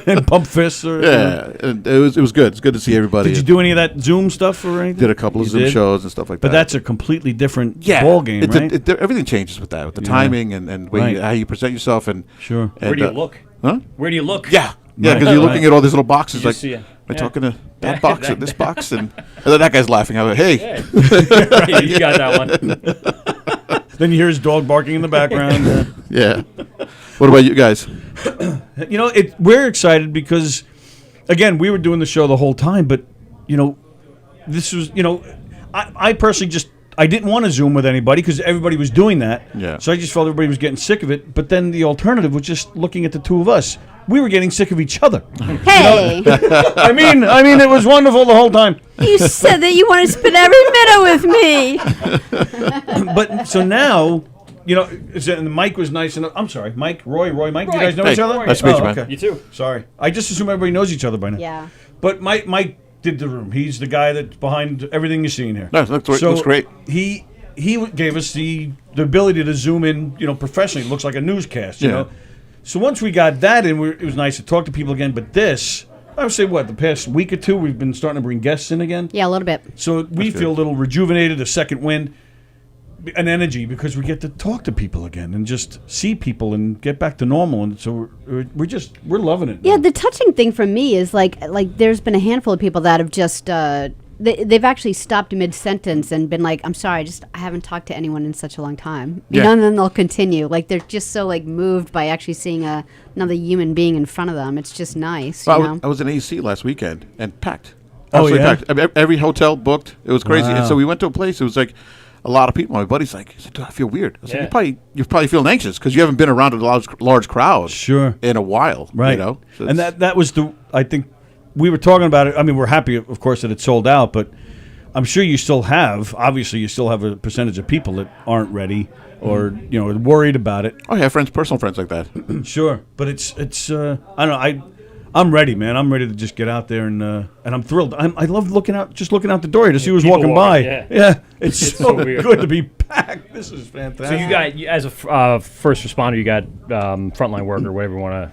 And pump fists. Yeah, and it was good. It's good to see everybody. Did you do any of that Zoom stuff or anything? Did a couple of You Zoom did? shows and stuff like But that. that's a completely different Yeah, ball game, right? Everything changes with that, with the Yeah. timing and Right. how you present yourself and Sure. And, Where do you look? Huh? Where do you look? Yeah, because Right. you're looking at all these little boxes You like see it. Am I talking to that box or this box? And then that guy's laughing. I go, hey. You got that one. Then you hear his dog barking in the background. Yeah. What about you guys? You know, we're excited because, again, we were doing the show the whole time, but, you know, this was, you know, I personally I didn't want to Zoom with anybody because everybody was doing that. Yeah. So I just felt everybody was getting sick of it. But then the alternative was just looking at the two of us. We were getting sick of each other. Hey. You know? I mean, it was wonderful the whole time. You said that you want to spend every minute with me. But so now, you know, and Mike was nice enough. I'm sorry, Mike, Roy, Mike. Do you guys know each other? Nice to meet you, man. You too. Sorry, I just assume everybody knows each other by now. Yeah. But Mike did the room. He's the guy that's behind everything you're seeing here. No, looks great. He gave us the ability to zoom in, you know, professionally. It looks like a newscast, you know. So once we got that in, it was nice to talk to people again. But this, I would say, the past week or two, we've been starting to bring guests in again. Yeah, a little bit. So we feel a little rejuvenated, a second wind, an energy, because we get to talk to people again and just see people and get back to normal. And so we're loving it. Yeah, the touching thing for me is like there's been a handful of people that have just they've actually stopped mid-sentence and been like, I'm sorry, I haven't talked to anyone in such a long time. You know, and then they'll continue. Like, they're just so, like, moved by actually seeing another human being in front of them. It's just nice, you know? I was in AC last weekend and packed. Oh, Absolutely yeah? packed. I mean, every hotel booked. It was crazy. Wow. And so we went to a place, it was like a lot of people. My buddy's like, dude, I feel weird. I was like, you're probably feeling anxious because you haven't been around a large crowd in a while. Right. You know? So and that was I think, we were talking about it. I mean, we're happy, of course, that it's sold out, but I'm sure you still have a percentage of people that aren't ready or, you know, worried about it. Oh, yeah, personal friends like that. Sure. But it's I don't know, I'm ready, man. I'm ready to just get out there and I'm thrilled. I love looking out the door here to see who's walking by. Yeah. It's so good to be packed. This is fantastic. So you got, as a first responder, you got frontline worker, whatever you want to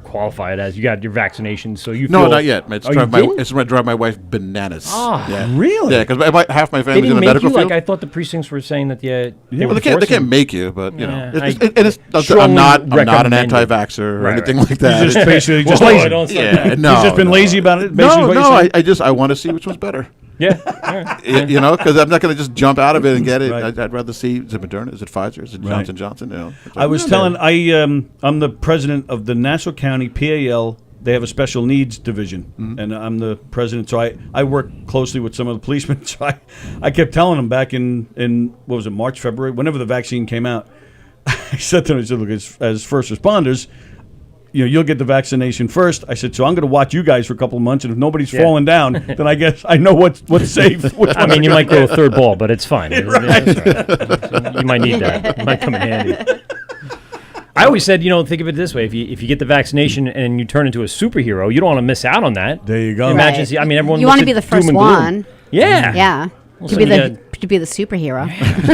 qualify it as. You got your vaccination, so you feel... No, not yet. It's going to drive my wife bananas. Oh, yeah. Really? Yeah, because half my they family's in the didn't make medical you? field. Like, I thought the precincts were saying that they can't make you, but you know, strongly I'm not an recommend it. anti-vaxxer or anything like that. He's just basically just lazy. Yeah, no, he's just been lazy about it. I want to see which one's better. Yeah. You know, because I'm not going to just jump out of it and get it. I'd rather see, is it Moderna? Is it Pfizer? Is it Johnson Johnson? You know, I was telling, I'm the president of the Nassau County PAL. They have a special needs division, and I'm the president. So I work closely with some of the policemen. So I kept telling them back in what was it, March, February, whenever the vaccine came out, I said to them, I said, look, as first responders, you know, you'll get the vaccination first. I said, so I'm going to watch you guys for a couple of months, and if nobody's falling down, then I guess I know what's safe. I mean, you might grow a third ball, but it's fine. Right. You might need that. It might come in handy. I always said, you know, think of it this way: if you get the vaccination and you turn into a superhero, you don't want to miss out on that. There you go. Imagine, I mean, everyone. You want to be the first one. Yeah. Yeah. Well, to be the superhero.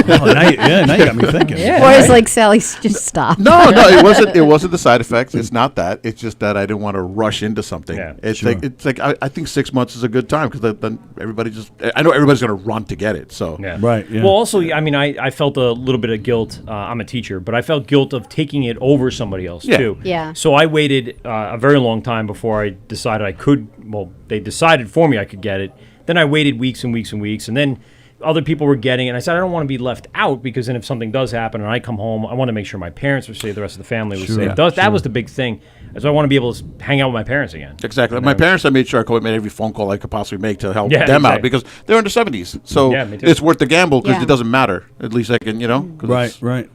Now you got me thinking. Or is like Sally, just stop. No, it wasn't the side effects. It's not that. It's just that I didn't want to rush into something. Yeah, it's like I think 6 months is a good time because then everybody I know everybody's going to run to get it. So right. Yeah. Well, also, I mean, I felt a little bit of guilt. I'm a teacher, but I felt guilt of taking it over somebody else too. Yeah. So I waited a very long time before I decided I could. Well, they decided for me I could get it. Then I waited weeks and weeks and weeks, and then other people were getting it. And I said, I don't want to be left out because then if something does happen and I come home, I want to make sure my parents were safe, the rest of the family was safe. That was the big thing. So I want to be able to hang out with my parents again. Exactly. My parents, I made sure I made every phone call I could possibly make to help them out because they're in their 70s. So it's worth the gamble because it doesn't matter. At least I can, you know. Right.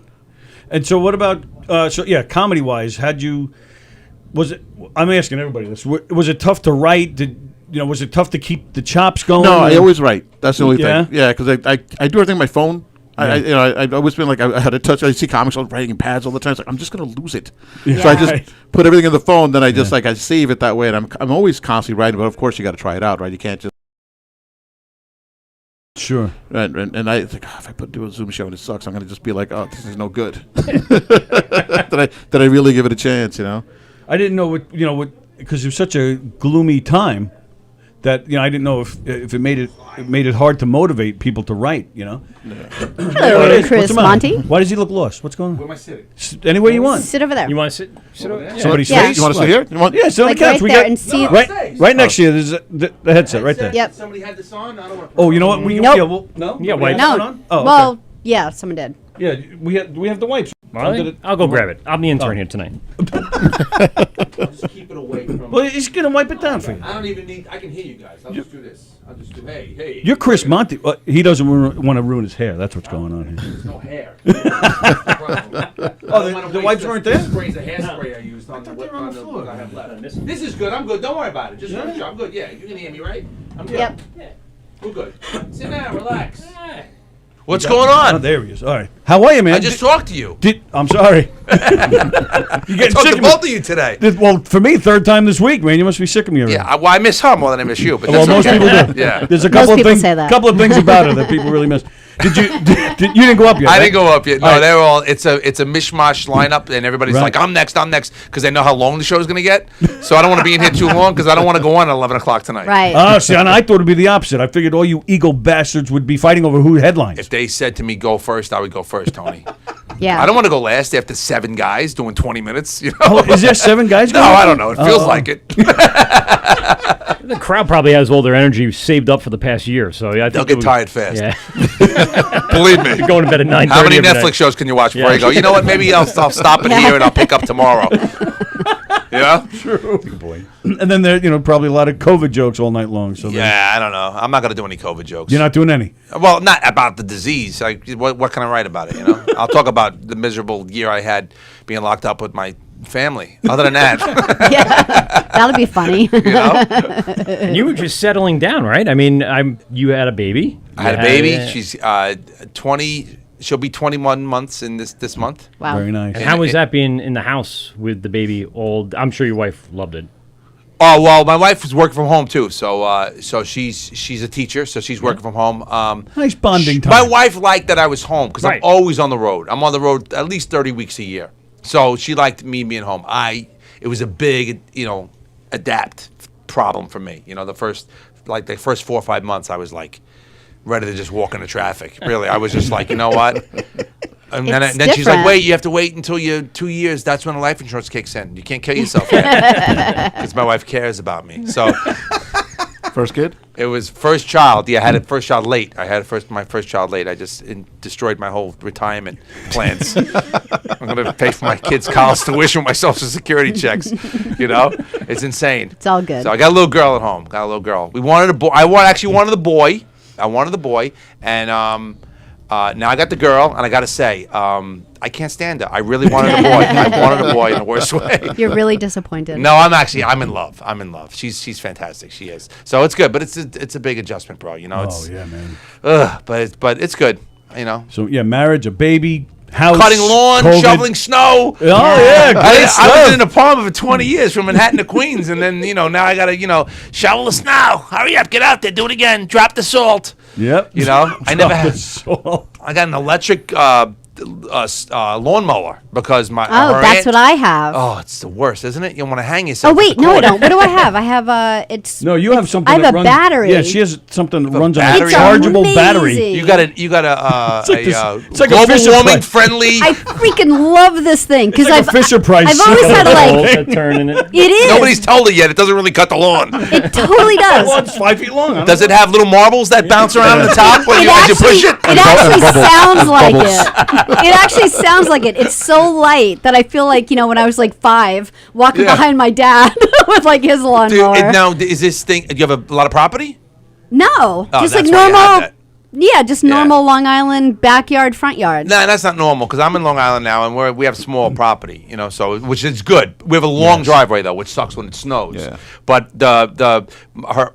And so what about, comedy-wise, I'm asking everybody this, was it tough to write? Was it tough to keep the chops going? No, I always write. That's the only thing. Yeah, because I do everything on my phone. I've always been like, I had a touch. I see comics, I was writing in pads all the time. It's like, I'm just going to lose it. Yeah. So I just put everything in the phone. Then I just I save it that way. And I'm always constantly writing. But of course, you got to try it out, right? You can't just. Sure. And I think if I do a Zoom show and it sucks, I'm going to just be like, oh, this is no good. Did I really give it a chance? You know. I didn't know what because it was such a gloomy time. that I didn't know if it made it hard to motivate people to write. Hello, Chris Monty. Why does he look lost? What's going on? Where am I sitting? Anywhere you want. Sit over there. You want to sit over there? Somebody Yeah. You want to sit here? Yeah, sit on Like the couch. right We there got and see- right next to you. There's the headset right there. Yep. Somebody had this on. I don't want to. Oh, you know what? We Nope. yeah, well, no. Yeah, We wait. have No. it on? Oh, Well, okay. yeah, someone did. Yeah, we have the wipes. Really? I'll go grab it. I'm the intern here tonight. Just keep it away from. Well, he's gonna wipe it down for you. I don't even need. I can hear you guys. I'll just do this. I'll just do. Hey. You're Chris Monty. He doesn't want to ruin his hair. That's what's going on here. There's no hair. The wipes weren't there? Spray's a hairspray I used on the what I have left. This is good. I'm good. Don't worry about it. Just make sure I'm good. Yeah, you can hear me, right? I'm good. Yep. We're good. Sit down. Relax. What's going on? Oh, there he is. All right. How are you, man? I just talked to you. I'm sorry. You I getting talked sick to of both me? of you today. Well, for me, third time this week, man. You must be sick of me already. Yeah, well, I miss her more than I miss you. But Well, that's most okay. people do. Yeah. There's a Most couple of people things. say that. Couple of things about her that people really miss. You didn't go up yet? I right? didn't go up yet. No, All right. they're all. It's a mishmash lineup, and everybody's Right. like, "I'm next, because they know how long the show's gonna get. So I don't want to be in here too long because I don't want to go on at 11 o'clock tonight. Right. Oh, see, and I thought it'd be the opposite. I figured all you ego bastards would be fighting over who headlines. If they said to me, "Go first," I would go first, Tony. Yeah. I don't want to go last after 7 guys doing 20 minutes. You know? Oh, is there 7 guys? No, going I on? don't know. It feels Oh. like it. The crowd probably has all their energy saved up for the past year, so I think They'll get tired fast. Yeah. Believe me. You're going to bed at 9:30 How many every Netflix night. shows can you watch before Yeah. you go? You know what? Maybe I'll stop it here and I'll pick up tomorrow. Yeah. True. Boy. And then there, probably a lot of COVID jokes all night long. So Yeah, I don't know. I'm not gonna do any COVID jokes. you're not doing any. Well, not about the disease. Like, what can I write about it? I'll talk about the miserable year I had being locked up with my family. Other than that, Yeah. That'll be funny. And you were just settling down, right? I mean, you had a baby. I had a baby. She's 20. She'll be 21 months in this month. Wow. Very nice. And how was that being in the house with the baby? I'm sure your wife loved it. Oh well, my wife was working from home too, so she's a teacher, so she's working from home. Nice bonding time. My wife liked that I was home because Right. I'm always on the road. I'm on the road at least 30 weeks a year, so she liked me being home. It was a big adapt problem for me. The first 4 or 5 months, I was like ready to just walk into traffic. Really, I was just like, you know what? And then she's like, different. wait, you have to wait until you're 2 years. That's when the life insurance kicks in. You can't kill yourself yet. Because my wife cares about me. So First kid? it was first child. Yeah, I had a first child late. I had my first child late. I just destroyed my whole retirement plans. I'm going to pay for my kids' college tuition with my Social Security checks. It's insane. It's all good. So I got a little girl at home. Got a little girl. We wanted a boy. Actually wanted the boy. I wanted the boy. And now I got the girl, and I got to say, I can't stand her. I really wanted a boy. I wanted a boy in the worst way. You're really disappointed. No, I'm in love. I'm in love. She's fantastic. She is. So it's good, but it's a big adjustment, bro. Oh yeah, man. But it's good. So yeah, marriage, a baby, house, Cutting lawn, COVID. shoveling snow. Oh yeah, great I stuff. was in an apartment for 20 years from Manhattan to Queens, and then now I gotta shovel the snow. Hurry up, get out there, do it again. Drop the salt. Yep. I never had. Salt. I got an electric lawnmower because my. Oh, her that's aunt- what I have. Oh, it's the worst, isn't it? You want to hang yourself. Oh wait, with the no, I cord. don't. What do I have? I have it's. No, you have something. I have that a runs, battery. Yeah, she has something that runs on a battery? chargeable It's battery. amazing. You got a It's like this- it's like a global Fisher warming Price. friendly. I freaking love this thing because It's like a Fisher Price. I've always had That turn in it. It is. Nobody's told it yet. It doesn't really cut the lawn. It totally Well, does. it's 5 feet long. I don't Does know. it have little marbles that bounce around the top when It as you push it? actually sounds like bubbles. it. It actually sounds like it. It's so light that I feel like when I was like 5, walking Yeah. behind my dad with like his lawnmower. Now, is this thing? Do you have a lot of property? No, Oh, just like that's why you had normal. that. Yeah, just normal Long Island backyard, front yard. No, that's not normal because I'm in Long Island now, and we have small property, so which is good. We have a long driveway though, which sucks when it snows. Yeah. But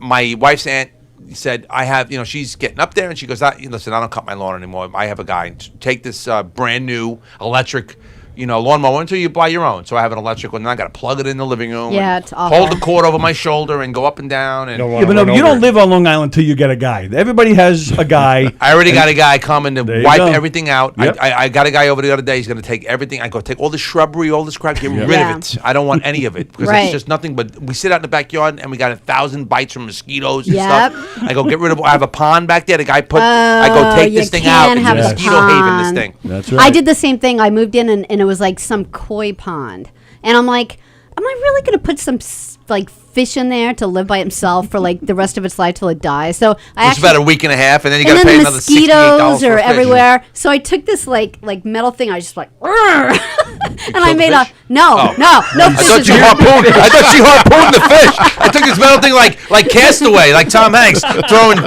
my wife's aunt said I have, she's getting up there, and she goes, listen, I don't cut my lawn anymore. I have a guy. Take this brand new electric lawnmower until you buy your own. So I have an electric one, and I got to plug it in the living room. Yeah, and it's awful. hold the cord over my shoulder and go up and down. And Yeah, but no, you don't live on Long Island until you get a guy. Everybody has a guy. I already got a guy coming to There you wipe go. everything out. Yep. I got a guy over the other day. He's going to take everything. I go take all the shrubbery, all this crap, get rid Yeah. of it. I don't want any of it because Right. it's just nothing. But we sit out in the backyard and we got 1,000 bites from mosquitoes and Yep. stuff. I go get rid of. I have a pond back there. The guy put. I go take you this thing out. can't It's have a the mosquito haven. This pond. thing. That's I did the same thing. I moved in and it was like some koi pond. And I'm like, am I really going to put some like fish in there to live by himself for like the rest of its life till it dies? So I It's about a week and a half, and then you got and to then pay the another $68 mosquitoes for are a fish. everywhere. So I took this like metal thing. I just like, and I killed made the a fish? no. Oh. No. I thought you harpooned. I thought she harpooned the fish. I took this metal thing like Castaway, like Tom Hanks, throwing.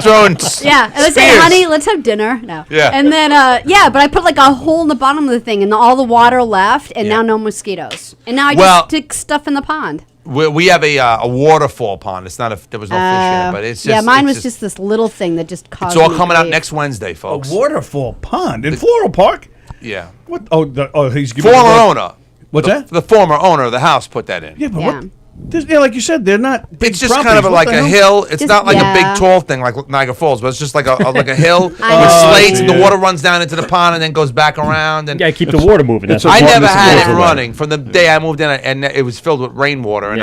Yeah, and I said, spears. honey, let's have dinner. No. Yeah. And then, but I put like a hole in the bottom of the thing, and all the water left, and now no mosquitoes. And now I Well- just stick stuff in the pond. We have a waterfall pond. It's not there was no fish in it, but it's just mine it's was just this little thing that just caused. It's all me coming out grief. next Wednesday, folks. A waterfall pond in Floral Park. Yeah. What? He's giving Former away- owner. What's that? The former owner of the house put that in. Yeah, but what? Like you said, they're not. Big It's just properties. kind of What like the a hell? hill. It's not like a big tall thing like Niagara Falls, but it's just like a hill with know. slates, and the Yeah. water runs down into the pond and then goes back around. And Yeah, keep the water moving. That's I what never this had goes it away. running from the day I moved in, and it was filled with rainwater. And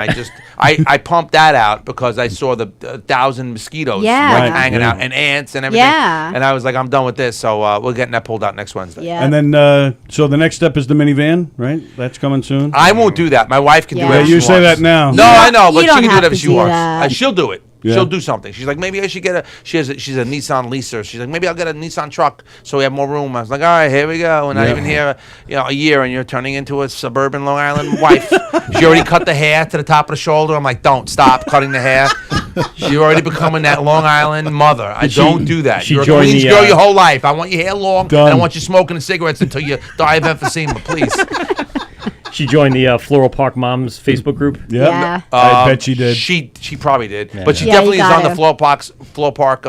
I pumped that out because I saw the 1,000 mosquitoes Yeah. like, Right, hanging yeah. out and ants and everything. Yeah. And I was like, I'm done with this. So we're getting that pulled out next Wednesday. Yeah. And then, so the next step is the minivan, right? That's coming soon. I won't do that. My wife can do Yeah. whatever Yeah, you she say wants. that now. No, I know, You but she don't can do have whatever to she do wants. that. She'll do it. Yeah. She'll do something. She's like, maybe I should get she's a Nissan leaser. She's like, maybe I'll get a Nissan truck so we have more room. I was like, all right, here we go. And I even here, a year, and you're turning into a suburban Long Island wife. She already cut the hair to the top of the shoulder. I'm like, don't stop cutting the hair. You're already becoming that Long Island mother. I don't do that. she You're a joined Queens the, girl your whole life. I want your hair long, Done. and I want you smoking cigarettes until you die of emphysema, please. She joined the Floral Park Moms Facebook group. Yeah. I bet she did. She probably did, but she Yeah, definitely you is on the gotta. Floral Park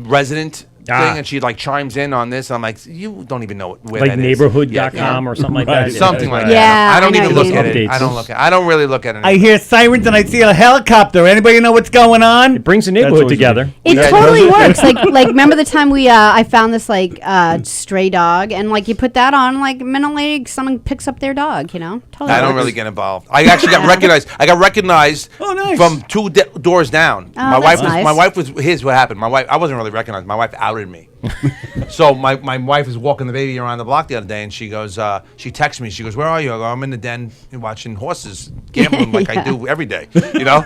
resident Ah. thing, and she like chimes in on this. I'm like, you don't even know where Like that is. neighborhood.com or something like Right. that. Something like Yeah, that. I don't I know even what look you at mean. it. I don't look at. I don't really look at it. I hear sirens and I see a helicopter. Anybody know what's going on? It brings the That's neighborhood always together. It Yeah, totally does it? works. Like remember the time we I found this like stray dog, and like you put that on, like a minute later someone picks up their dog. You know, totally I don't works. really get involved. I actually got recognized. I got recognized Oh, nice. from two doors down. Oh, my wife that's nice. my wife was. Here's what happened. My wife. I wasn't really recognized. My wife outed me. So my wife was walking the baby around the block the other day, and she goes. She texts me. She goes, "Where are you?" I go, "I'm in the den watching horses, gambling like I do every day. You know,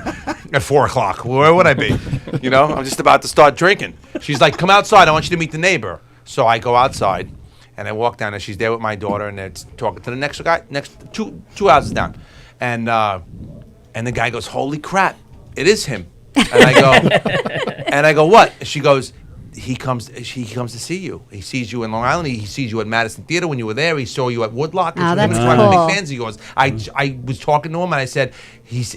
at 4:00. Where would I be? You know, I'm just about to start drinking." She's like, "Come outside. I want you to meet the neighbor." So I go outside. And I walk down, and she's there with my daughter, and they're talking to the next guy, next two houses down, and the guy goes, "Holy crap, it is him!" And I go, "What?" She goes, "He comes to see you. He sees you in Long Island. He sees you at Madison Theater when you were there. He saw you at Woodlock. Oh, Him that's and his wife are cool. big fans of yours." I was talking to him, and I said,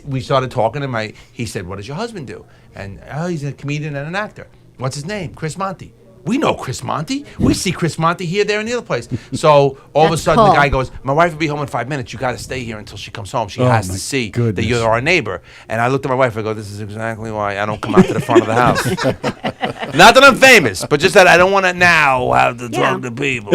we started talking, and he said, "What does your husband do?" And he's a comedian and an actor. What's his name? Chris Monty. We know Chris Monty. We see Chris Monty here, there, and the other place. So all of a That's sudden, the cool. guy goes, "My wife will be home in 5 minutes. You got to stay here until she comes home. She Oh, has my to see goodness. that you're our neighbor." And I looked at my wife. I go, "This is exactly why I don't come out to the front of the house. Not that I'm famous, but just that I don't want to now have to talk to people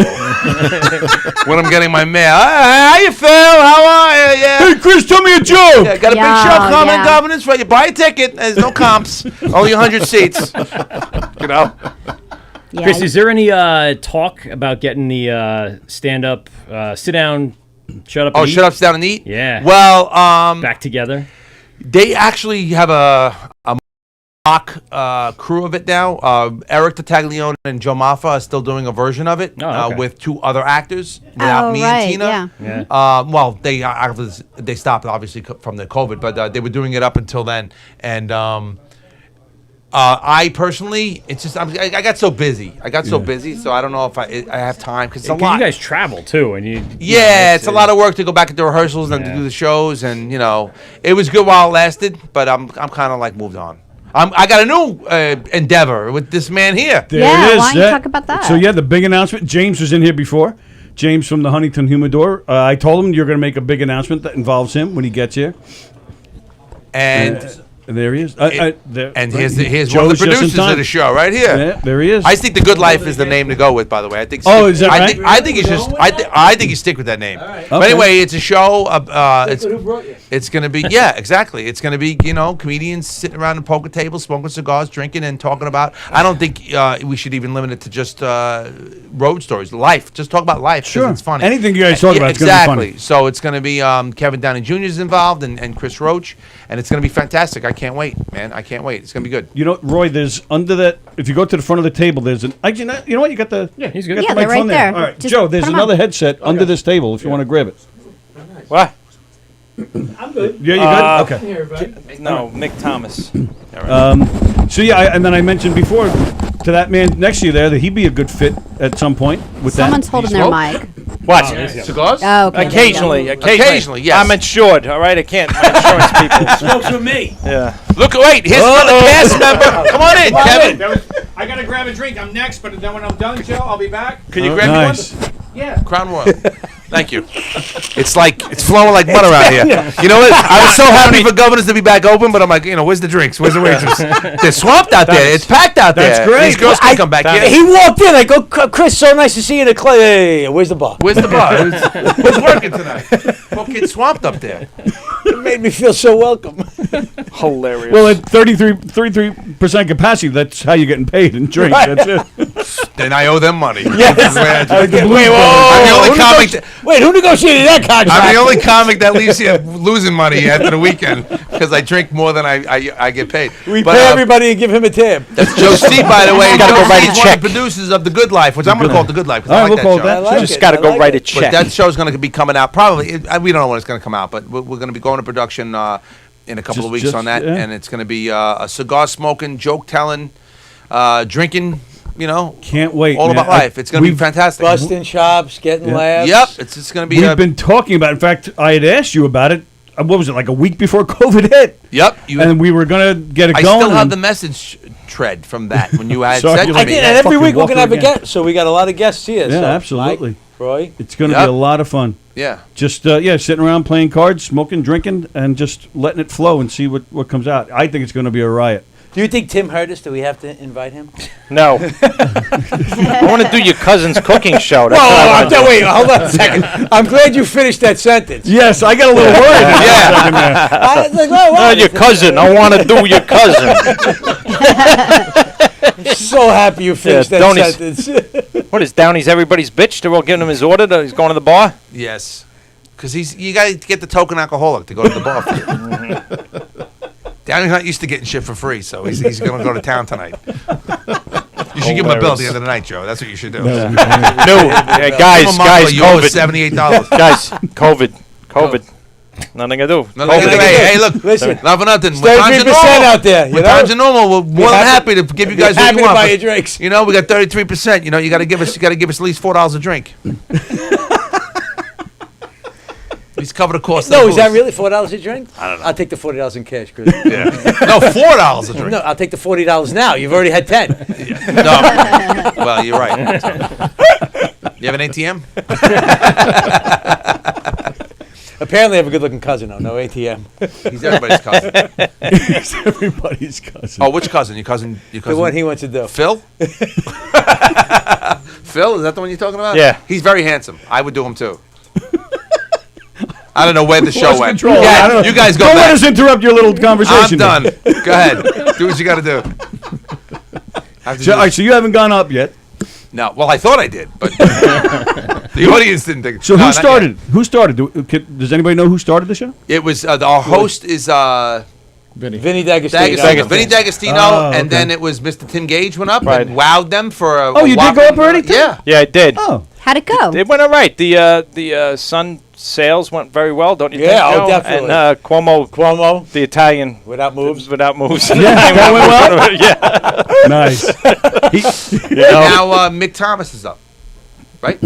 when I'm getting my mail. How you feel? How are you? Yeah." Hey, Chris, tell me a joke. Yeah, got a big Yeah, show coming, yeah. Governors. For you buy a ticket. There's no comps. Only 100 seats. You know. Yeah, Chris, is there any talk about getting the stand-up, sit-down, shut up? Oh, and eat? shut up, sit down, and eat. Yeah. Well, Back together. they actually have a mock crew of it now. Eric Tattaglione and Joe Maffa are still doing a version of it Oh, okay. with two other actors without me right, and Tina. Yeah. Well, they stopped obviously from the COVID, but they were doing it up until then. And I personally, it's just I got so busy. So I don't know if I have time because it's a lot. You guys travel too, and you. Yeah, it's a lot of work to go back into rehearsals and to do the shows, and it was good while it lasted. But I'm kind of like moved on. I got a new endeavor with this man here. There Yeah, it is. why don't you talk about that? So, yeah, the big announcement. James was in here before. James from the Huntington Humidor. I told him you're going to make a big announcement that involves him when he gets here. And there he is. Here's one of the producers of the show right here. Yeah, there he is. I think The Good Life is the name to go with. By the way, I think. Is that right? I think you stick with that name. But anyway, it's a show. It's going to be exactly. It's going to be comedians sitting around the poker table, smoking cigars, drinking, and talking about. I don't think we should even limit it to just road stories, life. Just talk about life. Sure, it's funny. Anything you guys talk about, it's exactly. going to be funny. So it's going to be Kevin Downey Jr. is involved and Chris Roach, and it's going to be fantastic. I can't wait, man. I can't wait. It's going to be good. You know, Roy, there's under that, if you go to the front of the table, there's an, you know what, you got the, he's good. You got the they're microphone right there. All right, Just Joe, there's put 'em another on. headset under this table if you want to grab it. What? I'm good. Yeah, you good? Okay. Hey, everybody. No, Mick Thomas. And then I mentioned before to that man next to you there that he'd be a good fit at some point with Someone's that. holding their mic. What? Cigars? Oh, okay. Occasionally, yes. I'm insured, all right? I can't. My insurance people. Smokes with me. Yeah. Look, wait. Here's another cast member. Come on in, Kevin. I gotta grab a drink. I'm next, but then when I'm done, Joe, I'll be back. Can you grab Nice. me one? Yeah. Crown Royal. Thank you. It's flowing like mud around here. You know what? I was so happy for Governors to be back open, but I'm like, where's the drinks? Where's the waitress? They're swamped out there. It's packed out there. That's great. These girls can't come back here. He walked in. I go, Chris, so nice to see you in the club. Hey, where's the bar? Where's the bar? Who's working tonight? Poor kid's swamped up there. It made me feel so welcome. Hilarious. Well, at 33% capacity, that's how you're getting paid in drinks. Right. That's it. Then I owe them money. Yes. Like the Blues Wait, Brothers. I'm the only comic. Wait, who negotiated that contract? I'm the only comic that leaves here losing money after the weekend because I drink more than I get paid. We pay everybody and give him a tip. That's Joe Steve, by the way. Gotta Joe go write a Steve's one check. of the producers of The Good Life, which I'm going to call it The Good Life because All I right, like we'll that call show. it that. I like Just it. got to I go like write a it. But check. that show's going to be coming out probably. We don't know when it's going to come out, but we're going to be going to production in a couple of weeks on that, and it's going to be a cigar smoking, joke telling, drinking. Can't wait. All man. about life. It's going to be fantastic. Busting chops, getting laughs. Yep, it's going to be. We've been talking about it. In fact, I had asked you about it. What was it, like a week before COVID hit? Yep. And we were going to get it I going. still have the message thread from that when you had Sorry, said to you're I me. did, and every Fucking week we're going to have a Walker guest. So we got a lot of guests here. Yeah, so absolutely. Mike, Roy. It's going to Yep. be a lot of fun. Yeah. Just sitting around playing cards, smoking, drinking, and just letting it flow and see what comes out. I think it's going to be a riot. Do you think Tim heard us? Do we have to invite him? No. I want to do your cousin's cooking show. That's what I wanna do. Wait, hold on a second. I'm glad you finished that sentence. Yes, I got a little worried. I was like, oh, wow. Your cousin. I want to do your cousin. I'm so happy you finished that Downey's- sentence. What is Downey's everybody's bitch? They're all giving him his order. He's going to the bar. Yes. Because you got to get the token alcoholic to go to the bar for you. Downey's not used to getting shit for free, so he's going to go to town tonight. You should give him a bill at the end of the night, Joe. That's what you should do. Guys, you owe us COVID. $78. Guys, COVID. Nothing to do. Hey, look, Listen, not for nothing. it's When times are 33% normal, out there. when times are normal, we're more than happy to give you guys what happy you to want. buy but, you drinks. we got 33%. You got to give us at least $4 a drink. He's covered the cost. No, of the is that booze. really $4 a drink? I don't know. I'll take the $40 in cash, Chris. Yeah. No, $4 a drink. No, I'll take the $40 now. You've already had 10. No. Well, you're right. You have an ATM? Apparently, I have a good-looking cousin. No ATM. He's everybody's cousin. He's everybody's cousin. Oh, which cousin? Your cousin? The one he went to do. Phil? Phil? Is that the one you're talking about? Yeah. He's very handsome. I would do him too. I don't know where the show Lost went. control. Yeah, I don't know. you guys go Don't back. let us interrupt your little conversation. I'm done. Go ahead. Do what you got to do. All right, so you haven't gone up yet. No, well, I thought I did, but the audience didn't think. So No, who not started? yet. Who started? Does anybody know who started the show? It was our host is Vinny D'Agostino. Vinny D'Agostino, Oh, and okay. then it was Mr. Tim Gage went up Right. and wowed them for a. Oh, you did go up already, Tim? Yeah. Yeah, I did. Oh, How'd it go? It went all right. The Sun sales went very well, don't you think, Yeah, oh, Joe? definitely. And Cuomo, the Italian. without moves. Without moves. Yeah, that went Yeah. nice. Now Mick Thomas is up, right?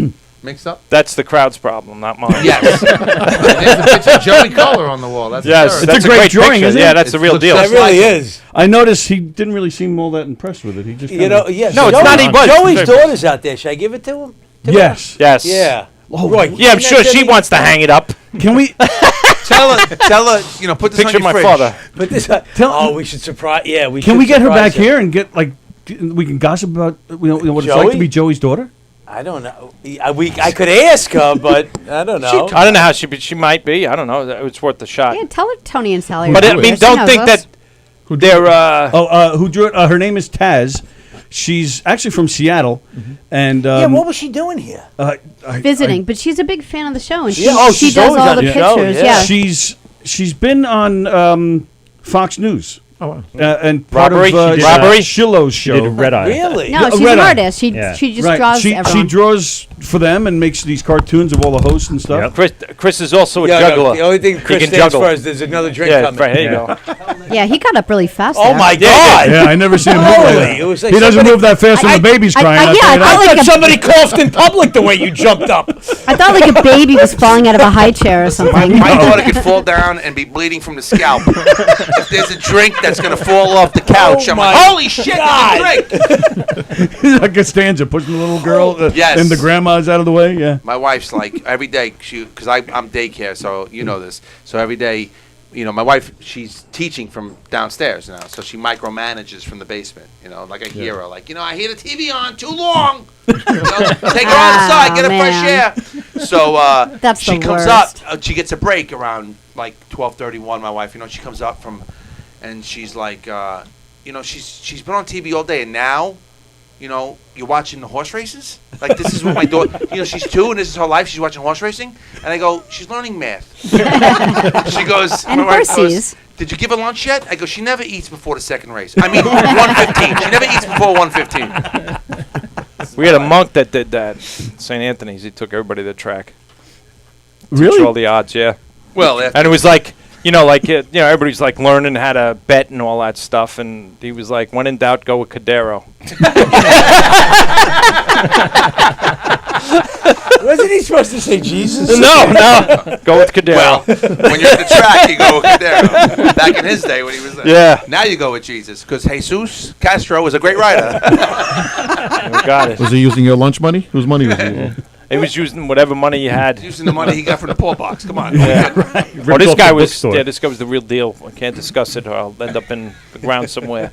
Mixed up. That's the crowd's problem, not mine. Yes. There's a picture of Joey Collar on the wall. That's Yes, absurd. that's a great drawing, picture. isn't it? Yeah, that's the real looks deal. just That really like is. I noticed he didn't really seem all that impressed with it. He just You know, yes. No, it's Joey- not he was. Joey's Very- daughter's out there. Should I give it to him? Yes. Yes. Yeah. Oh, Right. Yeah, I'm sure she wants to hang it up. Can we? Tell her, put this Picture on your my fridge. father. But this, we should surprise. Yeah, we Can should we get her surprise back here and get we can gossip about what it's like to Joey? be Joey's daughter? I don't know. I could ask her, but I don't know. I don't know how she might be. I don't know. It's worth the shot. Yeah, tell her Tony and Sallie. But are I mean, there. She don't knows think us. that they're. Who drew it? Her name is Taz. She's actually from Seattle, and Yeah, what was she doing here? visiting, but she's a big fan of the show, and she, Yeah, oh, she she's does always all on the the show, pictures. yeah. She's been on Fox News. Oh, and part Robbery? of She did, Robbery? Shiloh's show. She did Red Eye. Really? No, she's Red an Eye. artist. She just draws She everyone. draws for them and makes these cartoons of all the hosts and stuff. Chris is also a Yeah, juggler. the only thing He Chris can stands juggle. for is there's another drink Yeah, coming. right, there you go. Yeah, he got up really fast. Oh there. my God! Yeah, I never seen him move like Holy, that. it was like He doesn't somebody- move that fast when the baby's crying. I'll tell you that. I thought somebody coughed in public the way you jumped up. I thought like a baby was falling out of a high chair or something. My daughter could fall down and be bleeding from the scalp. If there's a drink that's going to fall off the couch, I'm like, holy shit, there's a drink. He's like Costanza pushing the little girl Yes. and the grandma's out of the way. Yeah. My wife's like, every day, because I'm daycare, so you know this. So every day, my wife, she's teaching from downstairs now, so she micromanages from the basement. Like I hear her, like, I hear the TV on too long. Take her outside, get her fresh air. So That's she the comes worst. up, she gets a break around like 12:31. My wife, she comes up from, and she's like, she's been on TV all day, and now, you're watching the horse races? Like, this is what my daughter, she's 2 and this is her life. She's watching horse racing. And I go, she's learning math. She goes, And my wife horses. goes, did you give her lunch yet? I go, she never eats before the second race. I mean, 1:15. She never eats before 1:15. We had a monk that did that. St. Anthony's. He took everybody to the track. Really? Teach all the odds, yeah. Well, and it was like, everybody's like learning how to bet and all that stuff, and he was like, when in doubt, go with Cadero. Wasn't he supposed to say Jesus? No, go with Cadero. Well, when you're at the track, you go with Cadero. Back in his day when he was there. Yeah. Now you go with Jesus, because Jesus Castro was a great rider. Got it. Was he using your lunch money? Whose money was he using? He was using whatever money he had. Using the money he got from the poor box. Come on. Yeah. Ripped Oh, this off guy the was. bookstore. Yeah, this guy was the real deal. I can't discuss it, or I'll end up in the ground somewhere.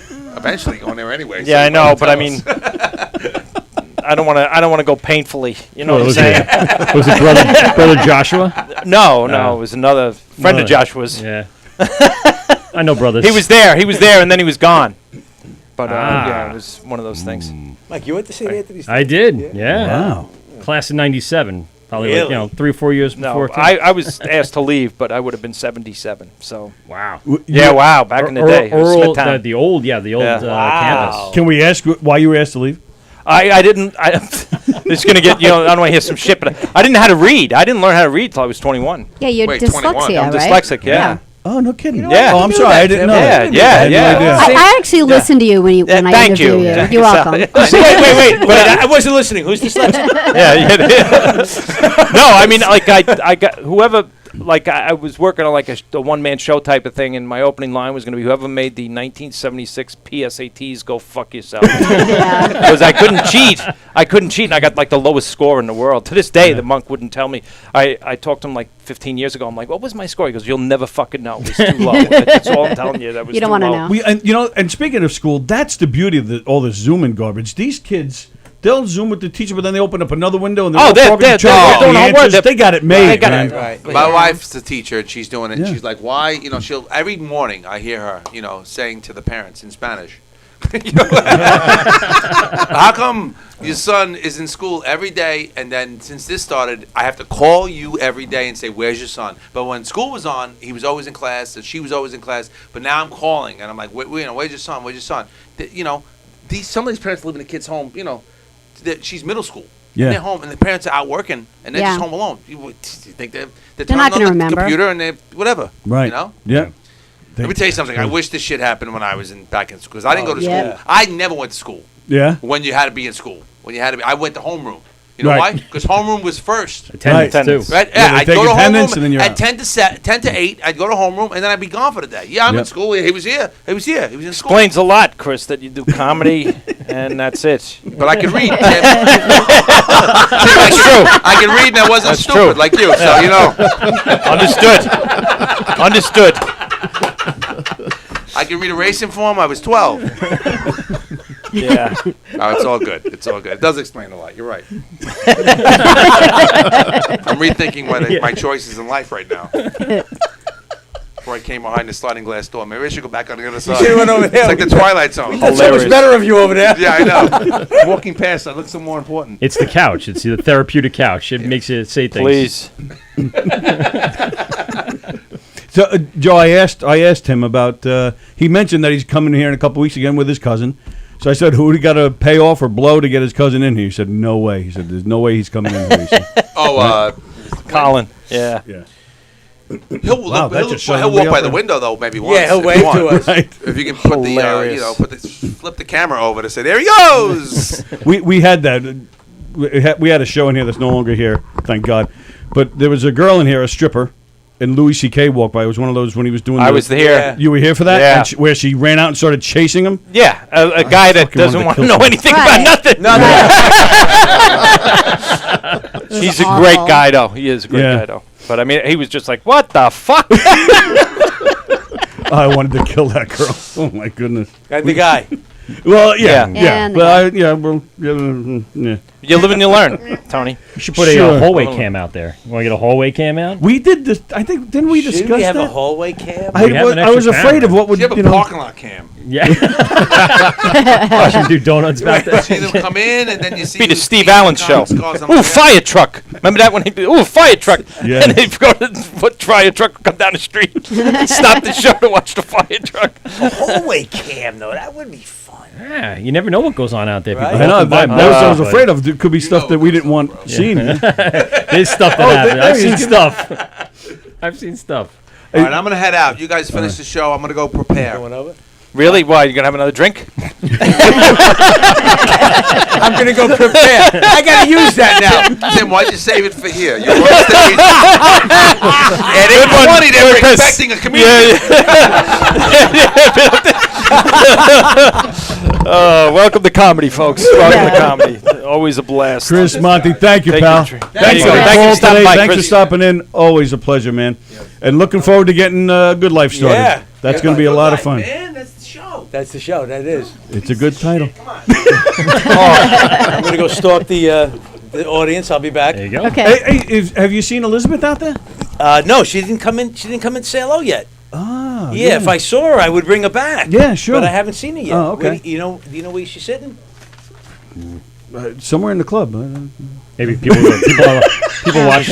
Eventually going there anyway. Yeah, so I know, you but I tell mean, us. I don't want to go painfully. You know what I'm was saying? it? Was it brother Joshua? No, it was another friend of Joshua's. Yeah. I know brothers. He was there, and then he was gone. But yeah, it was one of those things. Mike, you went to St. Anthony's? I did. Yeah. Wow. Class of '97. Probably Really? 3 or 4 years No, before. too. I was asked to leave, but I would have been 77. So wow. yeah, wow, back in the day, it was Earl, Smithtown. the old Yeah. campus. Can we ask why you were asked to leave? I didn't. It's gonna get I don't want to hear some shit, but I didn't know how to read. I didn't learn how to read till I was 21. Yeah, you're Wait, dyslexia, 21. I'm right? dyslexic. Yeah. Oh, no kidding. Yeah. Oh, I'm sorry. I didn't know. Yeah, that. yeah, I had no yeah. idea. I actually listened to you when I thank interview you. you. Yeah. You're welcome. wait. But I wasn't listening. Who's dyslexic? Yeah. No, I mean, like I got whoever. Like I was working on like a one-man show type of thing, and my opening line was going to be whoever made the 1976 PSATs, go fuck yourself. Because I couldn't cheat. And I got like the lowest score in the world. To this day, the monk wouldn't tell me. I talked to him like 15 years ago. I'm like, what was my score? He goes, you'll never fucking know. It was too low. That's all I'm telling you. That was You don't too wanna low. know. And speaking of school, that's the beauty of all this Zooming garbage. These kids, they'll Zoom with the teacher, but then they open up another window and they're doing doing homework. answers. They got it made, They got man. it right. My wife's a teacher, and she's doing it. Yeah. She's like, why? She'll every morning I hear her, saying to the parents in Spanish, how come your son is in school every day, and then since this started, I have to call you every day and say, where's your son? But when school was on, he was always in class, and she was always in class. But now I'm calling, and I'm like, where's your son? Where's your son? Some of these parents live in the kid's home. She's middle school. Yeah. And they're home, and the parents are out working, and they're Yeah. just home alone. You think they're They're turning not on gonna the remember. computer and they whatever. Right. You know? Yeah. Let me tell you something. I wish this shit happened when I was back in school. Because I didn't go to yeah. school. I never went to school. Yeah. When you had to be in school. I went to homeroom. You know Right. why? Because homeroom was first. Attendance, too. Right? Yeah, they I'd take go to attendance homeroom and then you're at out. 10 to 8. I'd go to homeroom and then I'd be gone for the day. Yeah, I'm Yep. in school. He was here. He was in school. Explains a lot, Chris, that you do comedy and that's it. But I can read. That's true. I can read, and I wasn't That's stupid true. like you. So you know. Understood. I can read a racing form. I was 12. Yeah. No, it's all good. It's all good. It does explain a lot. You're right. I'm rethinking my choices in life right now. Before I came behind the sliding glass door. Maybe I should go back on the other side. should've went over there. It's like the Twilight Zone. That's so much better of you over there. Yeah, I know. Walking past, I look so more important. It's the couch. It's the therapeutic couch. It makes you say things. Please. So, Joe, I asked him about. He mentioned that he's coming here in a couple weeks again with his cousin. So I said, "Who do you got to pay off or blow to get his cousin in here?" He said, "No way." He said, "There's no way he's coming in here." He said, Colin. Yeah. He'll walk by the window though, maybe once. Yeah, he'll if wave you want. to us. Right. If you can put flip the camera over to say, "There he goes." we had that. We had a show in here that's no longer here, thank God. But there was a girl in here, a stripper, and Louis C.K. walked by. It was one of those when he was doing. I was here. Yeah. You were here for that? Yeah. And where she ran out and started chasing him. Yeah, a guy that doesn't want to know anything about nothing. He's a great guy, though. He is a great guy, though. But I mean, he was just like, "What the fuck?" I wanted to kill that girl. Oh my goodness. The guy. Well, yeah. And Well, the yeah. You live and you learn, Tony. You should put a hallway cam out there. You want to get a hallway cam out? We did this. I think didn't we discuss Should we have that? a hallway cam? I was afraid of what would You have a parking lot cam. Yeah. Watch him do donuts back there. See them come in, and then you see. Be the Steve Allen show. Ooh, fire truck! Remember that when he? Ooh, fire truck! Yeah. And he'd go to fire truck, come down the street, stop the show to watch the fire truck. A hallway cam, though, that would be fun. Yeah, you never know what goes on out there. Right. People I know. walking by That was I was but- afraid of. It could be stuff that we didn't want seen. There's stuff that happens. I've seen stuff. I've seen stuff. All right, I'm gonna head out. You guys finish the show. I'm gonna go prepare. Going over? Really? Why? You gonna have another drink? I'm going to go prepare. I got to use that now. Tim, why'd you save it for here? You're on stage. At 8:20, they were expecting a comedian. Welcome to comedy, folks. Welcome to comedy. Always a blast. Chris Monty, thank you, pal. Thank Thanks you. for the Thank you call for stopping today. by, Thanks for Chris. stopping in. Always a pleasure, man. And looking forward to getting Good Life started. Yeah. That's going to be a lot of fun. Man, that's the show. That's the show. That is. It's a good title. I'm going to go stalk the audience. I'll be back. There you go. Okay. Hey, have you seen Elizabeth out there? No, she didn't come in. She didn't come and say hello yet. Ah, Yeah, if I saw her, I would bring her back. Yeah, sure. But I haven't seen her yet. Oh, okay. Do you know where she's sitting? Somewhere in the club. Maybe people watching. We got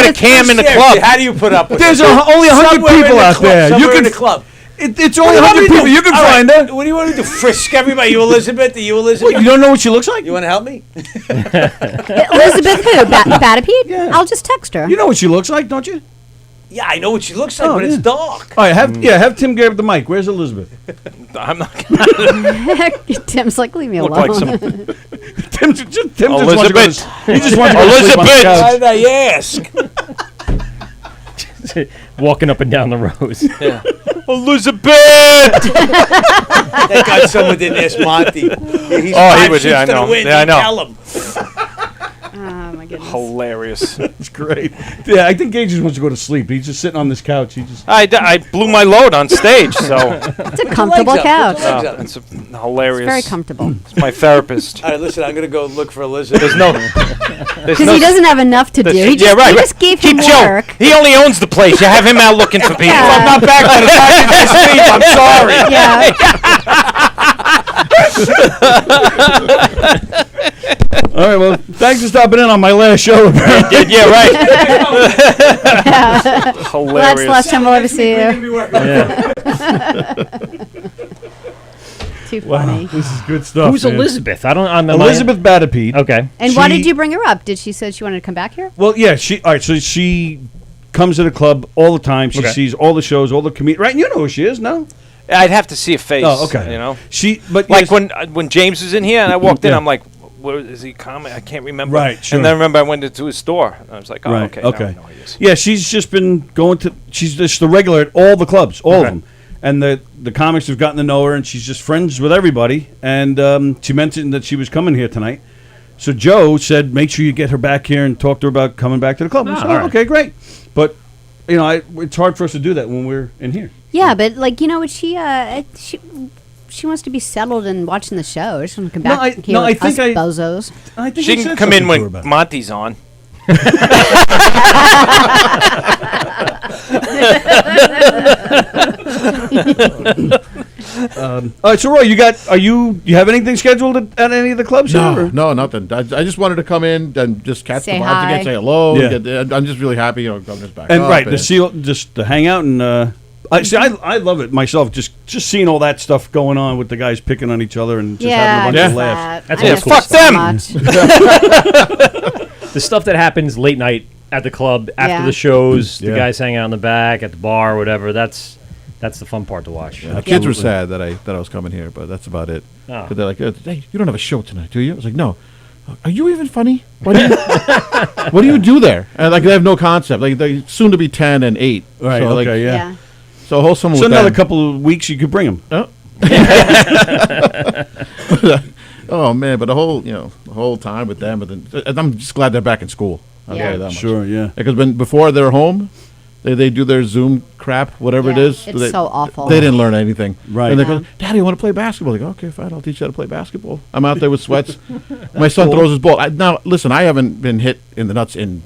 a cam in the club. How do you put up with There's it? only 100 Somewhere in people the out club, there. You somewhere can in the club. It's only 100 people. You can All find right, her. What do you want to do? Frisk everybody? You Elizabeth? Are you Elizabeth? What, you don't know what she looks like? You want to help me? Elizabeth who? Batapede? Yeah. I'll just text her. You know what she looks like, don't you? Yeah, I know what she looks like, Oh, but it's yeah. dark. All right, have Tim grab the mic. Where's Elizabeth? I'm not. Tim's like, leave me Look alone. like some. Tim just wants to go Elizabeth. he just wants to go to sleep on the Why couch. did I ask? Walking up and down the rows. Yeah. Elizabeth. Thank God someone didn't ask Monty. Yeah, he's Oh, he five was. sheets Yeah, I to the know. wind. Yeah, I You know. Tell him. Oh my goodness. Hilarious. It's great. Yeah, I think Gage just wants to go to sleep. He's just sitting on this couch. He just I blew my load on stage, so It's a comfortable legs up, couch. put your legs up. it's hilarious. It's very comfortable. It's my therapist. All right, listen, I'm going to go look for Elizabeth. There's no. Because he doesn't have enough to do. He just, Yeah, right. he just gave him Keep Joe. work. He only owns the place. You have him out looking for people. Yeah. I'm not back by the time you sleep. I'm sorry. Yeah. All right, well, thanks for stopping in on my last show. Yeah, right. Well, that's the last time we'll ever see you. Too funny. This is good stuff. Who's man. Elizabeth? I'm Elizabeth Batapede. Okay. And why did you bring her up? Did she say she wanted to come back here? Well, yeah, all right, so she comes to the club all the time. She Okay. sees all the shows, all the comedians. Right, you know who she is, no? I'd have to see a face. Oh, okay. You know, But like yes, when James was in here and I walked in, Yeah. I'm like, "Where is he coming? I can't remember." Right, sure. And then I remember I went into his store. And I was like, "Oh, right, okay." now I okay. know who he is. Yeah, she's just been going to. She's just the regular at all the clubs, all of them. and the comics have gotten to know her, and she's just friends with everybody. And she mentioned that she was coming here tonight. So Joe said, make sure you get her back here and talk to her about coming back to the club. I said, okay, great. But, it's hard for us to do that when we're in here. Yeah, but, she wants to be settled and watching the show. She doesn't come back here with us bozos. I think she can come in when Monty's on. All right, so Roy, you have anything scheduled at any of the clubs? No, nothing. I just wanted to come in and just catch Say the vibes hi. again, say hello. Yeah. I'm just really happy, Governor's back And up. right, just to hang out and I love it myself. Just seeing all that stuff going on with the guys picking on each other and just having a bunch of laughs. That's fuck them. The stuff that happens late night at the club after the shows, the guys hanging out in the back at the bar, or whatever. That's the fun part to watch. The kids were sad that I was coming here, but that's about it. Oh. 'Cause they're like, hey, you don't have a show tonight, do you? I was like, no. Are you even funny? What do you do there? And they have no concept. Like they're soon to be 10 and 8. Right. So, Okay. Yeah. So a whole summer. So with another them. couple of weeks you could bring them. Oh. Oh man, but the whole time with them, and I'm just glad they're back in school. I'll tell you that much. Sure, yeah. Because before they're home, they do their Zoom crap, whatever it is. It's so awful. They didn't learn anything. Right. And they go, Daddy, I want to play basketball. They go, okay, fine, I'll teach you how to play basketball. I'm out there with sweats. My son throws his ball. Now, listen, I haven't been hit in the nuts in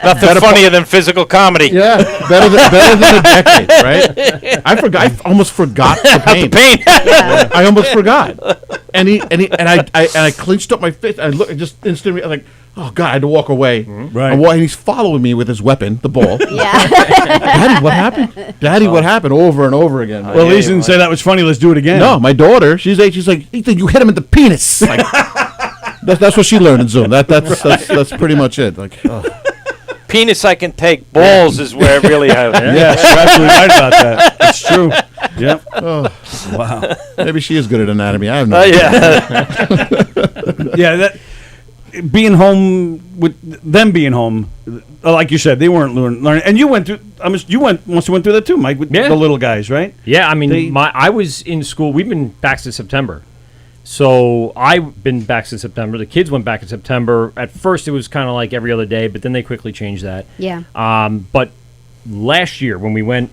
Nothing funnier than physical comedy. Yeah, better than a decade, right? I almost forgot the pain. I almost forgot. And I clenched up my fist. I looked, just instantly, I was like, oh God, I had to walk away. Right. And he's following me with his weapon, the ball. Yeah. Daddy, what happened? Daddy, what happened? Over and over again. Well, Lisa didn't say that was funny. Let's do it again. No, my daughter, she's 8. She's like, Ethan, you hit him in the penis. Like, that's what she learned in Zoom. That's pretty much it. Like, Penis I can take. Balls is where it really has. Yes, you're absolutely right about that. It's true. Yep. Oh, wow. Maybe she is good at anatomy. I have no idea. Yeah, that being home with them being home, like you said, they weren't learning. And you went through. Must have went through that too, Mike, with the little guys, right? Yeah, I mean, I was in school. We've been back since September. So I've been back since September. The kids went back in September. At first, it was kind of like every other day, but then they quickly changed that. Yeah. But last year, when we went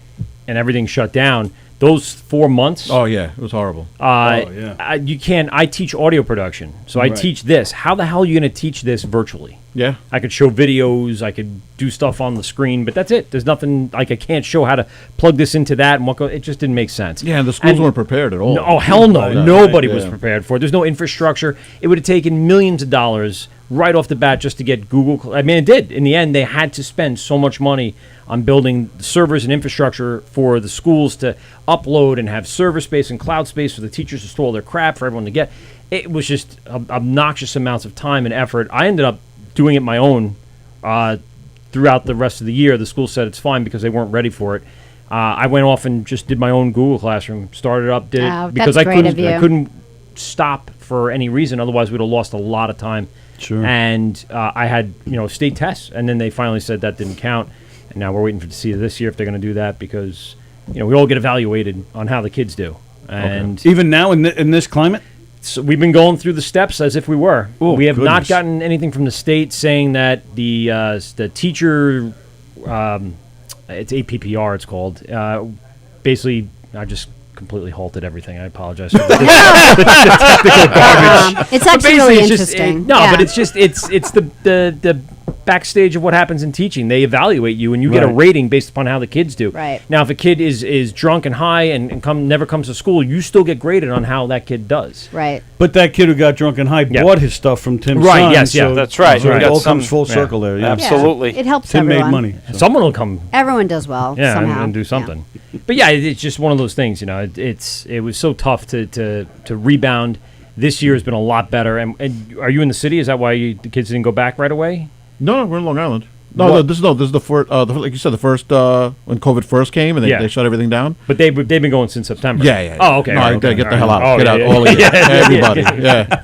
and everything shut down, those 4 months. Oh yeah, it was horrible. You can't. I teach audio production, so I teach this. How the hell are you going to teach this virtually? Yeah. I could show videos. I could do stuff on the screen, but that's it. There's nothing like I can't show how to plug this into that and what go. It just didn't make sense. Yeah, and the schools weren't prepared at all. No, oh hell no! Nobody right, was prepared for it. There's no infrastructure. It would have taken millions of dollars right off the bat just to get Google. I mean, it did. In the end, they had to spend so much money on building servers and infrastructure for the schools to upload and have server space and cloud space for the teachers to store all their crap for everyone to get. It was just obnoxious amounts of time and effort. I ended up doing it my own throughout the rest of the year. The school said it's fine because they weren't ready for it. I went off and just did my own Google Classroom, started up, did it because I couldn't stop for any reason. Otherwise, we'd have lost a lot of time. Sure. And I had state tests, and then they finally said that didn't count. And now we're waiting to see this year if they're going to do that because we all get evaluated on how the kids do. And even now in this climate. So we've been going through the steps as if we were. Oh, we have not goodness. gotten anything from the state saying that the teacher, it's APPR, it's called. Basically, I just completely halted everything. I apologize for the technical garbage. It's actually really interesting. But it's just it's the backstage of what happens in teaching. They evaluate you, and you get a rating based upon how the kids do. Right. Now, if a kid is drunk and high and never comes to school, you still get graded on how that kid does. Right. But that kid who got drunk and high bought his stuff from Tim's Right, son, yes, so that's right. So We it got all some- comes full yeah. circle there. Yeah. Absolutely. It helps Tim everyone. made money. And someone will come. Everyone does well somehow. and do something. But yeah, it's just one of those things. It was so tough to rebound. This year has been a lot better. And are you in the city? Is that why the kids didn't go back right away? No, we're in Long Island. No, this is the first. Like you said, the first when COVID first came and they shut everything down. But they've been going since September. Yeah. Oh, okay. No, Right, I gotta okay. get the hell out. Oh, Get yeah, out, yeah, all of you. yeah. Everybody.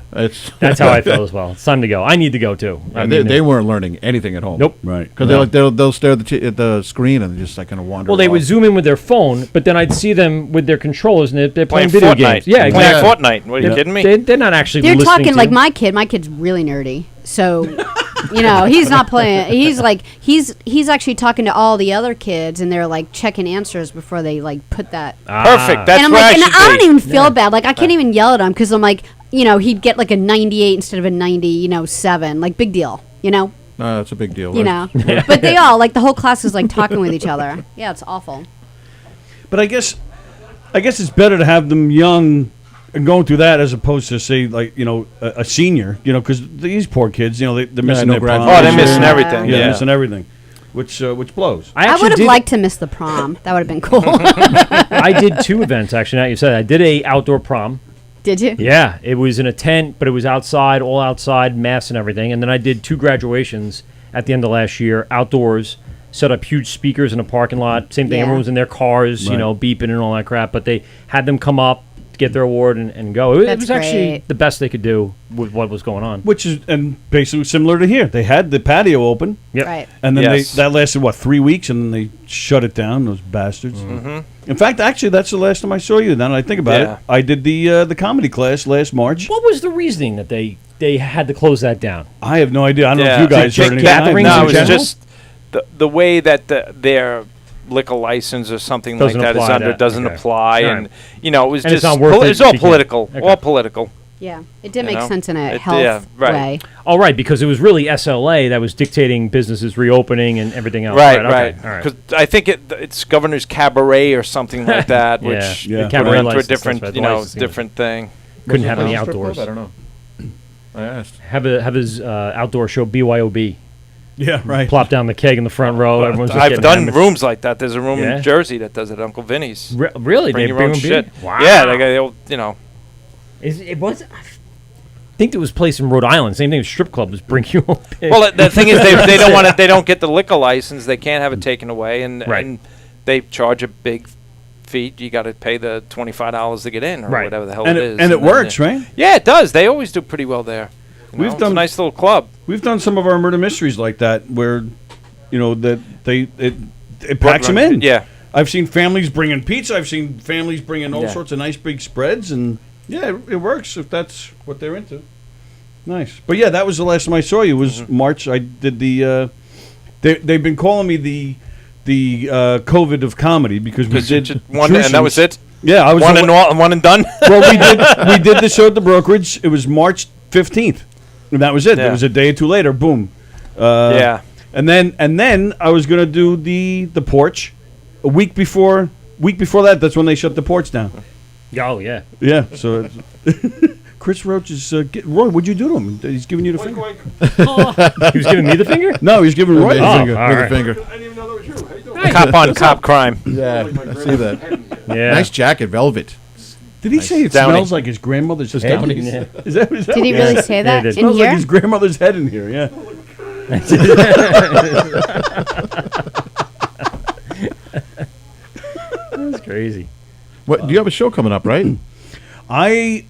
That's how I felt as well. It's time to go. I need to go too. They weren't learning anything at home. Nope. Right. Because they'll stare at the screen and just like kind of wander. Well, they off. would zoom in with their phone, but then I'd see them with their controllers and they're playing video Fortnite. games. Yeah, Playing exactly. Fortnite. What, are you kidding me? They're not actually They're listening talking to like you. my kid. My kid's really nerdy. So, he's not playing. He's like, he's actually talking to all the other kids and they're like checking answers before they like put that. Perfect. That's and I'm where like, I and should I don't be. even feel bad. Like, I can't even yell at him because I'm like, he'd get like a 98 instead of a 90, 7. Like, big deal, No, that's a big deal. But they all, like, the whole class is like talking with each other. Yeah, it's awful. But I guess it's better to have them young and going through that as opposed to say like a senior, because these poor kids, they're missing their prom. Oh, they're missing everything. Yeah, Yeah. they're missing everything, which blows. I would have liked to miss the prom. That would have been cool. I did 2 events actually. Now you said it. I did a outdoor prom. Did you? Yeah, it was in a tent, but it was outside, all outside, mass and everything. And then I did 2 graduations at the end of last year, outdoors. Set up huge speakers in a parking lot. Same thing. Yeah. Everyone was in their cars, Right. beeping and all that crap. But they had them come up, get their award, and go. It That's was actually great. the best they could do with what was going on. Which is basically similar to here. They had the patio open, Yep. Right. and then Yes. that lasted 3 weeks, and then they shut it down. Those bastards. In fact, actually, that's the last time I saw you. Now that I think about Yeah. it, I did the comedy class last March. What was the reasoning that they had to close that down? I have no idea. I don't know if Yeah. you guys Just heard anything. gatherings I No, have it in was general? just the way that their liquor license or something Doesn't like that is apply under that. doesn't Okay. apply, Sure. and it was And it's just not worth it it's all because- political, Okay. all political. Yeah, it did You make know? sense in a It- health yeah, right. way. All right, because it was really SLA that was dictating businesses reopening and everything else. Right, okay, right. All right. Because I think it's Governor's Cabaret or something like that, Yeah, which yeah. put Cabaret it into a license, different, that's right, the licensing. different thing. Couldn't Was have it any a strip outdoors. club? I don't know. I asked. Have his outdoor show BYOB. Yeah, right. Plop down the keg in the front row. Everyone's just I've getting done hammered. rooms like that. There's a room Yeah? in Jersey that does it, Uncle Vinny's. Really? Bring They your bring own them shit. beer? Wow. Yeah, they got It was. I think there was a place in Rhode Island. Same thing. Strip club was bring your own beer. Well, the thing is, they don't want it. They don't get the liquor license. They can't have it taken away, and they charge a big fee. You got to pay the $25 to get in, or whatever the hell and it is. And it then works, right? Yeah, it does. They always do pretty well there. We've It's done a nice little club. We've done some of our murder mysteries like that, where that it packs them in. Yeah. I've seen families bringing pizza. I've seen families bringing all Yeah. sorts of nice big spreads, and it works if that's what they're into. Nice, but yeah, that was the last time I saw you. Was March. I did the. They've been calling me the COVID of comedy because we did one, and that was it. Yeah, I was one and done. Well, we did the show at the brokerage. It was March 15th, and that was it. Yeah. It was a day or two later. Boom. Yeah. And then I was gonna do the porch a week before that. That's when they shut the porch down. Oh yeah. Yeah. So Chris Roach is Roy. What'd you do to him? He's giving you the finger. He was giving me the finger? No, he's giving Roy the Oh, finger. all With right. the finger. Cop on cop crime. Yeah, I see that. Yeah. Nice jacket, velvet. Did he say it Downy. smells like his grandmother's head? Downy. Yeah. Is that Did he really say that It in smells here? like his grandmother's head in here. Yeah. That's crazy. What? Do you have a show coming up, right?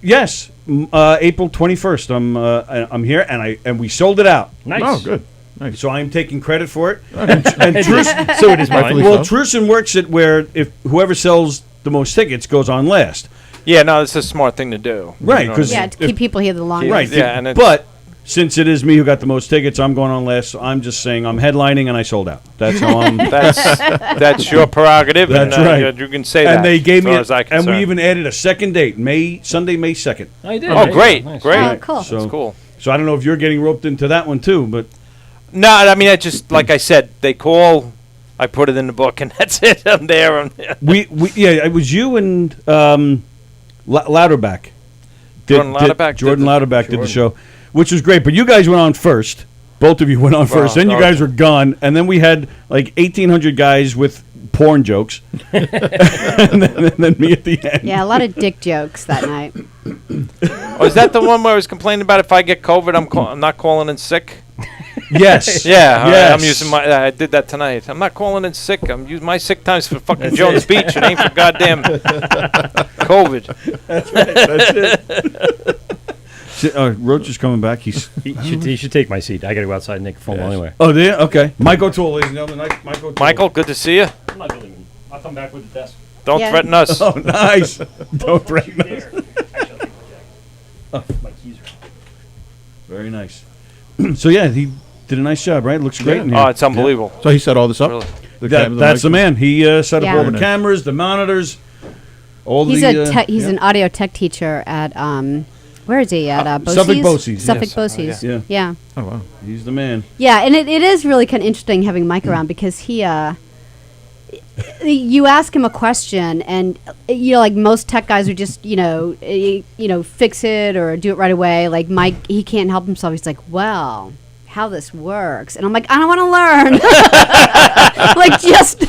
Yes, April 21st. I'm here, and we sold it out. Nice. Oh, good. Nice. So I'm taking credit for it. And Truson, So it is mine. Rightfully well, so. Truson works it where if whoever sells the most tickets goes on last. Yeah, no, it's a smart thing to do. Right, You know what I 'cause mean? Yeah, to keep people here the longest. Right. Yeah, and it's- but since it is me who got the most tickets, I'm going on last. So I'm just saying I'm headlining and I sold out. That's how I'm. that's your prerogative. That's and, right. You can say that. And they gave as me, far as I'm and we concerned. even added a second date, Sunday, May 2nd. I did. Oh, great, Nice. great. Oh, cool. So, That's cool. So I don't know if you're getting roped into that one too, but No, I mean, I just like I said, they call. I put it in the book, and that's it. I'm there. it was you and Louderback. Jordan Louderback did Jordan the- Louderback did the show, which was great. But you guys went on first. Both of you went on first. Then you oh. guys were gone, and then we had like 1,800 guys with porn jokes, and then me at the end. Yeah, a lot of dick jokes that night. Oh, is that the one where I was complaining about if I get COVID, I'm not calling in sick? Yes. Yeah, Yes. I'm using my. I did that tonight. I'm not calling in sick. I'm using my sick times for fucking Jones Beach. It ain't for goddamn COVID. That's right. That's it. Roach is coming back. He should take my seat. I got to go outside and make a phone call anyway. Oh, there? Okay. Mike O'Toole, ladies and gentlemen. Mike O'Toole. Michael, good to see you. I'm not going to leave. I'll come back with the desk. Don't threaten us. Oh, nice. Don't threaten us. Oh, my keys are. Very nice. So, yeah, he did a nice job, right? Looks great in here. Oh, it's unbelievable. So he set all this up? Really? That's the man. He set up all the Yeah. cameras, the monitors, all He's the... he's an audio tech teacher at where is he at Bosse's? Suffolk Bosse's. Suffolk Yes. Bosse's. Yeah. Yeah. Oh, wow. He's the man. Yeah, and it is really kind of interesting having Mike around because he you ask him a question and like most tech guys would just fix it or do it right away. Like Mike, he can't help himself. He's like, well, how this works, and I'm like, I don't want to learn. Like just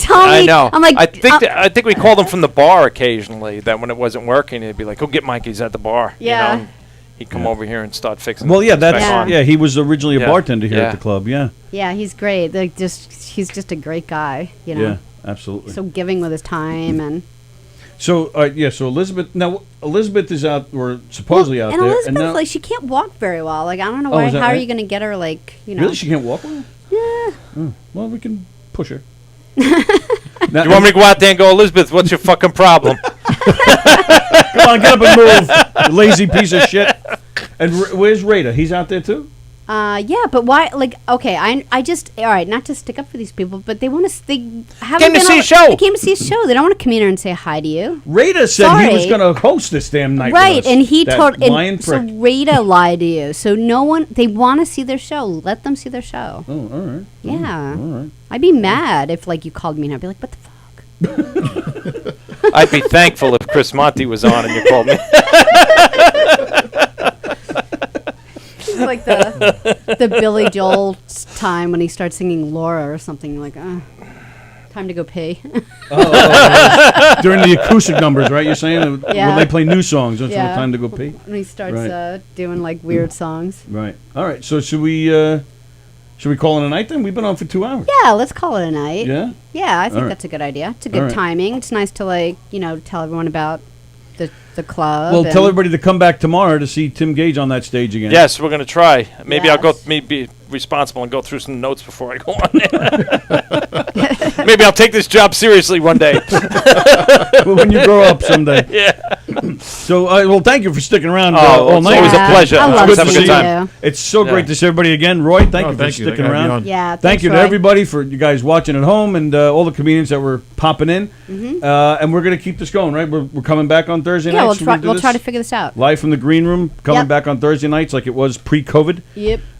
tell me. I know. I'm like, I think we called him from the bar occasionally. That when it wasn't working, he'd be like, "Go get Mike. He's at the bar." Yeah. You know? He'd come over here and start fixing. Well, yeah, things that's back on. he was originally a Yeah. bartender here Yeah. at the club. Yeah. yeah, he's great. Like he's just a great guy. You know. Yeah, absolutely. So giving with his time and. So so Elizabeth is out or supposedly out and there, Elizabeth, and now like she can't walk very well. Like I don't know Oh, why. is that How are right? you going to get her? Like really she can't walk well. Yeah. Oh, well, we can push her. Do you want me to go out there and go, Elizabeth? What's your fucking problem? Come on, get up and move, you lazy piece of shit. And where's Rada? He's out there too. Yeah, but why? Like, okay, I just all right. Not to stick up for these people, but they want to. They haven't Came to been see on- a show. They came to see a show. They don't want to come in here and say hi to you. Rada said he was Sorry. going to host this damn night. Right, with us. and he That told. lion And so prick. Rada lied to you. So no one. They want to see their show. Let them see their show. Oh, all right. Yeah. All right. I'd be mad if like you called me and I'd be like, what the fuck? I'd be thankful if Chris Monty was on and you called me. It's like the Billy Joel time when he starts singing Laura or something like, time to go pee. During the acoustic numbers, right? You're saying Yeah. when they play new songs, that's Yeah. the time to go pee. When he starts Right. doing like weird songs. Right. All right. So should we call it a night then? We've been on for 2 hours. Yeah, let's call it a night. Yeah? Yeah, I think All right. that's a good idea. It's a All good right. timing. It's nice to tell everyone about the club. Well, and- tell everybody to come back tomorrow to see Tim Gage on that stage again. Yes, we're going to try. Maybe I'll go. Maybe be responsible and go through some notes before I go on there. Maybe I'll take this job seriously one day. When you grow up someday. Yeah. So, well, thank you for sticking around Oh, all it's night. always a pleasure. I It's love good to seeing have a good time. you. It's so Yeah. great to see everybody again. Roy, thank you for thank you. sticking Thank you for having around. me Yeah, Thank thanks, you to Roy. everybody for you guys watching at home and all the comedians that were popping in. Mhm. And we're going to keep this going, right? We're coming back on Thursday Yeah, nights. we'll try to figure this out. Live from the green room, coming Yep. back on Thursday nights like it was pre-COVID. Yep.